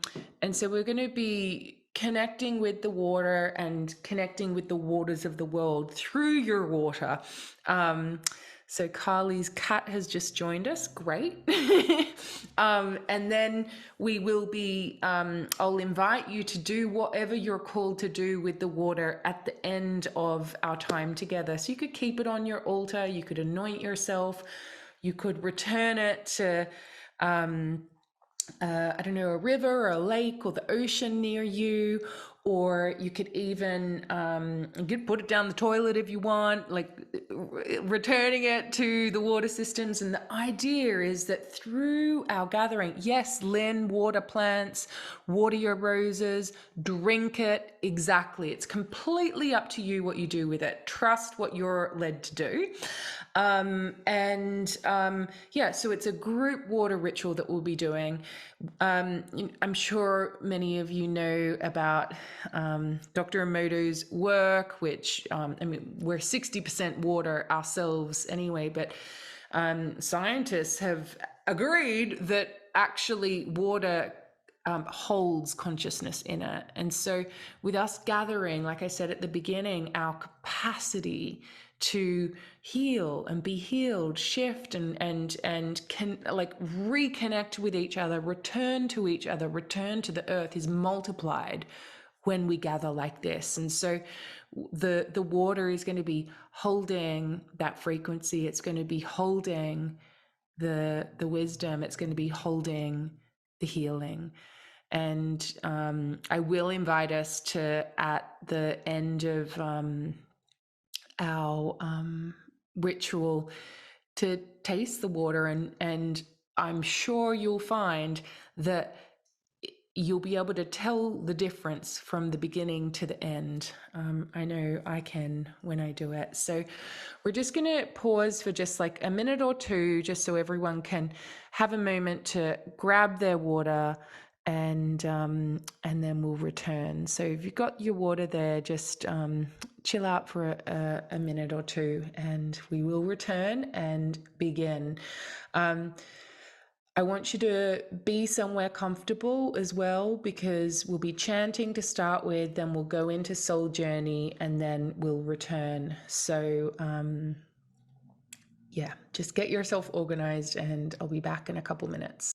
so we're going to be connecting with the water and connecting with the waters of the world through your water. So Carly's cat has just joined us. Great. And then we will be, I'll invite you to do whatever you're called to do with the water at the end of our time together. So you could keep it on your altar. You could anoint yourself. You could return it to, I don't know, a river or a lake or the ocean near you, or you could even you could put it down the toilet if you want, like returning it to the water systems. And the idea is that through our gathering, yes, Lynn, water plants, water your roses, drink it. Exactly. It's completely up to you what you do with it. Trust what you're led to do. So it's a group water ritual that we'll be doing. I'm sure many of you know about Dr. Emoto's work, which we're 60% water ourselves anyway, but scientists have agreed that actually water holds consciousness in it. And so with us gathering, like I said at the beginning, our capacity to heal and be healed, shift and can like reconnect with each other, return to each other, return to the earth is multiplied when we gather like this. And so the water is going to be holding that frequency. It's going to be holding the wisdom. It's going to be holding the healing. And I will invite us to, at the end of our ritual, to taste the water, and I'm sure you'll find that you'll be able to tell the difference from the beginning to the end. I know I can when I do it. So we're just going to pause for just like a minute or two, just so everyone can have a moment to grab their water, and then we'll return. So if you've got your water there, just chill out for a minute or two, and we will return and begin. I want you to be somewhere comfortable as well, because we'll be chanting to start with, then we'll go into soul journey, and then we'll return. So yeah, just get yourself organized, and I'll be back in a couple minutes.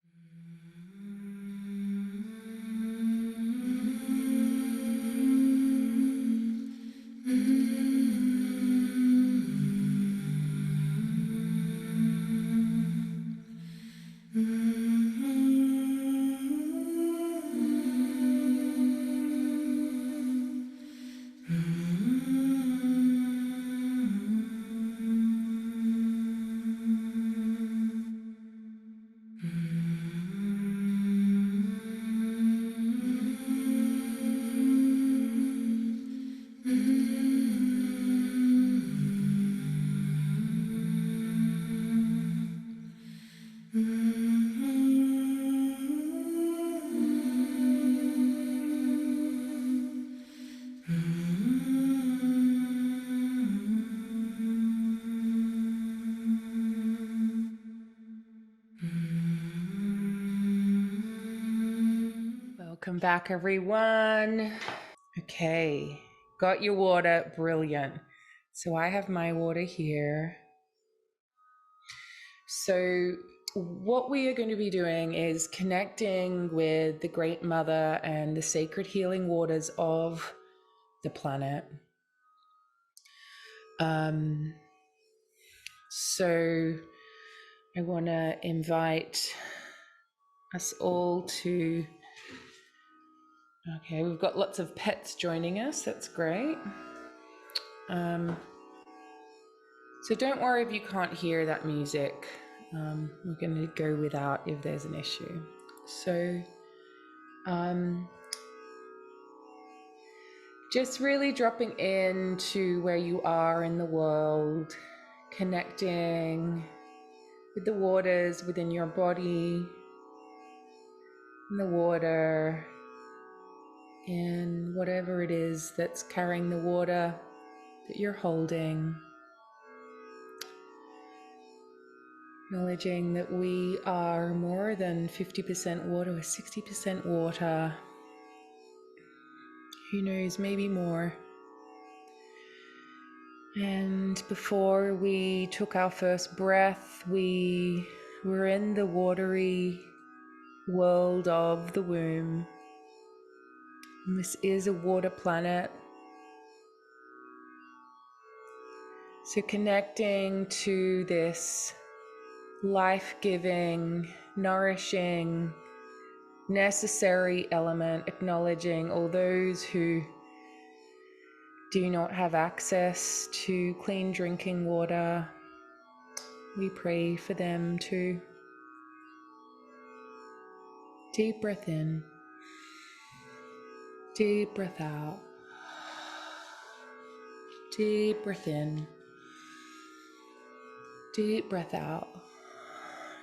Welcome back, everyone. Okay, got your water, brilliant. So I have my water here. So what we are going to be doing is connecting with the Great Mother and the sacred healing waters of the planet. So I want to invite us all to, okay, we've got lots of pets joining us, that's great. So don't worry if you can't hear that music. We're going to go without if there's an issue. So just really dropping into where you are in the world, connecting with the waters within your body, in the water, in whatever it is that's carrying the water that you're holding. Acknowledging that we are more than 50% water, or 60% water. Who knows, maybe more. And before we took our first breath, we were in the watery world of the womb. And this is a water planet. So connecting to this life-giving, nourishing, necessary element, acknowledging all those who do not have access to clean drinking water. We pray for them too. Deep breath in, deep breath out, deep breath in, deep breath out.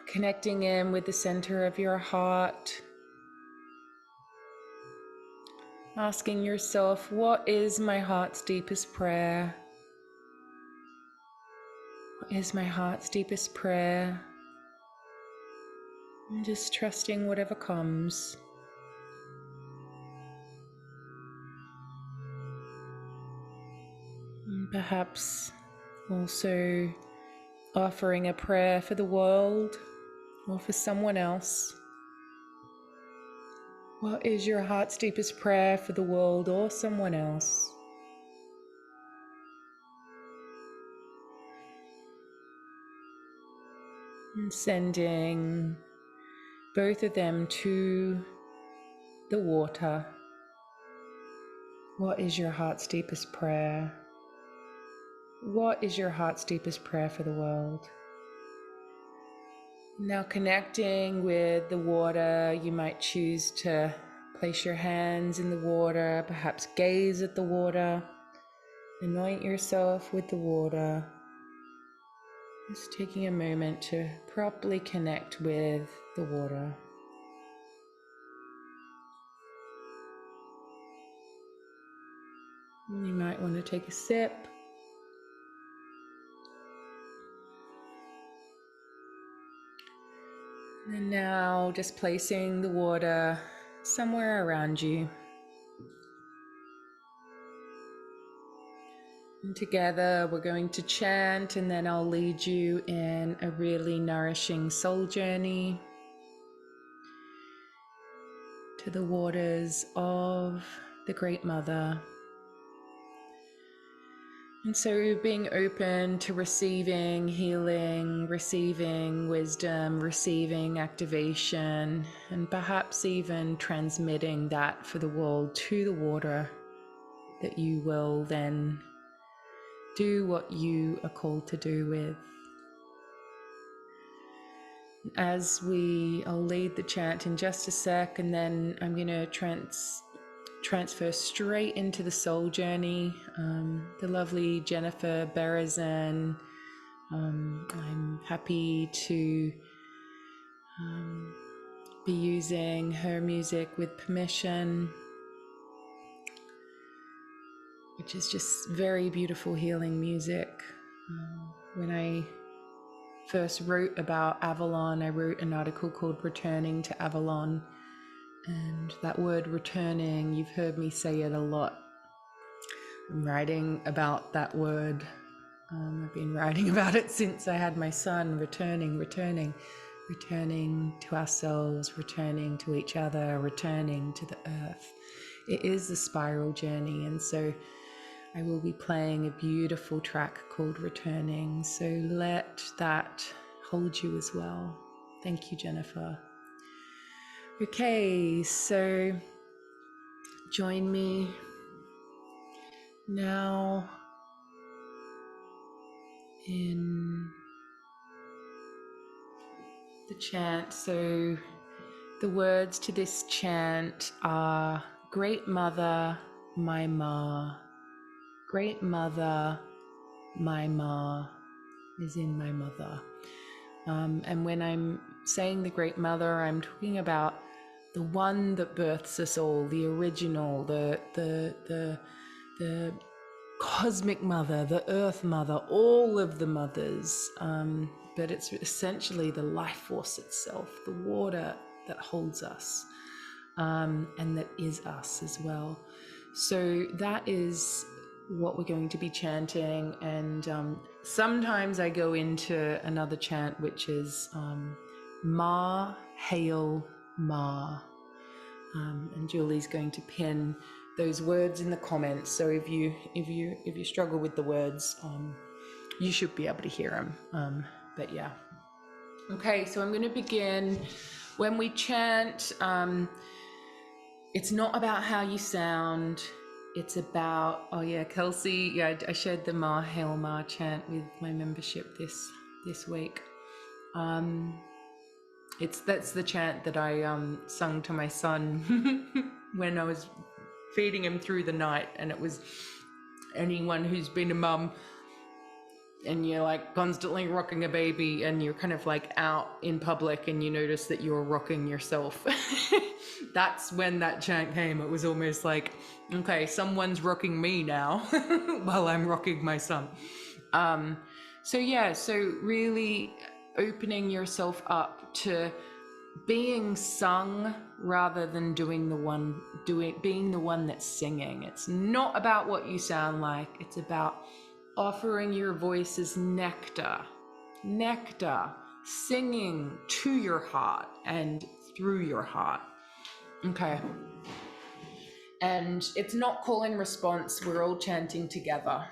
Connecting in with the center of your heart. Asking yourself, what is my heart's deepest prayer? What is my heart's deepest prayer? And just trusting whatever comes. Perhaps also offering a prayer for the world or for someone else. What is your heart's deepest prayer for the world or someone else? And sending both of them to the water. What is your heart's deepest prayer? What is your heart's deepest prayer for the world? Now connecting with the water, you might choose to place your hands in the water, perhaps gaze at the water, anoint yourself with the water. Just taking a moment to properly connect with the water. You might want to take a sip. And now just placing the water somewhere around you. And together we're going to chant, and then I'll lead you in a really nourishing soul journey to the waters of the Great Mother. And so being open to receiving healing, receiving wisdom, receiving activation, and perhaps even transmitting that for the world to the water, that you will then do what you are called to do with. I'll lead the chant in just a sec, and then I'm going to transfer straight into the soul journey. The lovely Jennifer Berezan, I'm happy to be using her music with permission, which is just very beautiful healing music. When I first wrote about Avalon, I wrote an article called Returning to Avalon. And that word returning, you've heard me say it a lot. I'm writing about that word. I've been writing about it since I had my son. Returning to ourselves, returning to each other, returning to the earth. It is a spiral journey, and so I will be playing a beautiful track called Returning. So let that hold you as well. Thank you, Jennifer. Okay, so join me now in the chant. So the words to this chant are: Great Mother, my Ma. Great Mother, my Ma is in my mother. And when I'm saying the Great Mother, I'm talking about the one that births us all, the original, the cosmic mother, the earth mother, all of the mothers. But it's essentially the life force itself, the water that holds us, and that is us as well. So that is what we're going to be chanting. And sometimes I go into another chant, which is Ma, Hail, Ma. And Julie's going to pin those words in the comments. So if you struggle with the words, you should be able to hear them. But yeah. Okay, so I'm going to begin. When we chant, it's not about how you sound. It's about, Kelsey, I shared the Ma, Hail, Ma chant with my membership this week. That's the chant that I sung to my son when I was feeding him through the night. And it was, anyone who's been a mum and you're like constantly rocking a baby and you're kind of like out in public and you notice that you're rocking yourself. That's when that chant came. It was almost like, okay, someone's rocking me now while I'm rocking my son. So really opening yourself up to being sung rather than being the one that's singing. It's not about what you sound like. It's about offering your voice as nectar, nectar, singing to your heart and through your heart. Okay. And it's not call and response, we're all chanting together.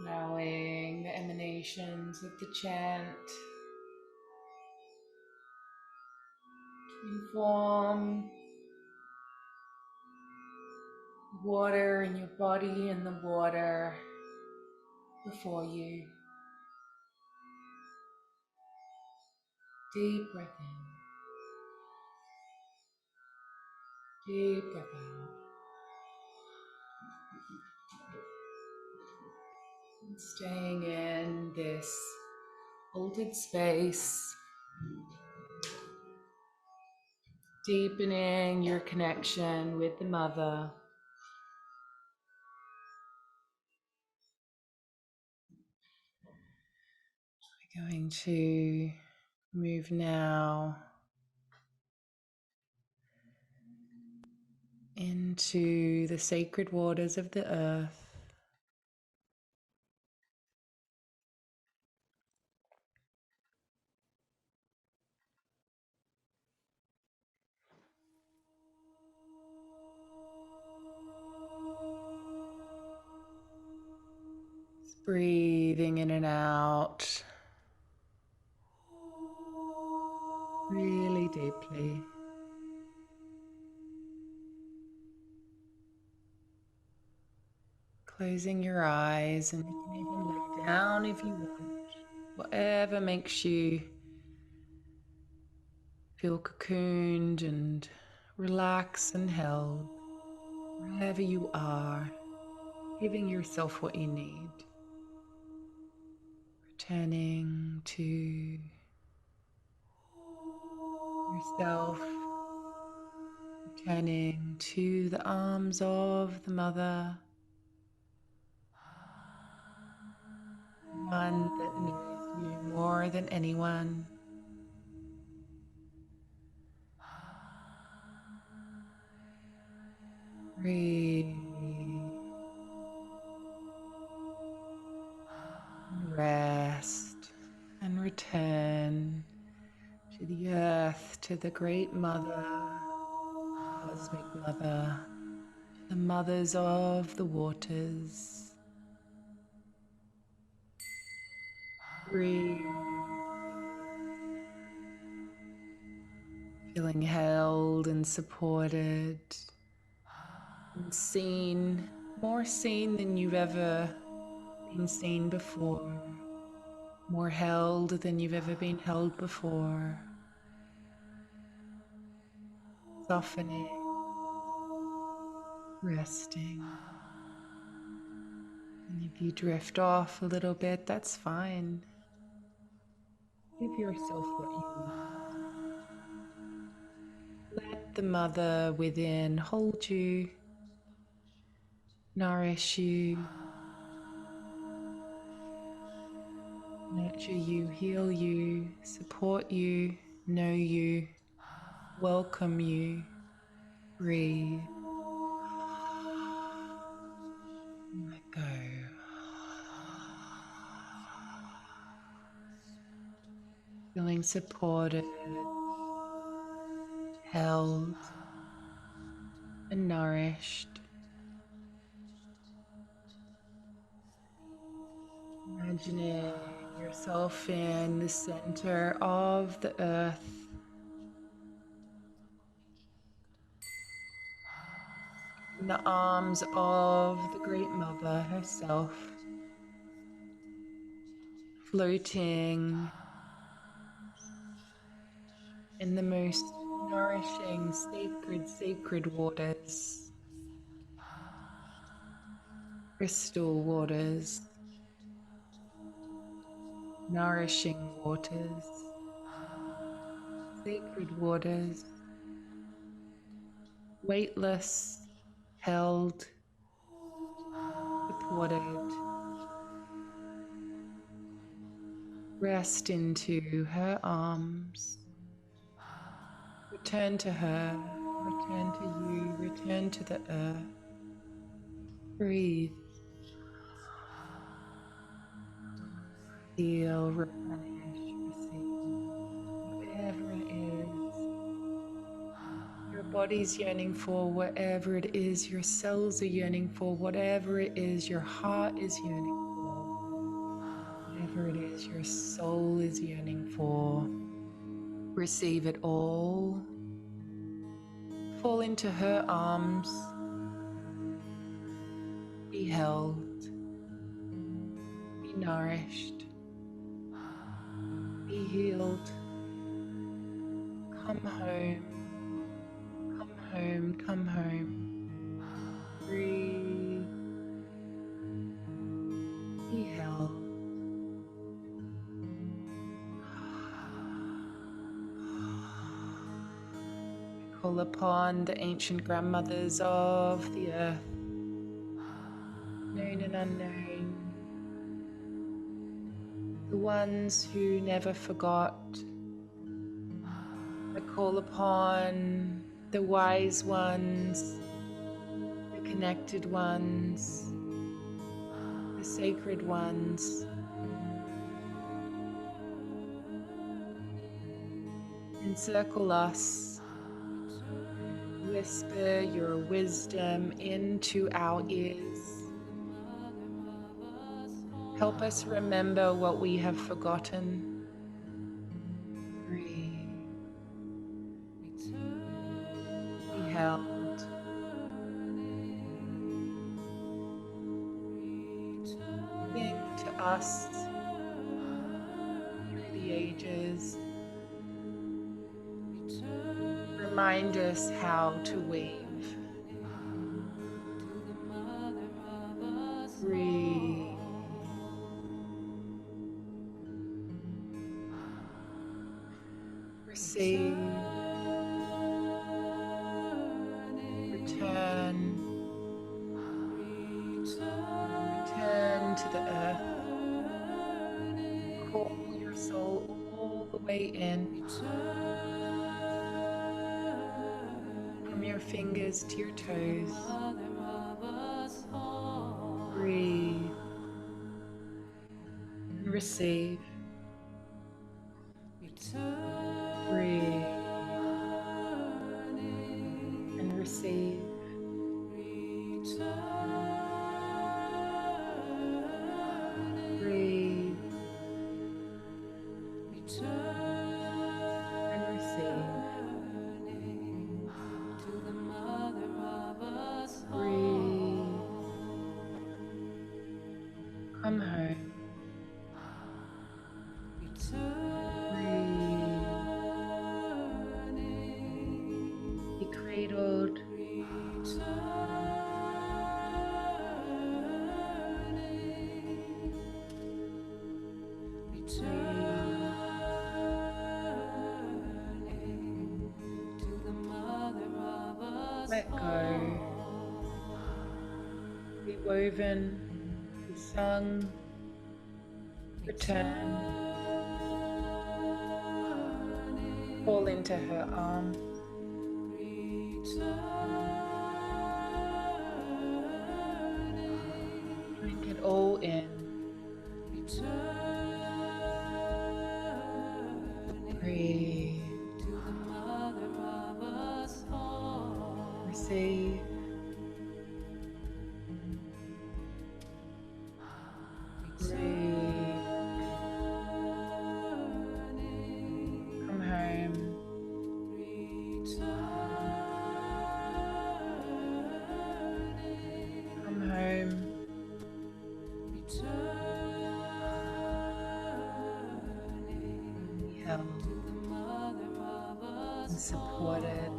allowing the emanations of the chant to inform water in your body and the water before you. Deep breath in, deep breath out. And staying in this altered space, deepening your connection with the mother. We're going to move now into the sacred waters of the earth. Breathing in and out really deeply. Closing your eyes, and you can even lay down if you want. Whatever makes you feel cocooned and relaxed and held. Wherever you are, giving yourself what you need. Returning to yourself, returning to the arms of the mother, one that knows you more than anyone. Breathe and rest and return to the earth, to the great mother, cosmic mother, the mothers of the waters. Breathe, feeling held and supported and seen, more seen than you've ever been seen before, more held than you've ever been held before. Softening, resting. And if you drift off a little bit, that's fine. Give yourself what you need. Let the mother within hold you, nourish you, nurture you, heal you, support you, know you, welcome you. Breathe. Let go. Feeling supported, held, and nourished. Imagining yourself in the center of the earth, in the arms of the Great Mother herself, floating in the most nourishing, sacred waters, crystal waters, nourishing waters, sacred waters, weightless, held, supported. Rest into her arms. Return to her, return to you, return to the earth. Breathe. Feel, replenish, receive, whatever it is your body's yearning for, whatever it is your cells are yearning for, whatever it is your heart is yearning for. whatever it is your soul is yearning for, receive it all. Fall into her arms. Be held. Be nourished. Be healed. Come home. Come home. Come home. Breathe. Be held. Call upon the ancient grandmothers of the earth, known and unknown, the ones who never forgot. I call upon the wise ones, the connected ones, the sacred ones. Encircle us. Whisper your wisdom into our ears. Help us remember what we have forgotten. Breathe. Be held. Sing to us through the ages. Remind us how to wave. Breathe. Receive. Return. Return to the earth. Call your soul all the way in. From your fingers to your toes. Breathe. And receive. Breathe. And receive. Breathe. And receive. Breathe. Come home. Breathe. Be cradled. Let go. Be woven. Be sung. Return. Fall into her arms. Drink it all in. Breathe. Receive. Breathe. Come home. Come home. Be held and supported.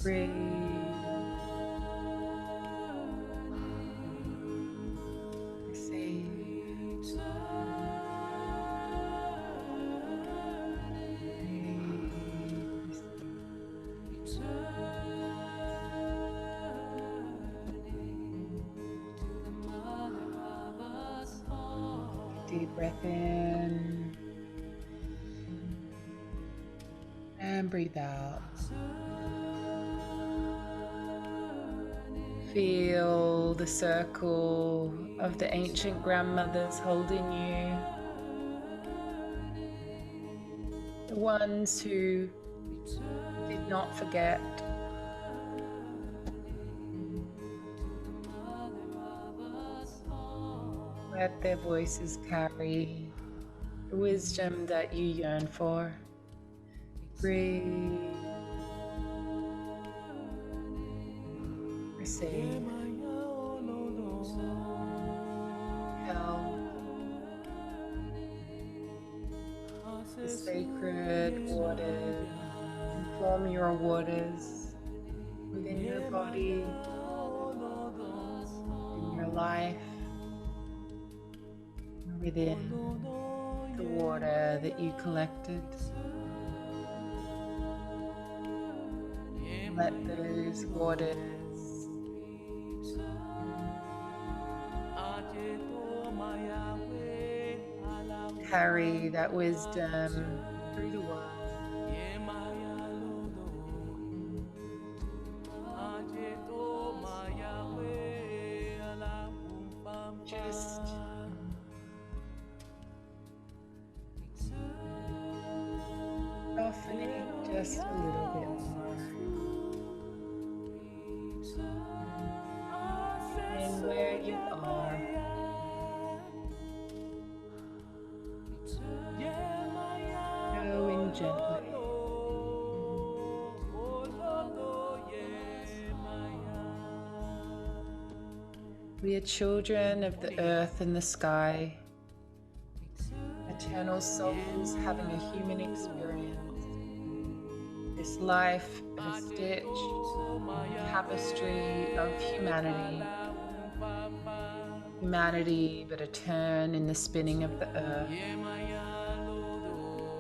Breathe. Receive. Deep breath in and breathe out. Feel the circle of the ancient grandmothers holding you. The ones who did not forget. Let their voices carry the wisdom that you yearn for. Breathe. Receive. Held. The sacred waters inform your waters within your body, in your life, within the water that you collected. Let those waters carry that wisdom through the world. Just softening just a little bit more. And where you are, go in gently. We are children of the earth and the sky, eternal souls having a human experience. This life a stitch, tapestry of humanity. Humanity but a turn in the spinning of the earth.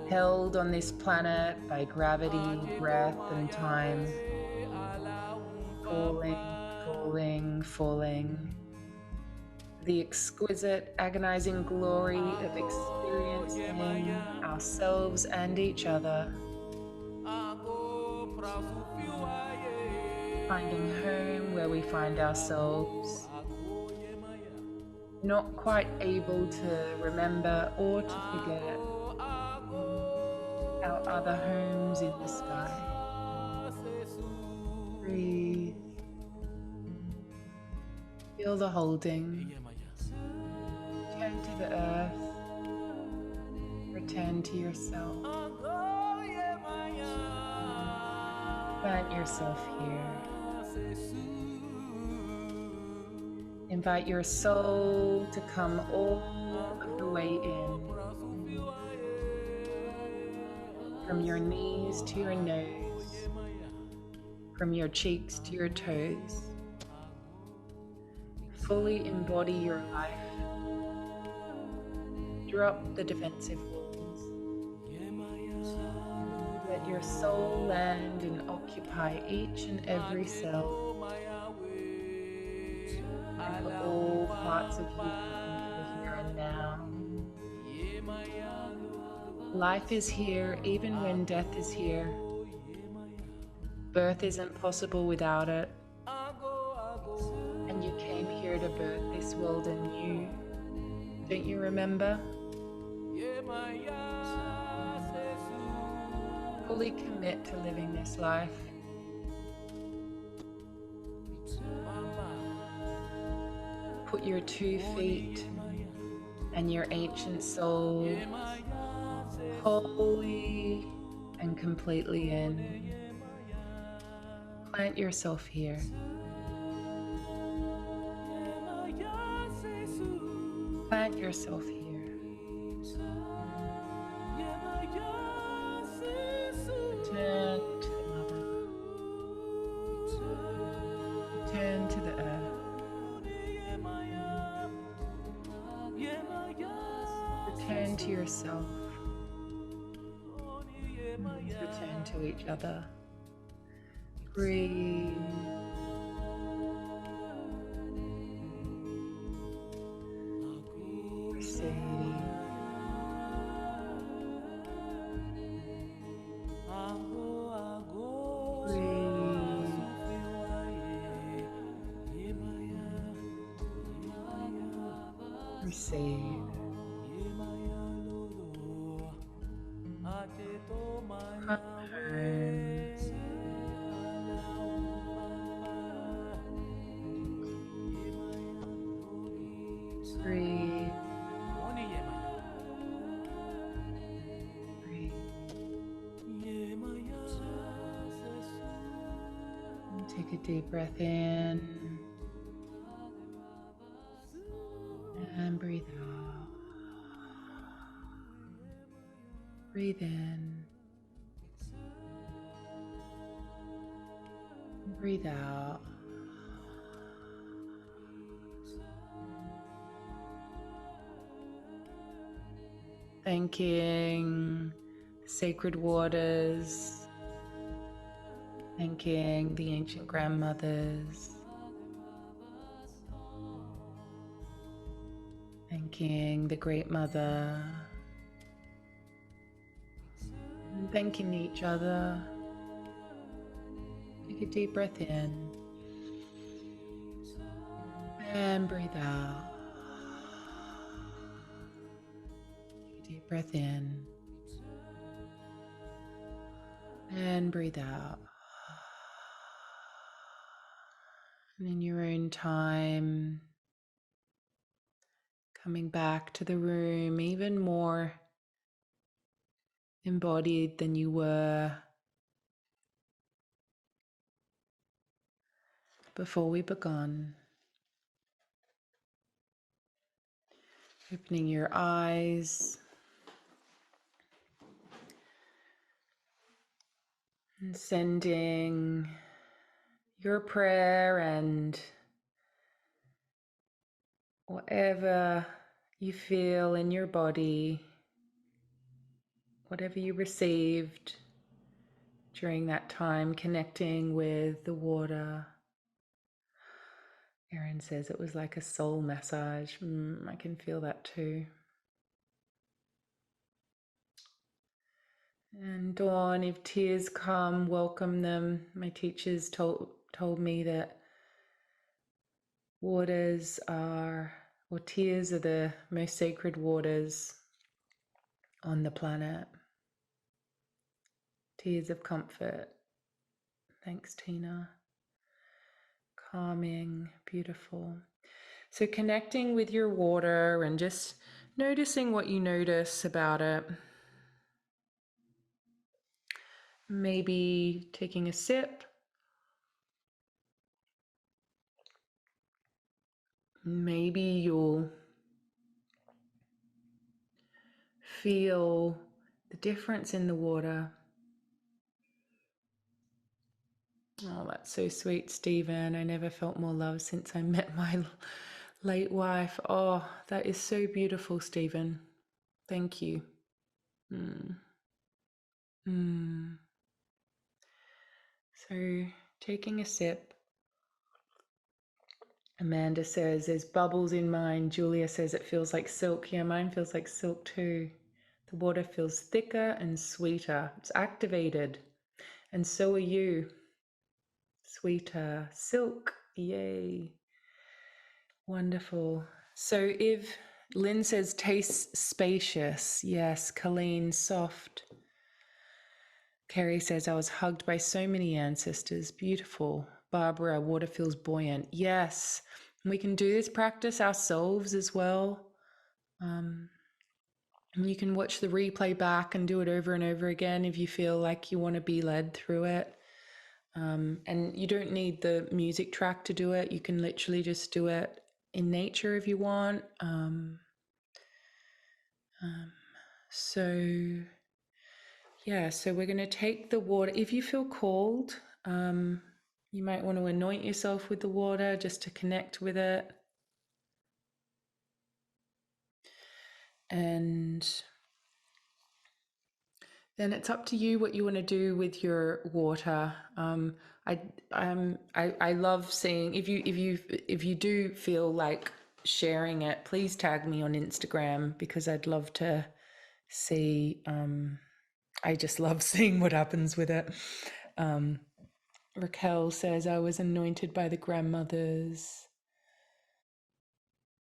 Held on this planet by gravity, breath, and time. Falling, falling, falling. The exquisite, agonizing glory of experiencing ourselves and each other. Finding home where we find ourselves. Not quite able to remember or to forget our other homes in the sky. Breathe. Feel the holding. Turn to the earth. Return to yourself. Plant yourself here. Invite your soul to come all of the way in. From your knees to your nose. From your cheeks to your toes. Fully embody your life. Drop the defensive walls. Let your soul land and occupy each and every cell. And all parts of you into the here and now. Life is here even when death is here. Birth isn't possible without it. And you came here to birth this world anew. Don't you remember? Fully commit to living this life. Put your 2 feet and your ancient soul wholly and completely in. Plant yourself here. Plant yourself here. Return to the mother. Return to the earth. Return to yourself. Return to each other. Breathe. Receive. Receive. Come home. Breathe. Take a deep breath in and breathe out. Breathe in. Breathe out. Thanking sacred waters, thanking the ancient grandmothers, thanking the Great Mother, and thanking each other. Take a deep breath in and breathe out. Take a deep breath in and breathe out. And in your own time, coming back to the room even more embodied than you were before we began. Opening your eyes and sending your prayer and whatever you feel in your body, whatever you received during that time connecting with the water. Erin says it was like a soul massage. I can feel that too. And Dawn, if tears come, welcome them. My teachers told me that tears are the most sacred waters on the planet. Tears of comfort. Thanks, Tina. Calming, beautiful. So connecting with your water and just noticing what you notice about it. Maybe taking a sip. Maybe you'll feel the difference in the water. Oh, that's so sweet, Stephen. I never felt more love since I met my late wife. Oh, that is so beautiful, Stephen. Thank you. So, taking a sip. Amanda says there's bubbles in mine. Julia says it feels like silk. Yeah, mine feels like silk too. The water feels thicker and sweeter. It's activated. And so are you. Sweeter. Silk. Yay. Wonderful. So if Lynn says tastes spacious. Yes. Colleen, soft. Carrie says I was hugged by so many ancestors. Beautiful. Barbara, water feels buoyant. Yes. We can do this practice ourselves as well. You can watch the replay back and do it over and over again if you feel like you want to be led through it. And you don't need the music track to do it. You can literally just do it in nature if you want. So we're going to take the water. If you feel cold, you might want to anoint yourself with the water just to connect with it. And then it's up to you what you want to do with your water. I love seeing if you do feel like sharing it, please tag me on Instagram because I'd love to see. I just love seeing what happens with it. Raquel says I was anointed by the grandmothers.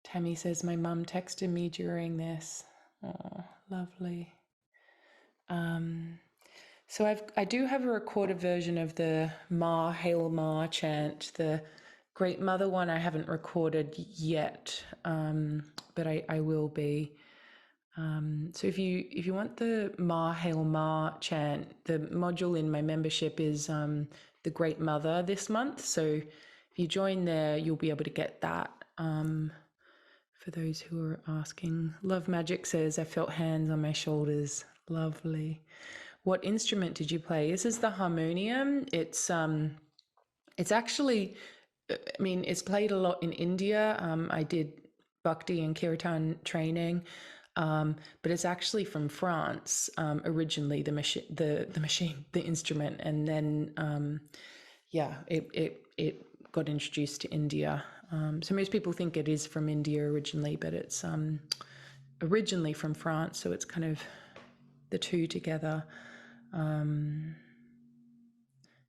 Tammy says my mum texted me during this. Oh, lovely. So I do have a recorded version of the Ma, Hail Ma chant. The Great Mother one I haven't recorded yet, but I will be. So if you want the Ma, Hail Ma chant, the module in my membership is the Great Mother this month. So if you join there, you'll be able to get that. For those who are asking, Love Magic says, I felt hands on my shoulders. Lovely. What instrument did you play? This is the harmonium. It's actually, I mean, it's played a lot in India. I did Bhakti and Kirtan training, but it's actually from France originally. The instrument, and then it got introduced to India. So most people think it is from India originally, but it's originally from France. So it's kind of the two together.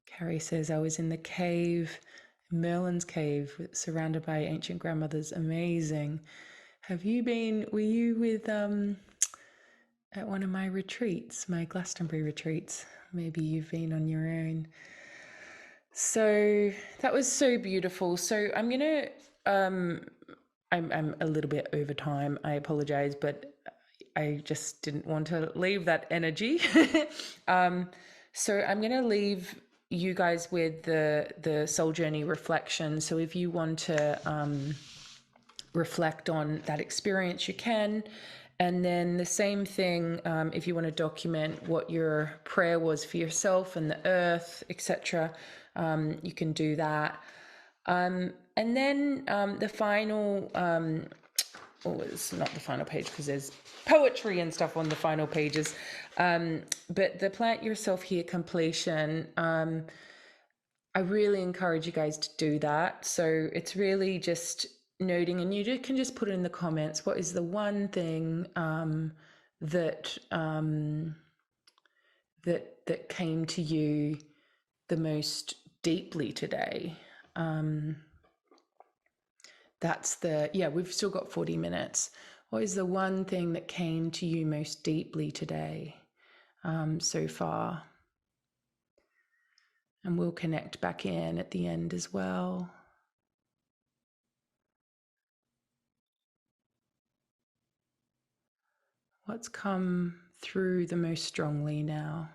Carrie says, I was in the cave, Merlin's cave, surrounded by ancient grandmothers. Amazing. Were you with, at one of my retreats, my Glastonbury retreats? Maybe you've been on your own. So that was so beautiful. So I'm going to, I'm a little bit over time. I apologize, but I just didn't want to leave that energy. So I'm going to leave you guys with the soul journey reflection. So if you want to reflect on that experience, you can. And then the same thing, if you want to document what your prayer was for yourself and the earth, etc., you can do that. And then the final, it's not the final page because there's poetry and stuff on the final pages. But the Plant Yourself Here completion, I really encourage you guys to do that. So it's really just noting, and you can just put it in the comments, what is the one thing that that came to you the most deeply today. We've still got 40 minutes. What is the one thing that came to you most deeply today so far? And we'll connect back in at the end as well. What's come through the most strongly now?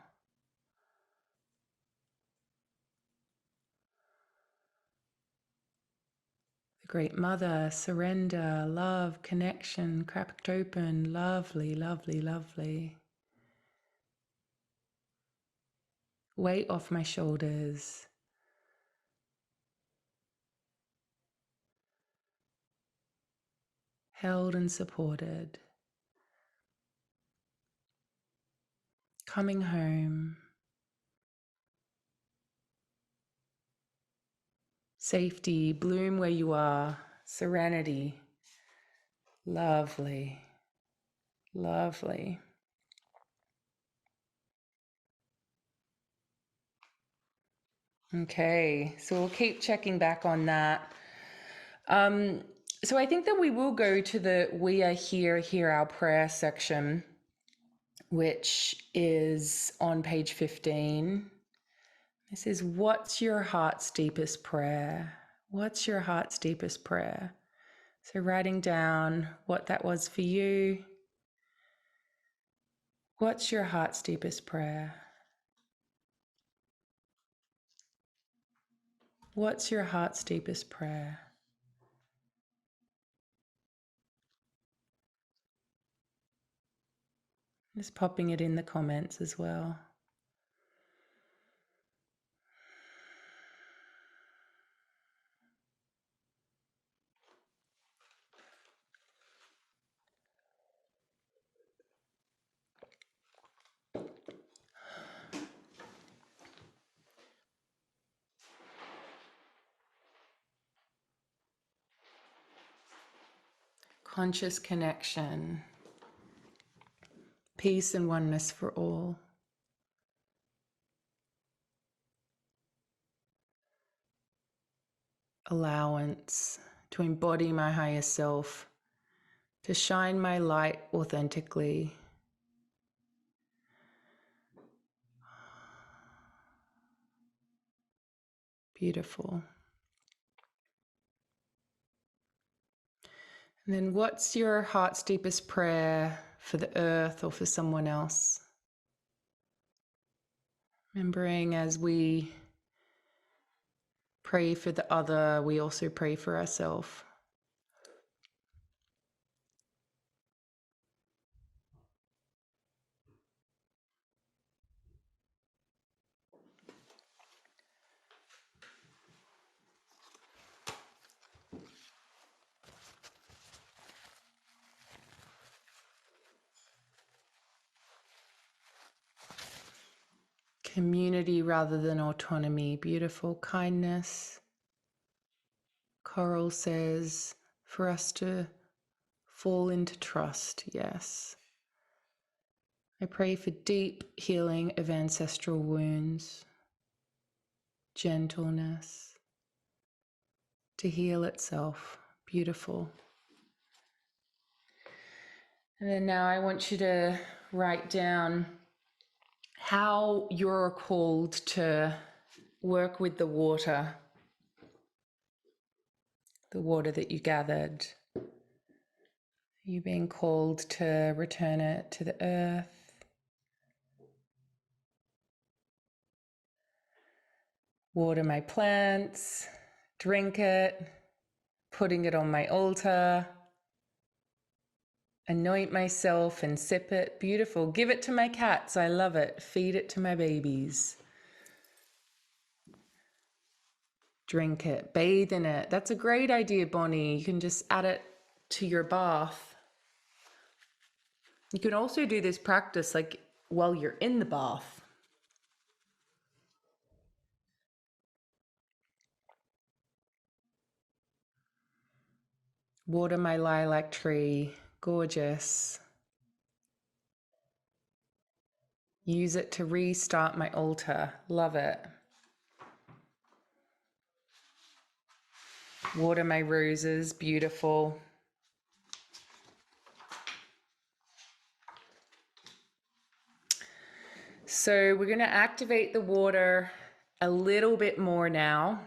The Great Mother, surrender, love, connection, cracked open, lovely, lovely, lovely. Weight off my shoulders. Held and supported. Coming home. Safety, bloom where you are. Serenity. Lovely. Lovely. Okay, so we'll keep checking back on that. So I think that we will go to the We Are Here, Hear Our Prayer section, which is on page 15. This is, what's your heart's deepest prayer? What's your heart's deepest prayer? So writing down what that was for you. What's your heart's deepest prayer? What's your heart's deepest prayer? Just popping it in the comments as well. Conscious connection, peace and oneness for all. Allowance to embody my higher self, to shine my light authentically. Beautiful. And then what's your heart's deepest prayer for the earth or for someone else? Remembering as we pray for the other, we also pray for ourselves. Community rather than autonomy. Beautiful. Kindness. Coral says for us to fall into trust. Yes. I pray for deep healing of ancestral wounds, gentleness to heal itself. Beautiful. And then now I want you to write down how you're called to work with the water that you gathered. You being called to return it to the earth. Water my plants, drink it, putting it on my altar, anoint myself and sip it. Beautiful. Give it to my cats. I love it. Feed it to my babies. Drink it. Bathe in it. That's a great idea, Bonnie. You can just add it to your bath. You can also do this practice like while you're in the bath. Water my lilac tree. Gorgeous. Use it to restart my altar. Love it. Water my roses. Beautiful. So we're going to activate the water a little bit more now.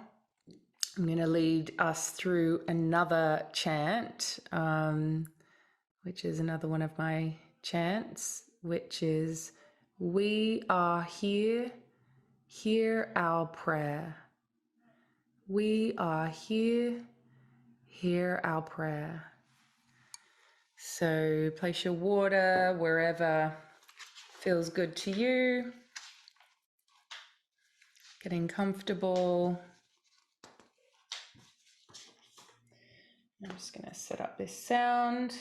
I'm going to lead us through another chant, which is another one of my chants, which is, we are here, hear our prayer. We are here, hear our prayer. So place your water wherever feels good to you. Getting comfortable. I'm just going to set up this sound.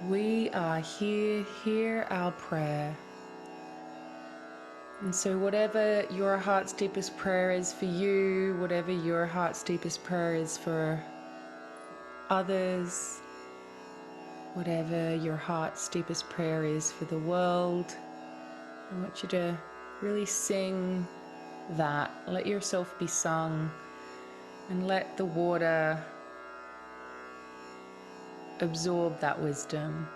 We are here, hear our prayer. And so whatever your heart's deepest prayer is for you, whatever your heart's deepest prayer is for others, whatever your heart's deepest prayer is for the world, I want you to really sing that. Let yourself be sung and let the water absorb that wisdom.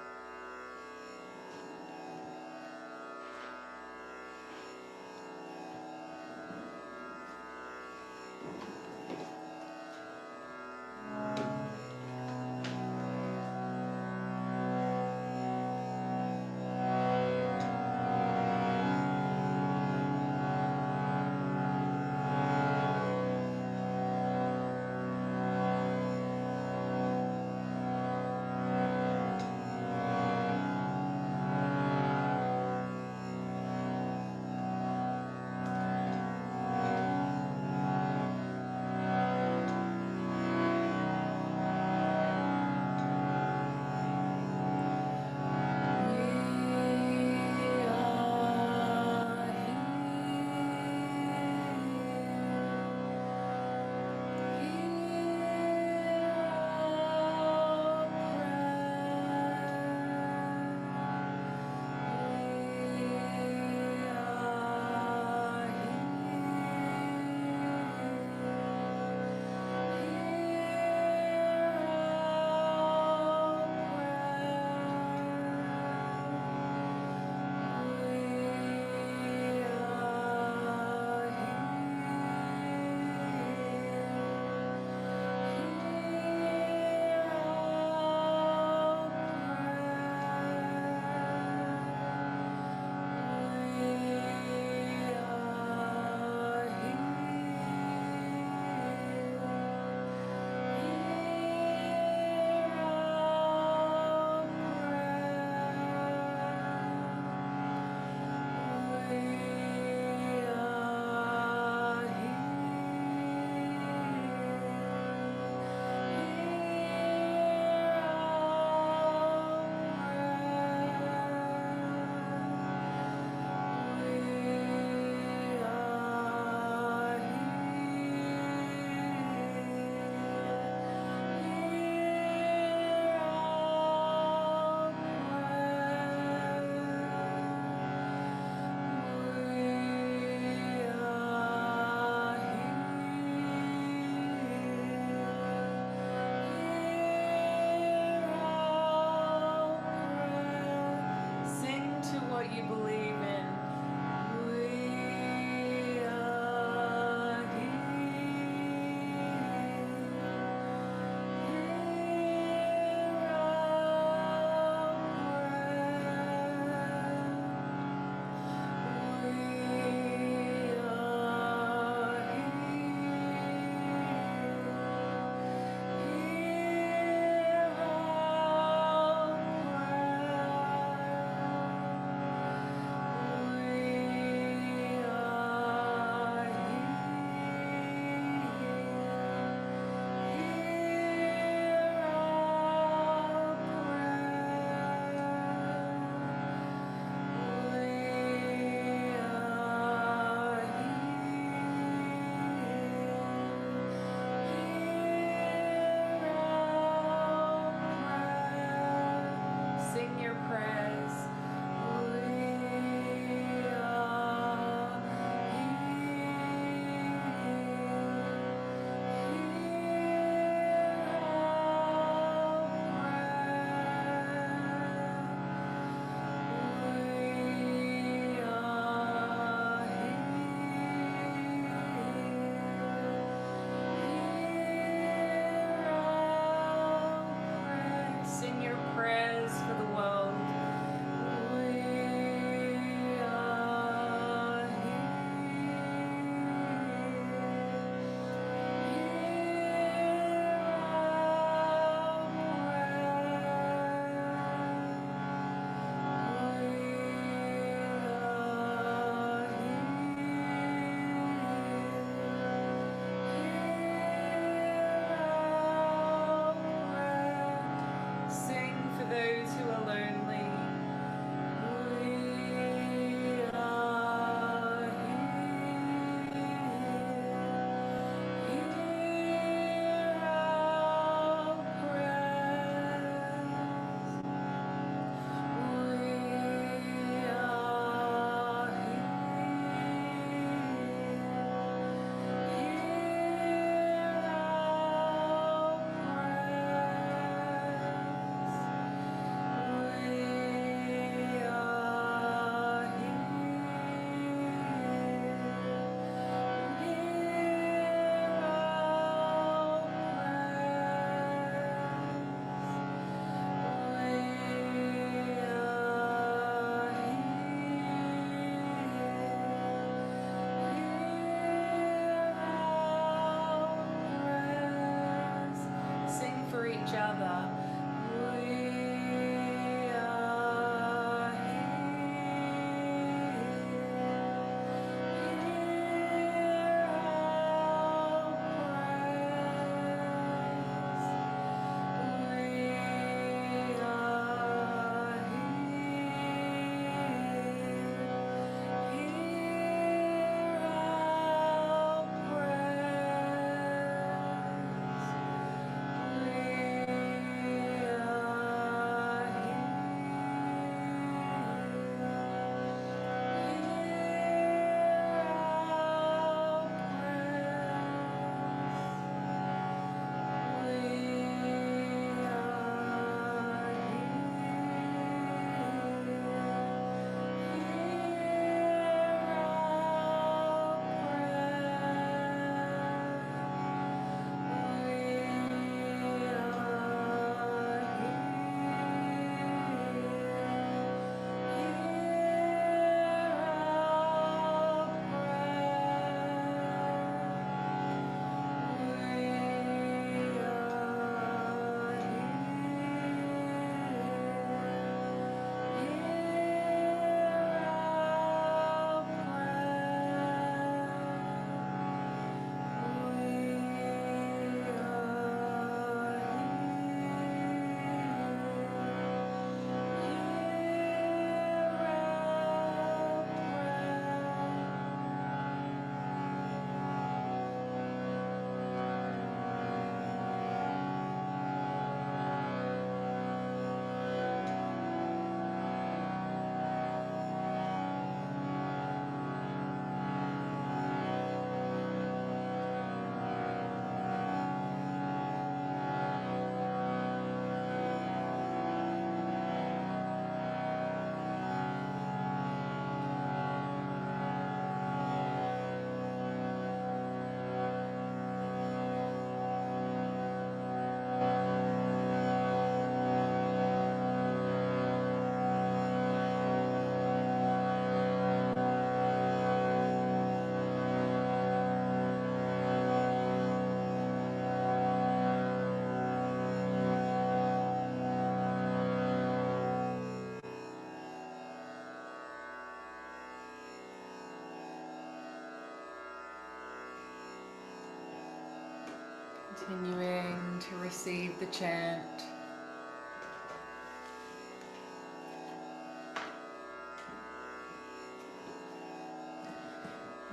Continuing to receive the chant.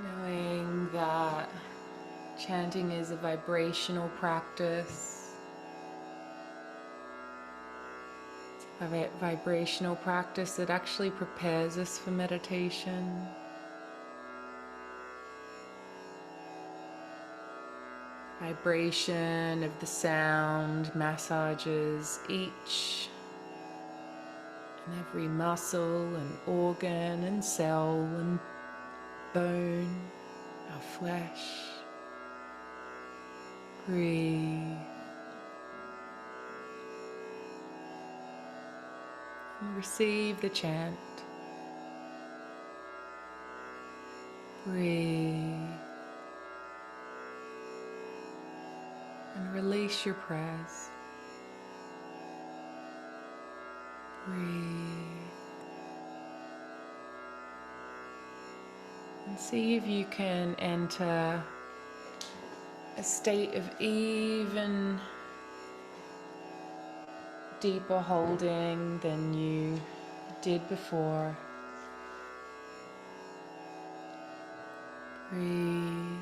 Knowing that chanting is a vibrational practice. It's a vibrational practice that actually prepares us for meditation. Vibration of the sound massages each and every muscle and organ and cell and bone, our flesh. Breathe. And receive the chant. Breathe. And release your prayers. Breathe. And see if you can enter a state of even deeper holding than you did before. Breathe.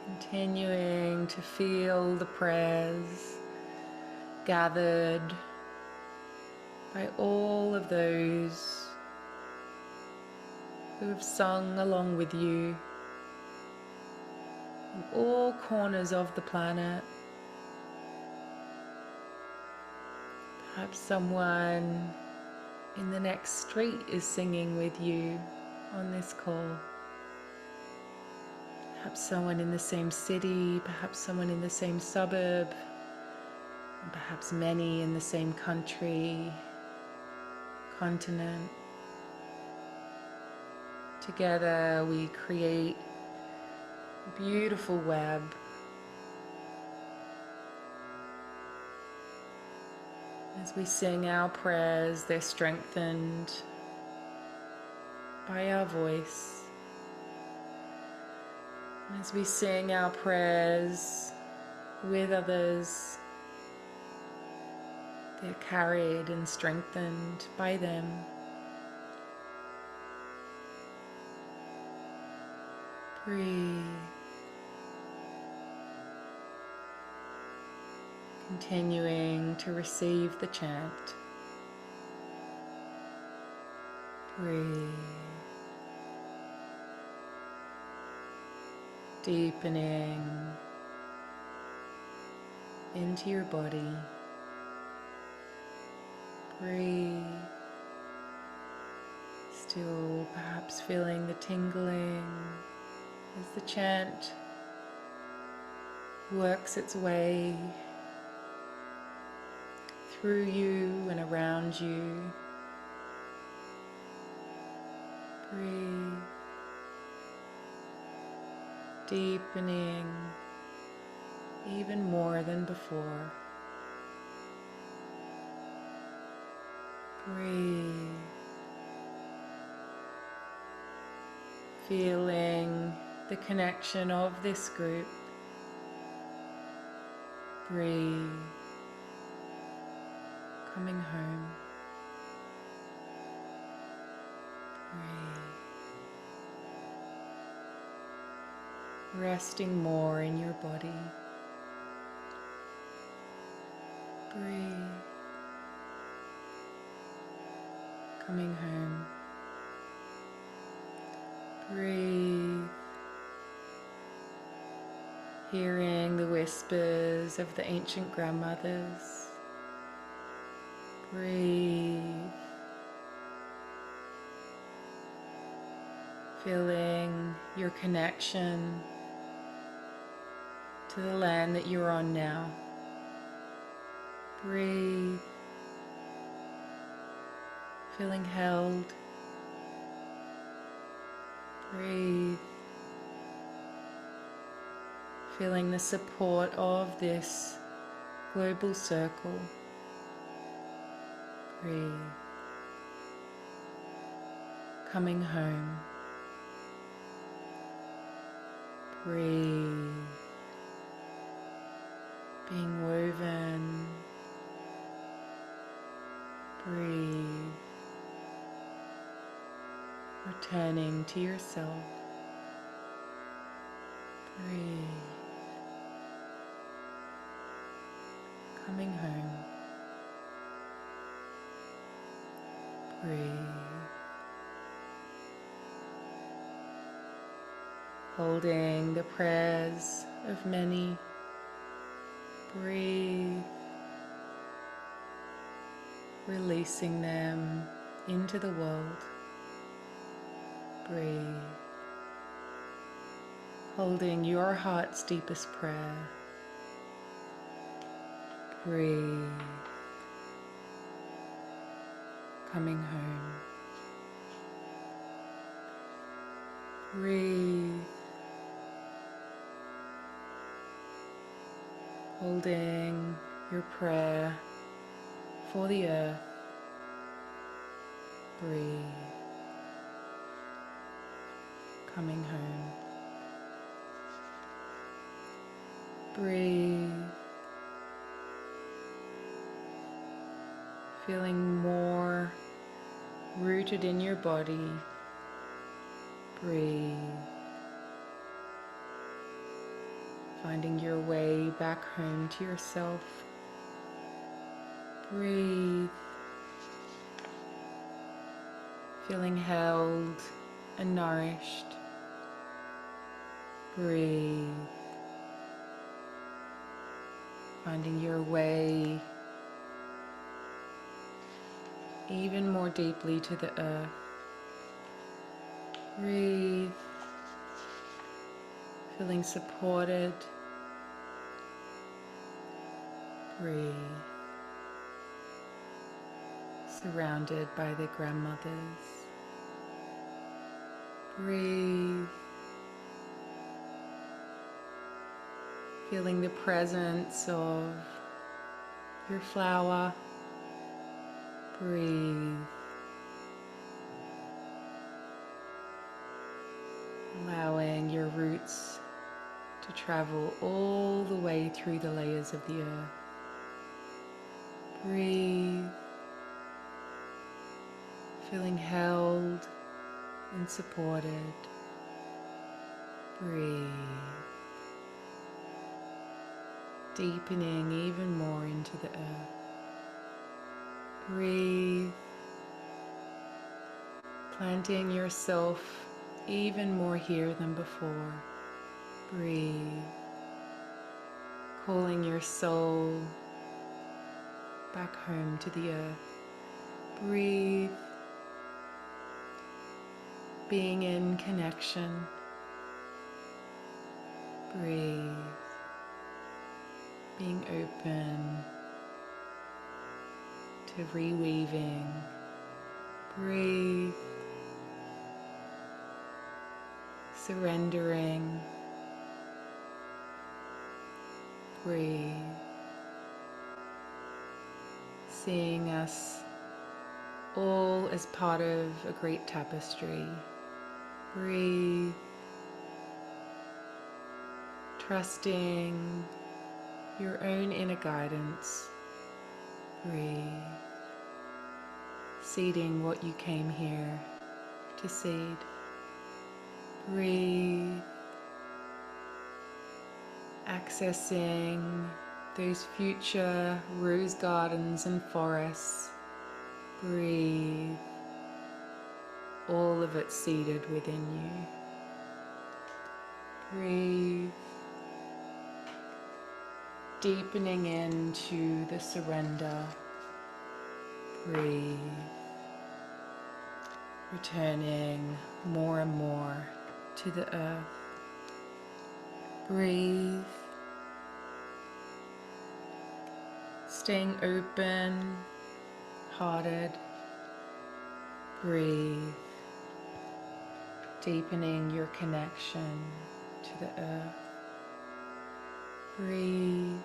Continuing to feel the prayers gathered by all of those who have sung along with you in all corners of the planet. Perhaps someone in the next street is singing with you on this call. Perhaps someone in the same city, perhaps someone in the same suburb, and perhaps many in the same country, continent. Together we create a beautiful web. As we sing our prayers, they're strengthened by our voice. As we sing our prayers with others, they're carried and strengthened by them. Breathe. Continuing to receive the chant. Breathe. Deepening into your body. Breathe. Still perhaps feeling the tingling as the chant works its way through you and around you. Breathe. Deepening even more than before. Breathe. Feeling the connection of this group. Breathe. Coming home. Breathe. Resting more in your body. Breathe. Coming home. Breathe. Hearing the whispers of the ancient grandmothers. Breathe. Feeling your connection to the land that you're on now. Breathe. Feeling held. Breathe. Feeling the support of this global circle. Breathe. Coming home. Breathe. Being woven. Breathe. Returning to yourself. Breathe. Coming home. Breathe. Holding the prayers of many. Breathe. Releasing them into the world. Breathe. Holding your heart's deepest prayer. Breathe. Coming home. Breathe. Holding your prayer for the earth. Breathe. Coming home. Breathe. Feeling more rooted in your body. Breathe. Finding your way back home to yourself. Breathe. Feeling held and nourished. Breathe. Finding your way even more deeply to the earth. Breathe. Feeling supported. Breathe. Surrounded by the grandmothers. Breathe. Feeling the presence of your flower. Breathe. Allowing your roots to travel all the way through the layers of the earth. Breathe. Feeling held and supported. Breathe. Deepening even more into the earth. Breathe. Planting yourself even more here than before. Breathe. Calling your soul back home to the earth. Breathe. Being in connection. Breathe. Being open to reweaving. Breathe. Surrendering. Breathe. Seeing us all as part of a great tapestry. Breathe. Trusting your own inner guidance. Breathe. Seeding what you came here to seed. Breathe. Accessing those future rose gardens and forests. Breathe. All of it seated within you. Breathe. Deepening into the surrender. Breathe. Returning more and more to the earth. Breathe. Staying open, hearted. Breathe. Deepening your connection to the earth. Breathe.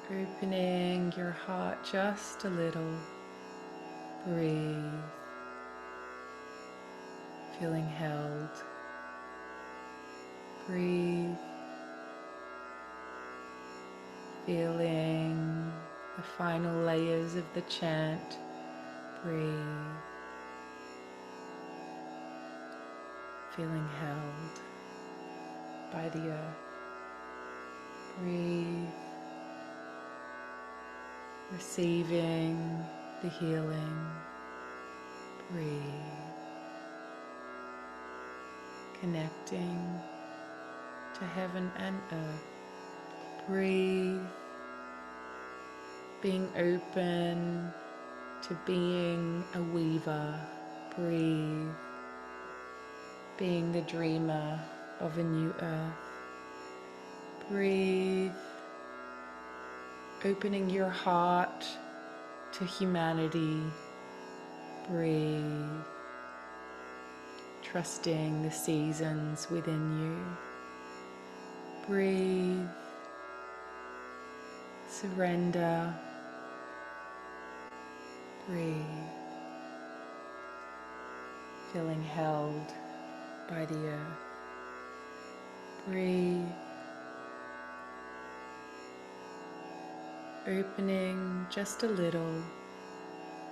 Opening your heart just a little. Breathe. feeling held. Breathe, feeling the final layers of the chant. Breathe, feeling held by the earth. Breathe, receiving the healing. Breathe, connecting to heaven and earth. Breathe, being open to being a weaver. Breathe, being the dreamer of a new earth. Breathe, opening your heart to humanity. Breathe, trusting the seasons within you. Breathe, surrender. Breathe, feeling held by the earth. Breathe, opening just a little.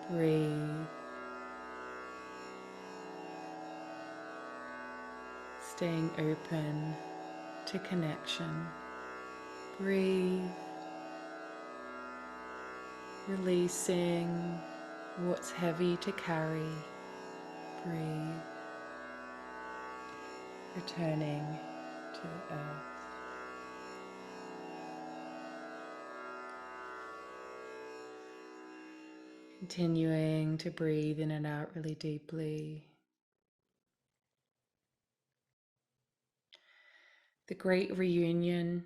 Breathe, staying open to connection. Breathe, releasing what's heavy to carry. Breathe, returning to earth. Continuing to breathe in and out really deeply. The great reunion.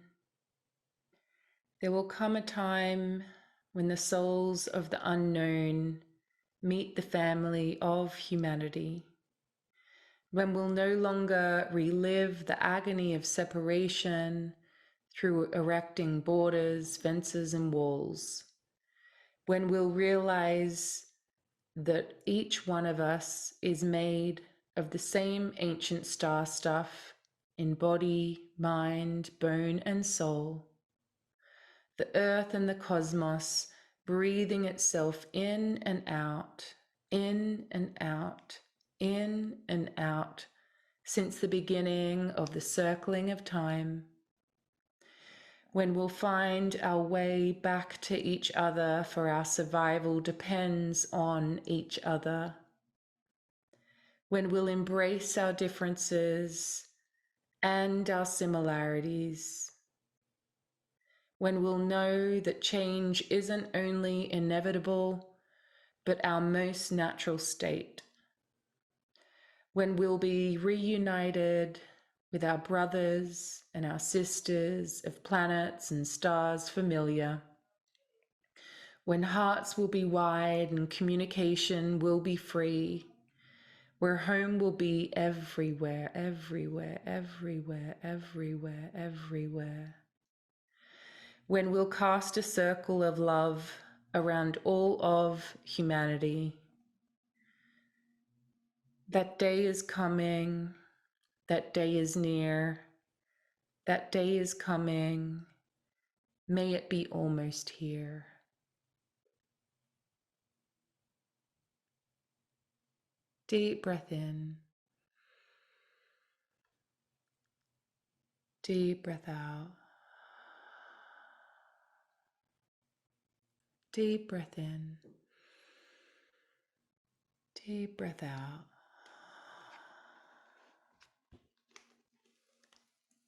There will come a time when the souls of the unknown meet the family of humanity, when we'll no longer relive the agony of separation through erecting borders, fences, and walls, when we'll realize that each one of us is made of the same ancient star stuff in body, mind, bone, and soul, the earth and the cosmos breathing itself in and out, in and out, in and out, since the beginning of the circling of time, when we'll find our way back to each other, for our survival depends on each other, when we'll embrace our differences and our similarities, when we'll know that change isn't only inevitable, but our most natural state, when we'll be reunited with our brothers and our sisters of planets and stars familiar, when hearts will be wide and communication will be free, where home will be everywhere, everywhere, everywhere, everywhere, everywhere. When we'll cast a circle of love around all of humanity. That day is coming, that day is near, that day is coming, may it be almost here. Deep breath in, deep breath out, deep breath in, deep breath out,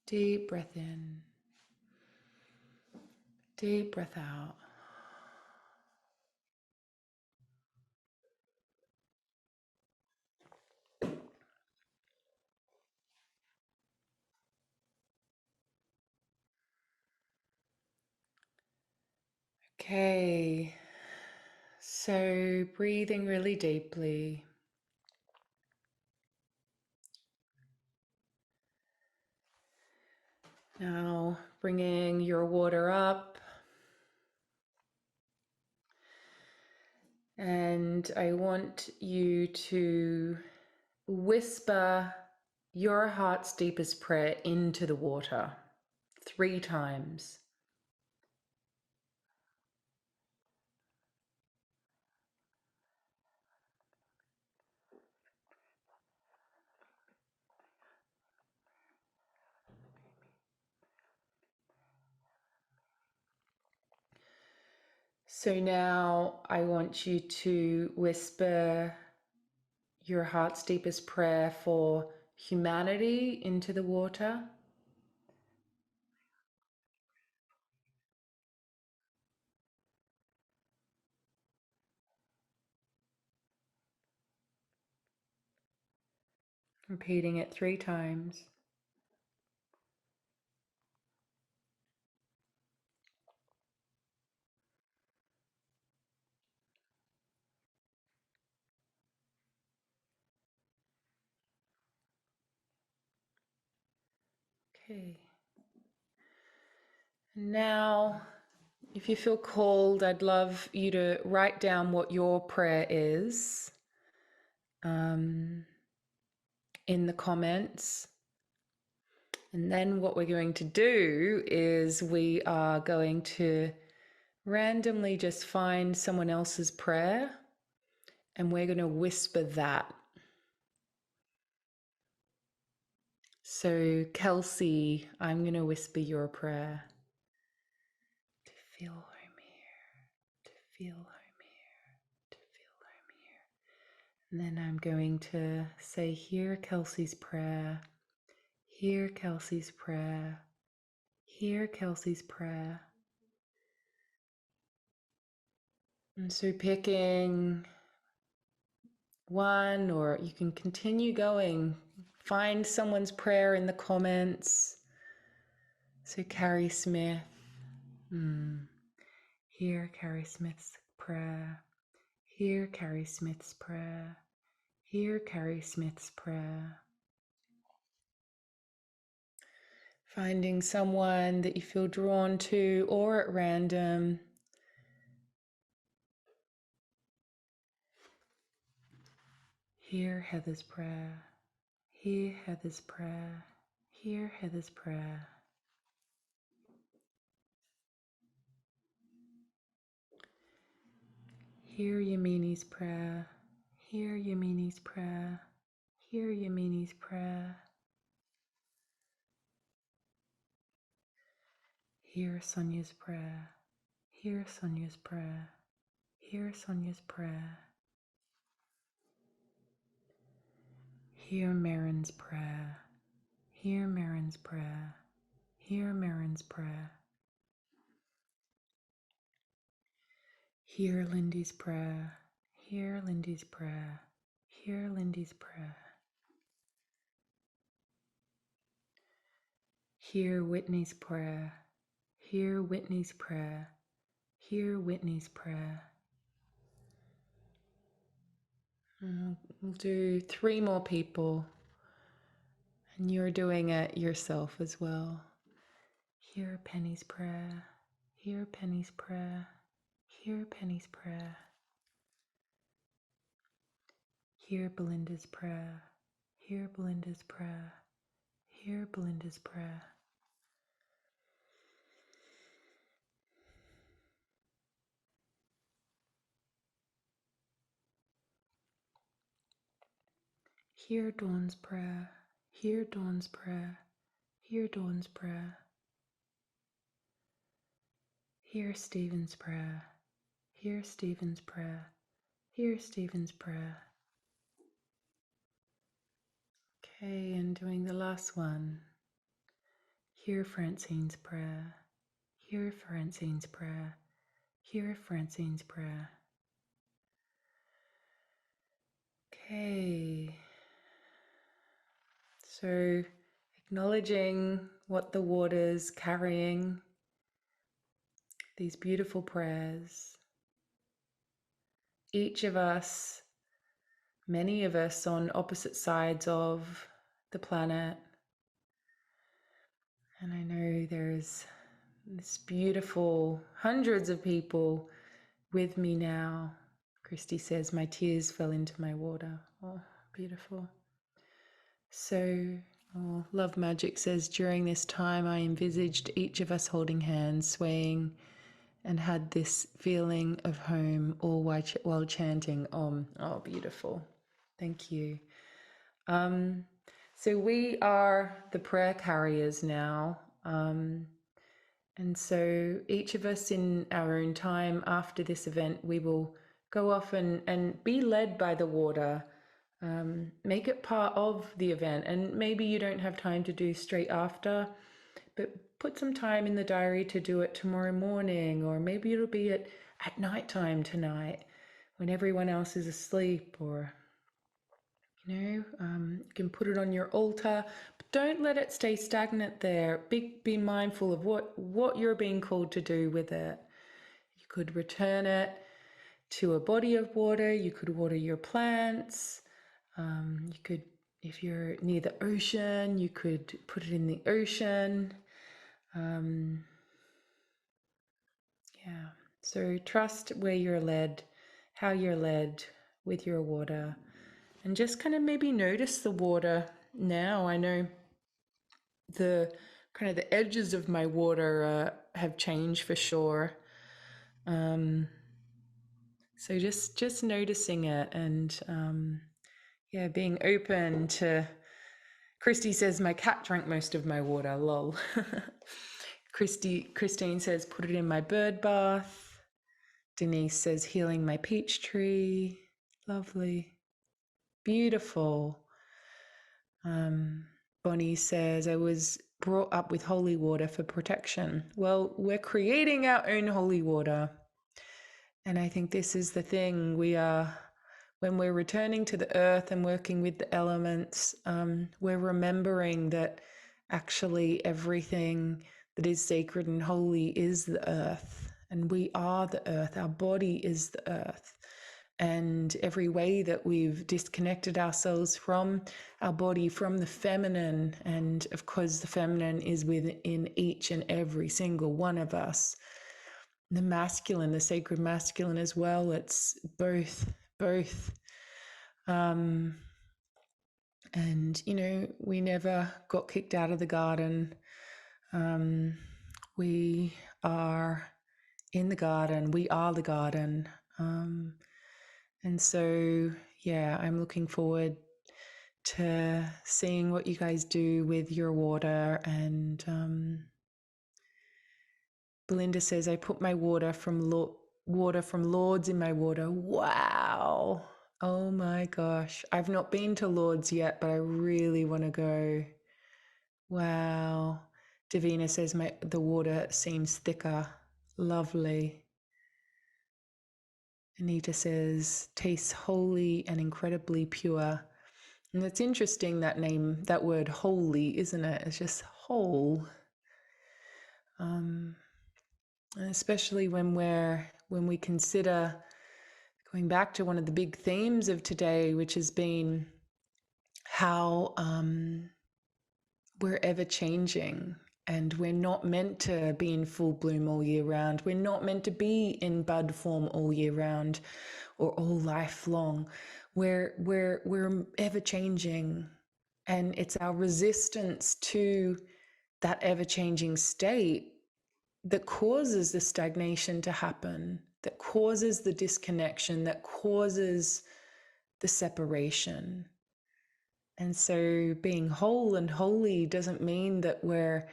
deep breath in, deep breath out. Okay, so breathing really deeply. Now bringing your water up, and I want you to whisper your heart's deepest prayer into the water 3 times. So now I want you to whisper your heart's deepest prayer for humanity into the water. Repeating it 3 times. Okay. Now, if you feel called, I'd love you to write down what your prayer is in the comments. And then what we're going to do is we are going to randomly just find someone else's prayer and we're going to whisper that. So, Kelsey, I'm going to whisper your prayer. To feel home here, to feel home here, to feel home here. And then I'm going to say, hear Kelsey's prayer, hear Kelsey's prayer, hear Kelsey's prayer. And so picking one, or you can continue going. Find someone's prayer in the comments. So Carrie Smith, hear Carrie Smith's prayer. Hear Carrie Smith's prayer. Hear Carrie Smith's prayer. Finding someone that you feel drawn to or at random. Hear Heather's prayer. Hear Heather's prayer. Hear Heather's prayer. Hear Yamini's prayer. Hear Yamini's prayer. Hear Yamini's prayer. Hear Sonia's prayer. Hear Sonia's prayer. Hear Sonia's prayer. Hear Marin's prayer. Hear Marin's prayer. Hear Marin's prayer. Hear Lindy's prayer. Hear Lindy's prayer. Hear Lindy's prayer. Hear Whitney's prayer. Hear Whitney's prayer. Hear Whitney's prayer. We'll do 3 more people, and you're doing it yourself as well. Hear Penny's prayer. Hear Penny's prayer. Hear Penny's prayer. Hear Belinda's prayer. Hear Belinda's prayer. Hear Belinda's prayer. Hear Dawn's prayer. Hear Dawn's prayer. Hear Dawn's prayer. Hear Stephen's prayer. Hear Stephen's prayer. Hear Stephen's prayer. Okay, and doing the last one. Hear Francine's prayer. Hear Francine's prayer. Hear Francine's prayer. Okay. So acknowledging what the water's carrying, these beautiful prayers. Each of us, many of us on opposite sides of the planet. And I know there's this beautiful hundreds of people with me now. Christy says, my tears fell into my water. Oh, beautiful. So, Love Magic says, during this time I envisaged each of us holding hands, swaying, and had this feeling of home all while chanting Om. Oh, beautiful. Thank you. So we are the prayer carriers now. And so each of us in our own time after this event, we will go off and be led by the water. Make it part of the event. And maybe you don't have time to do straight after, but put some time in the diary to do it tomorrow morning, or maybe it'll be at nighttime tonight when everyone else is asleep, or you can put it on your altar, but don't let it stay stagnant there. Be mindful of what you're being called to do with it. You could return it to a body of water. You could water your plants. You could, if you're near the ocean, you could put it in the ocean. Yeah. So trust where you're led, how you're led with your water. And just kind of maybe notice the water now. I know the kind of the edges of my water have changed for sure. So just noticing it and yeah, being open to. Christy says my cat drank most of my water. Lol. Christine says put it in my bird bath. Denise says healing my peach tree. Lovely. Beautiful. Bonnie says, I was brought up with holy water for protection. Well, we're creating our own holy water. And I think this is the thing. When we're returning to the earth and working with the elements, we're remembering that actually everything that is sacred and holy is the earth. And we are the earth. Our body is the earth. And every way that we've disconnected ourselves from our body, from the feminine, and of course the feminine is within each and every single one of us. The masculine, the sacred masculine as well, it's both. And, we never got kicked out of the garden. We are in the garden. We are the garden. And so, yeah, I'm looking forward to seeing what you guys do with your water. And Belinda says, I put my water from Lourdes in my water. Wow. Oh my gosh. I've not been to Lourdes yet, but I really want to go. Wow. Davina says the water seems thicker. Lovely. Anita says, tastes holy and incredibly pure. And it's interesting, that word holy, isn't it? It's just whole. Especially when we consider going back to one of the big themes of today, which has been how we're ever changing. And we're not meant to be in full bloom all year round. We're not meant to be in bud form all year round or all lifelong. We're ever changing. And it's our resistance to that ever changing state that causes the stagnation to happen, that causes the disconnection, that causes the separation. And so being whole and holy doesn't mean that we're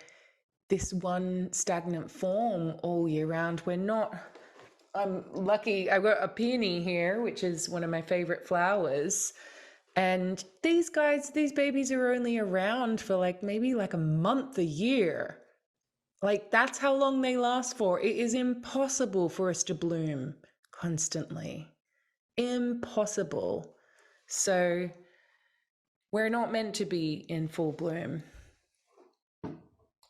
this one stagnant form all year round. We're not. I'm lucky. I've got a peony here, which is one of my favorite flowers. And these babies are only around for maybe a month a year. That's how long they last for. It is impossible for us to bloom constantly. Impossible. So we're not meant to be in full bloom.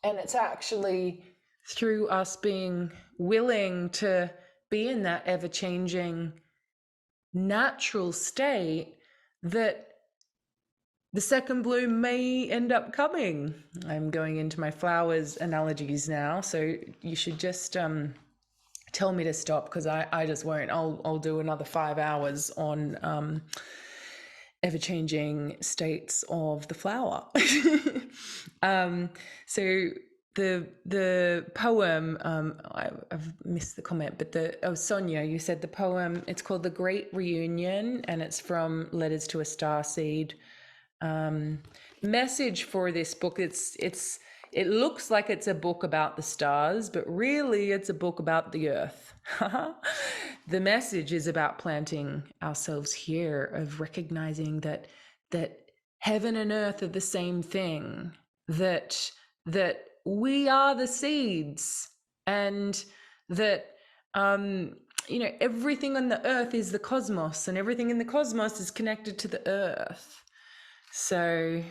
And it's actually through us being willing to be in that ever-changing natural state that the second bloom may end up coming. I'm going into my flowers analogies now, so you should just tell me to stop, because I just won't. I'll do another 5 hours on ever-changing states of the flower. So the poem, I've missed the comment, but Sonia, you said the poem, it's called The Great Reunion, and it's from Letters to a Starseed. Message for this book, it looks like it's a book about the stars, but really it's a book about the earth. The message is about planting ourselves here, of recognizing that heaven and earth are the same thing, that we are the seeds, and that everything on the earth is the cosmos, and everything in the cosmos is connected to the earth. So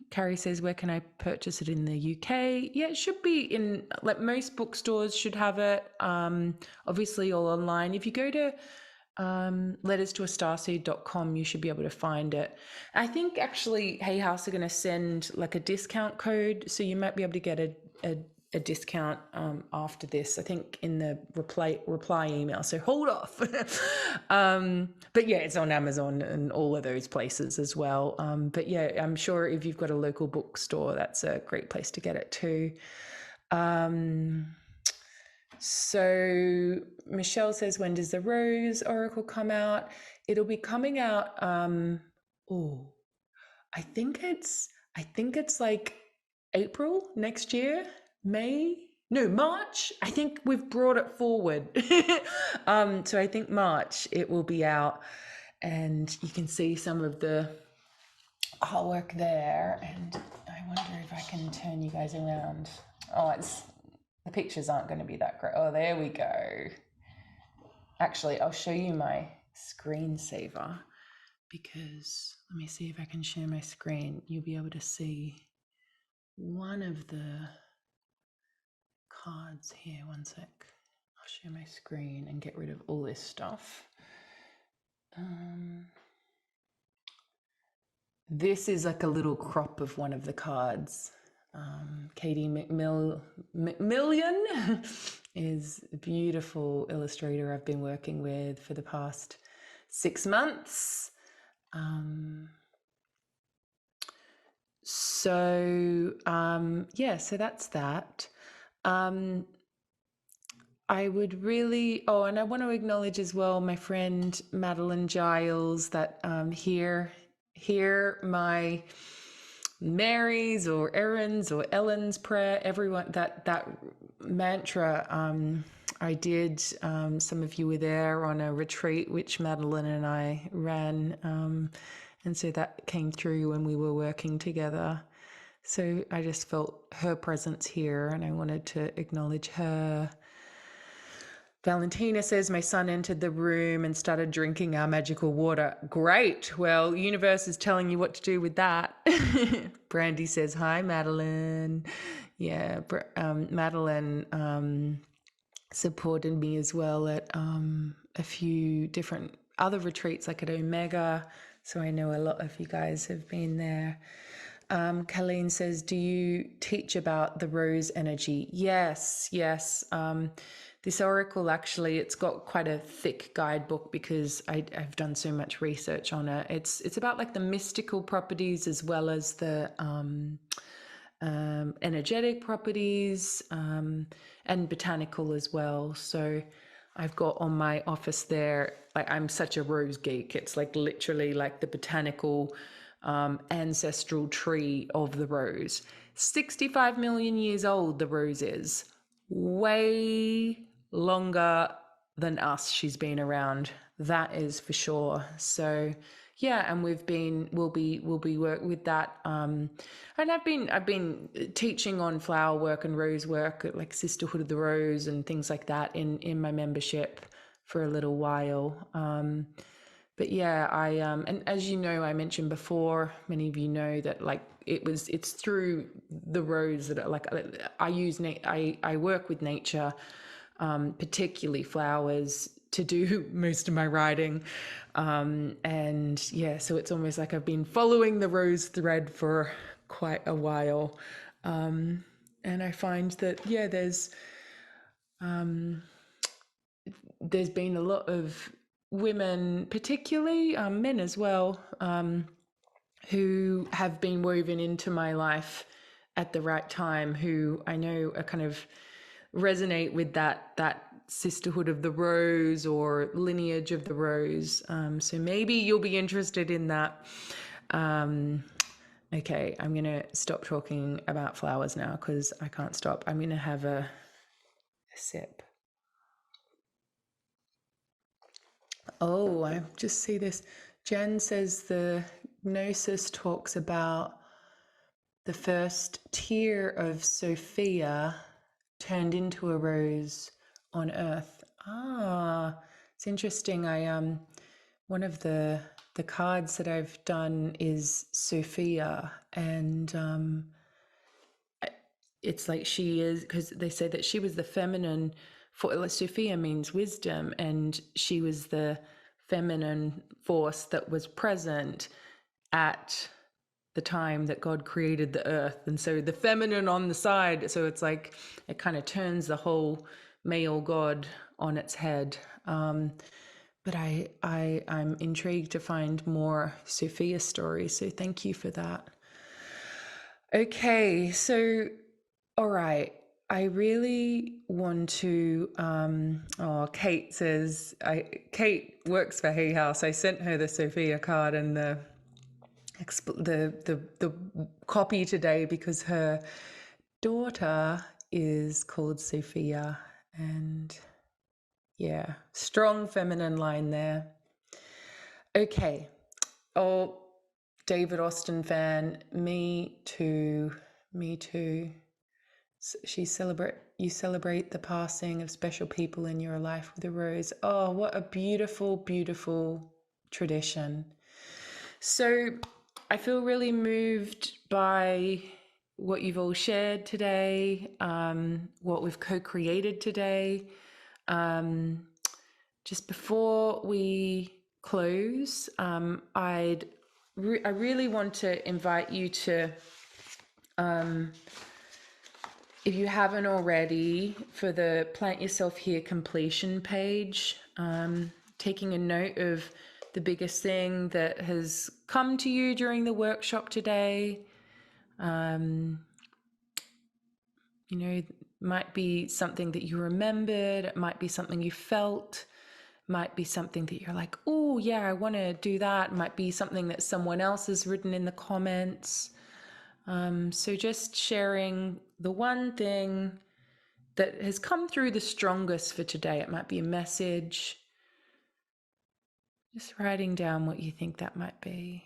Carrie says, where can I purchase it in the UK? Yeah, it should be in, like, most bookstores should have it, obviously all online. If you go to letterstoastarseed.com, you should be able to find it. I think actually Hay House are going to send like a discount code, so you might be able to get a discount after this, I think, in the reply email, so hold off. But yeah, it's on Amazon and all of those places as well. But yeah, I'm sure if you've got a local bookstore, that's a great place to get it too. So Michelle says, when does the Rose Oracle come out? It'll be coming out, I think it's like April next year, March. I think we've brought it forward. So I think March it will be out, and you can see some of the artwork there. And I wonder if I can turn you guys around. Oh, the pictures aren't going to be that great. Oh, there we go. Actually, I'll show you my screensaver, because let me see if I can share my screen. You'll be able to see one of the cards here. One sec. I'll share my screen and get rid of all this stuff. This is like a little crop of one of the cards. Katie McMillian is a beautiful illustrator I've been working with for the past 6 months. So that's that. I would really, and I want to acknowledge as well my friend Madeline Giles, that here my Mary's or Erin's or Ellen's prayer, everyone, that mantra, I did, some of you were there on a retreat which Madeline and I ran, and so that came through when we were working together. So I just felt her presence here, and I wanted to acknowledge her. Valentina says, my son entered the room and started drinking our magical water. Great. Well, universe is telling you what to do with that. Brandy says, hi, Madeline. Yeah, Madeline supported me as well at a few different other retreats, like at Omega. So I know a lot of you guys have been there. Colleen says, do you teach about the rose energy? Yes. This oracle, actually, it's got quite a thick guidebook because I've done so much research on it. It's about like the mystical properties as well as the energetic properties, and botanical as well. So I've got on my office there, like, I'm such a rose geek. It's like literally like the botanical ancestral tree of the rose. 65 million years old, the rose is. Way longer than us she's been around, that is for sure. So yeah, and we'll be work with that, and I've been teaching on flower work and rose work, like Sisterhood of the Rose and things like that, in my membership for a little while. But yeah, and as you know, I mentioned before, many of you know that, like, it's through the rose that I work with nature, particularly flowers, to do most of my writing. And yeah, so it's almost like I've been following the rose thread for quite a while. And I find that, yeah, there's been a lot of women, particularly men as well, who have been woven into my life at the right time, who I know are kind of resonate with that sisterhood of the rose or lineage of the rose. So maybe you'll be interested in that. Okay, I'm going to stop talking about flowers now because I can't stop. I'm going to have a sip. Oh, I just see this. Jen says the Gnosis talks about the first tear of Sophia turned into a rose on earth. Ah, it's interesting. One of the cards that I've done is Sophia, and it's like she is, because they say that she was the feminine, for like, Sophia means wisdom, and she was the feminine force that was present at the time that God created the earth. And so the feminine on the side, so it's like it kind of turns the whole male God on its head. But I'm intrigued to find more Sophia stories, so thank you for that. Okay, so all right. I really want to. Kate says, Kate works for Hay House. I sent her the Sophia card and the copy today because her daughter is called Sophia, and yeah, strong feminine line there. Okay. Oh, David Austin fan. Me too. Me too. You celebrate the passing of special people in your life with a rose. Oh, what a beautiful, beautiful tradition. So I feel really moved by what you've all shared today, what we've co-created today. Just before we close, I really want to invite you to, if you haven't already, for the Plant Yourself Here completion page, taking a note of the biggest thing that has come to you during the workshop today. You know, might be something that you remembered, it might be something you felt, might be something that you're like, oh yeah, I want to do that. It might be something that someone else has written in the comments. So just sharing the one thing that has come through the strongest for today. It might be a message. Just writing down what you think that might be.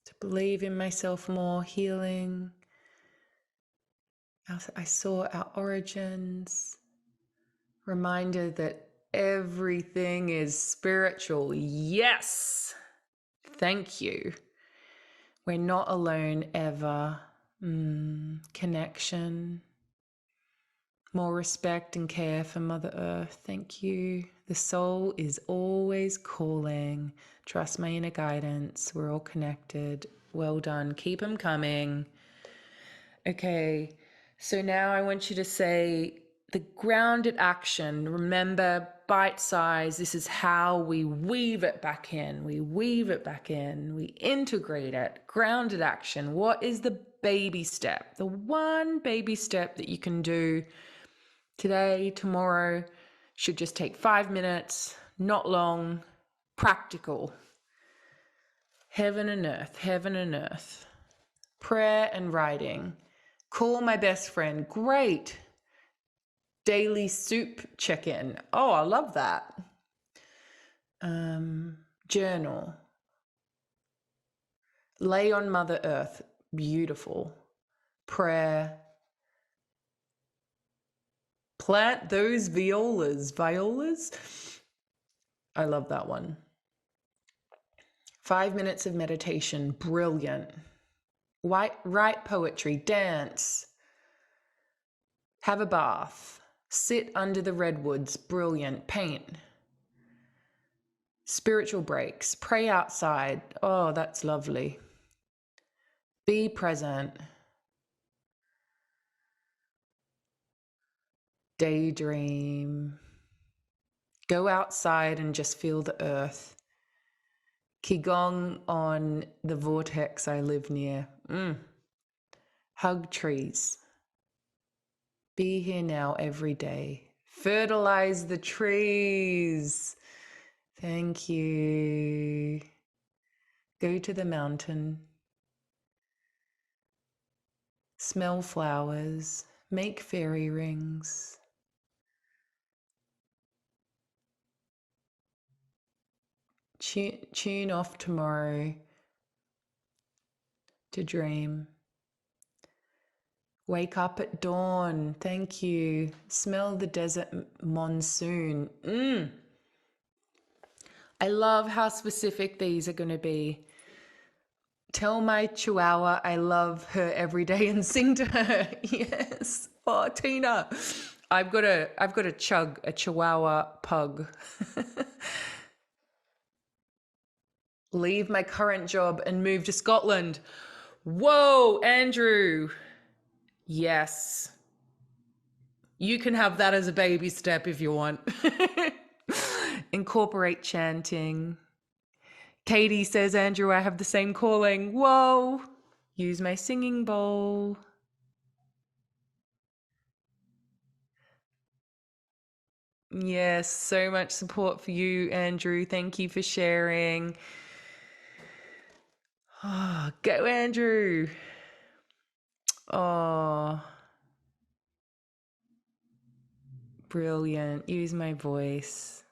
To believe in myself more, healing. I saw our origins. Reminder that everything is spiritual. Yes! Thank you. We're not alone ever. Connection. More respect and care for Mother Earth. Thank you. The soul is always calling. Trust my inner guidance. We're all connected. Well done. Keep them coming. Okay. So now I want you to say the grounded action. Remember, bite size. This is how we weave it back in. We weave it back in. We integrate it. Grounded action. What is the baby step? The one baby step that you can do today, tomorrow, should just take 5 minutes, not long, practical. Heaven and earth, heaven and earth. Prayer and writing. Call my best friend. Great. Daily soup check-in. Oh, I love that. Journal. Lay on Mother Earth. Beautiful. Prayer. Plant those violas. Violas? I love that one. 5 minutes of meditation. Brilliant. Write poetry. Dance. Have a bath. Sit under the redwoods. Brilliant. Paint. Spiritual breaks. Pray outside. Oh, that's lovely. Be present. daydream. Go outside and just feel the earth. Qigong on the vortex I live near. Hug trees. Be here now every day. Fertilize the trees. Thank you. Go to the mountain. Smell flowers. Make fairy rings. Tune off tomorrow to dream. Wake up at dawn. Thank you. Smell the desert monsoon. I love how specific these are going to be. Tell my chihuahua I love her every day and sing to her. Yes. Oh, Tina. I've got to chug a chihuahua pug. Leave my current job and move to Scotland. Whoa, Andrew. Yes. You can have that as a baby step if you want. Incorporate chanting. Katie says, Andrew, I have the same calling. Whoa. Use my singing bowl. Yes, so much support for you, Andrew. Thank you for sharing. Oh, go, Andrew. Oh, brilliant. Use my voice.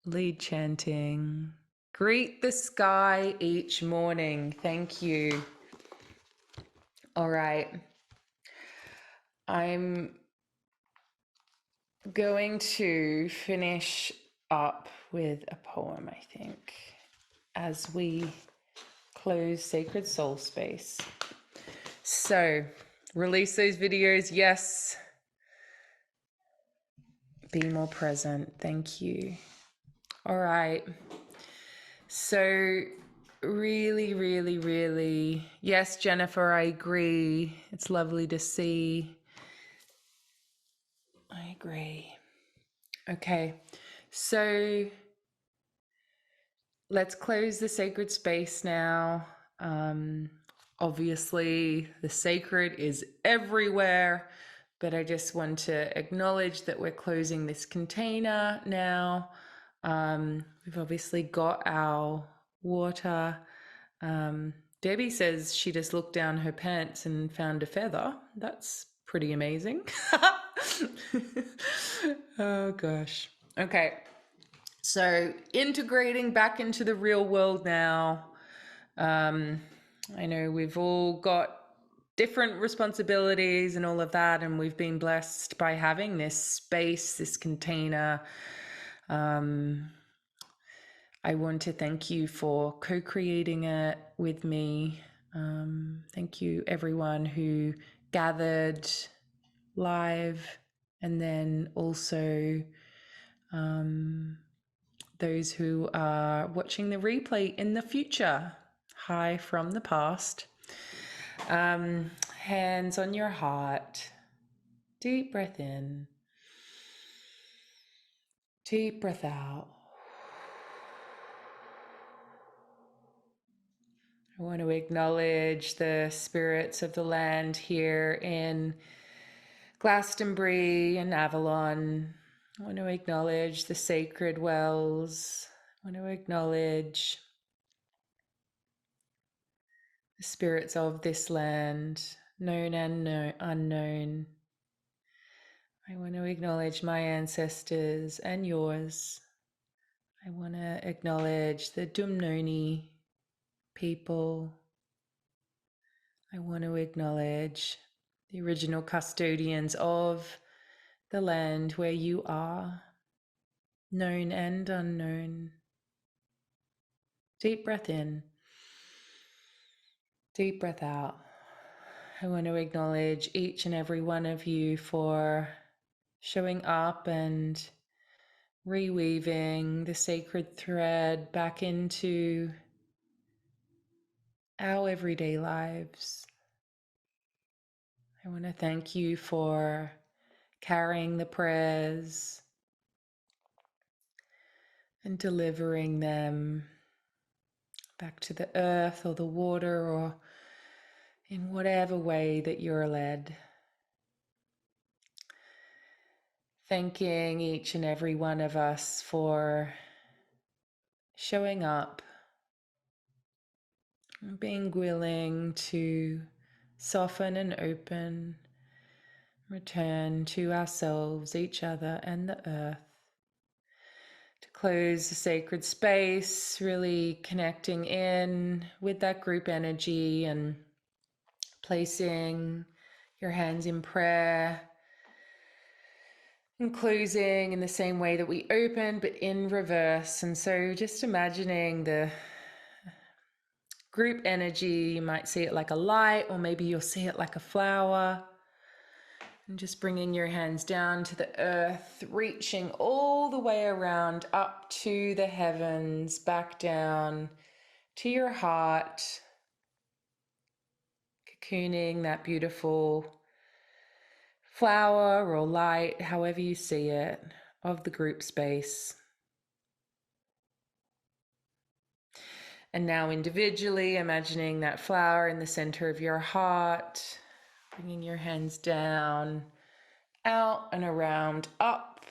Lead chanting. Greet the sky each morning. Thank you. All right. I'm going to finish up with a poem, I think, as we close Sacred Soul Space. So, release those videos. Yes. Be more present. Thank you. All right. So, really, yes, Jennifer, I agree. It's lovely to see. I agree. Okay. So, let's close the sacred space now. Obviously, the sacred is everywhere, but I just want to acknowledge that we're closing this container now. We've obviously got our water. Debbie says she just looked down her pants and found a feather. That's pretty amazing. Oh gosh. Okay. So integrating back into the real world now. I know we've all got different responsibilities and all of that, and we've been blessed by having this space, this container. I want to thank you for co-creating it with me. Thank you everyone who gathered live, and then also those who are watching the replay in the future. Hi from the past. Hands on your heart. Deep breath in. Deep breath out. I want to acknowledge the spirits of the land here in Glastonbury and Avalon. I want to acknowledge the sacred wells. I want to acknowledge the spirits of this land, known and unknown. I want to acknowledge my ancestors and yours. I want to acknowledge the Dumnoni people. I want to acknowledge the original custodians of the land where you are, known and unknown. Deep breath in, deep breath out. I want to acknowledge each and every one of you for showing up and reweaving the sacred thread back into our everyday lives. I want to thank you for carrying the prayers and delivering them back to the earth or the water or in whatever way that you're led. Thanking each and every one of us for showing up and being willing to soften and open, return to ourselves, each other, and the earth. To close the sacred space, really connecting in with that group energy and placing your hands in prayer and closing in the same way that we opened, but in reverse. And so just imagining the group energy, you might see it like a light, or maybe you'll see it like a flower. And just bringing your hands down to the earth, reaching all the way around up to the heavens, back down to your heart, cocooning that beautiful flower or light, however you see it, of the group space. And now individually, imagining that flower in the center of your heart, bringing your hands down, out and around, up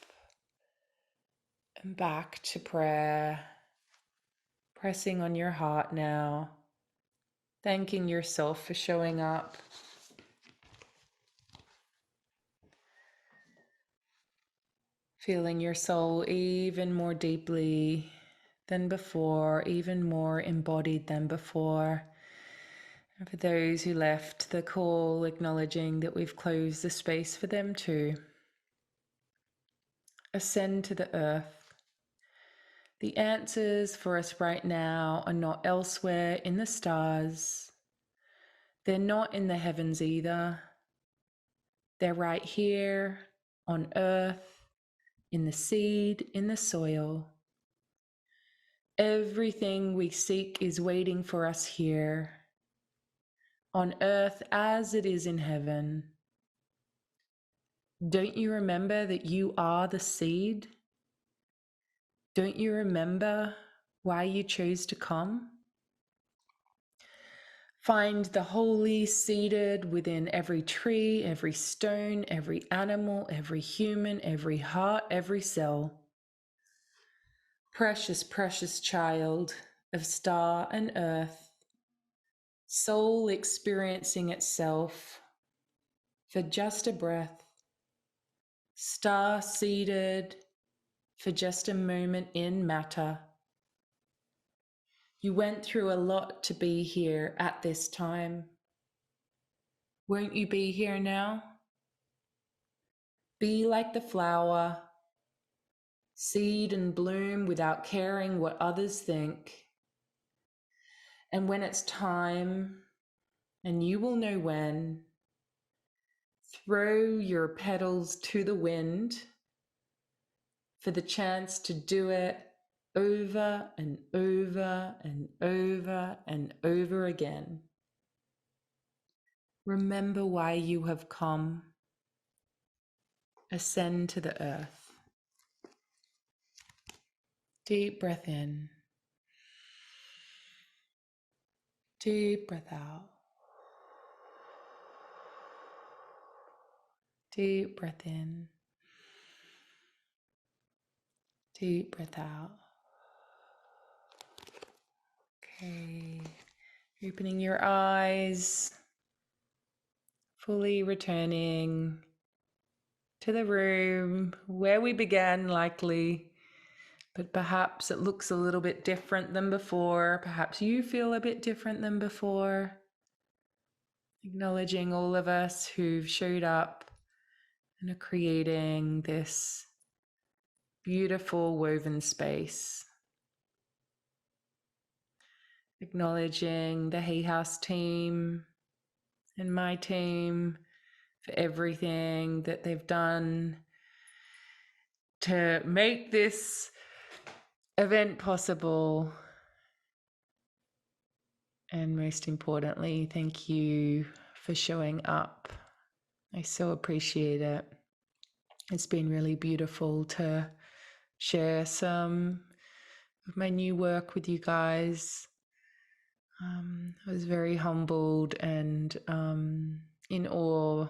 and back to prayer, pressing on your heart now, thanking yourself for showing up. Feeling your soul even more deeply than before, even more embodied than before. And for those who left the call, acknowledging that we've closed the space for them too. Ascend to the earth. The answers for us right now are not elsewhere in the stars. They're not in the heavens either. They're right here on earth, in the seed, in the soil. Everything we seek is waiting for us here, on earth as it is in heaven. Don't you remember that you are the seed? Don't you remember why you chose to come? Find the holy seated within every tree, every stone, every animal, every human, every heart, every cell. Precious, precious child of star and earth, soul experiencing itself for just a breath, star seated for just a moment in matter. You went through a lot to be here at this time. Won't you be here now? Be like the flower, seed and bloom without caring what others think. And when it's time, and you will know when, throw your petals to the wind for the chance to do it over and over and over and over again. Remember why you have come. Ascend to the earth. Deep breath in. Deep breath out. Deep breath in. Deep breath out. Okay. Opening your eyes. Fully returning to the room where we began, likely, but perhaps it looks a little bit different than before. Perhaps you feel a bit different than before. Acknowledging all of us who've showed up and are creating this beautiful woven space. Acknowledging the Hay House team and my team for everything that they've done to make this event possible. And most importantly, thank you for showing up. I so appreciate it. It's been really beautiful to share some of my new work with you guys. I was very humbled and in awe,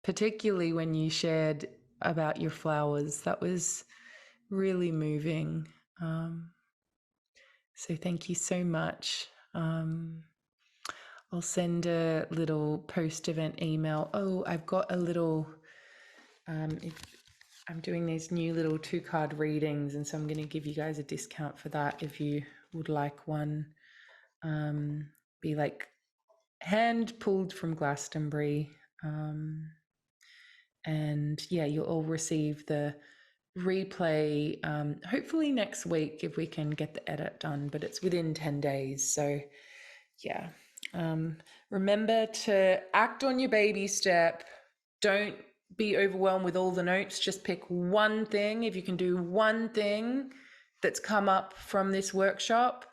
particularly when you shared about your flowers. That was really moving. So thank you so much. I'll send a little post-event email. Oh, I've got a little, if I'm doing these new little 2-card readings, and so I'm going to give you guys a discount for that if you would like one. Be like hand pulled from Glastonbury. And yeah, you'll all receive the replay hopefully next week if we can get the edit done, but it's within 10 days. So yeah, remember to act on your baby step. Don't be overwhelmed with all the notes. Just pick one thing. If you can do one thing that's come up from this workshop,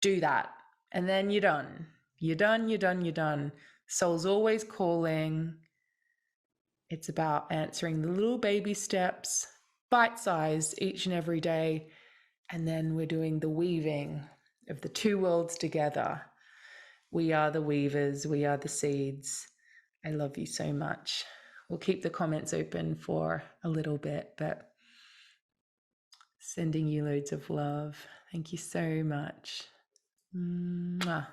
do that. And then you're done. You're done, you're done, you're done. Soul's always calling. It's about answering the little baby steps, bite-sized each and every day. And then we're doing the weaving of the two worlds together. We are the weavers, we are the seeds. I love you so much. We'll keep the comments open for a little bit, but sending you loads of love. Thank you so much. Mwah.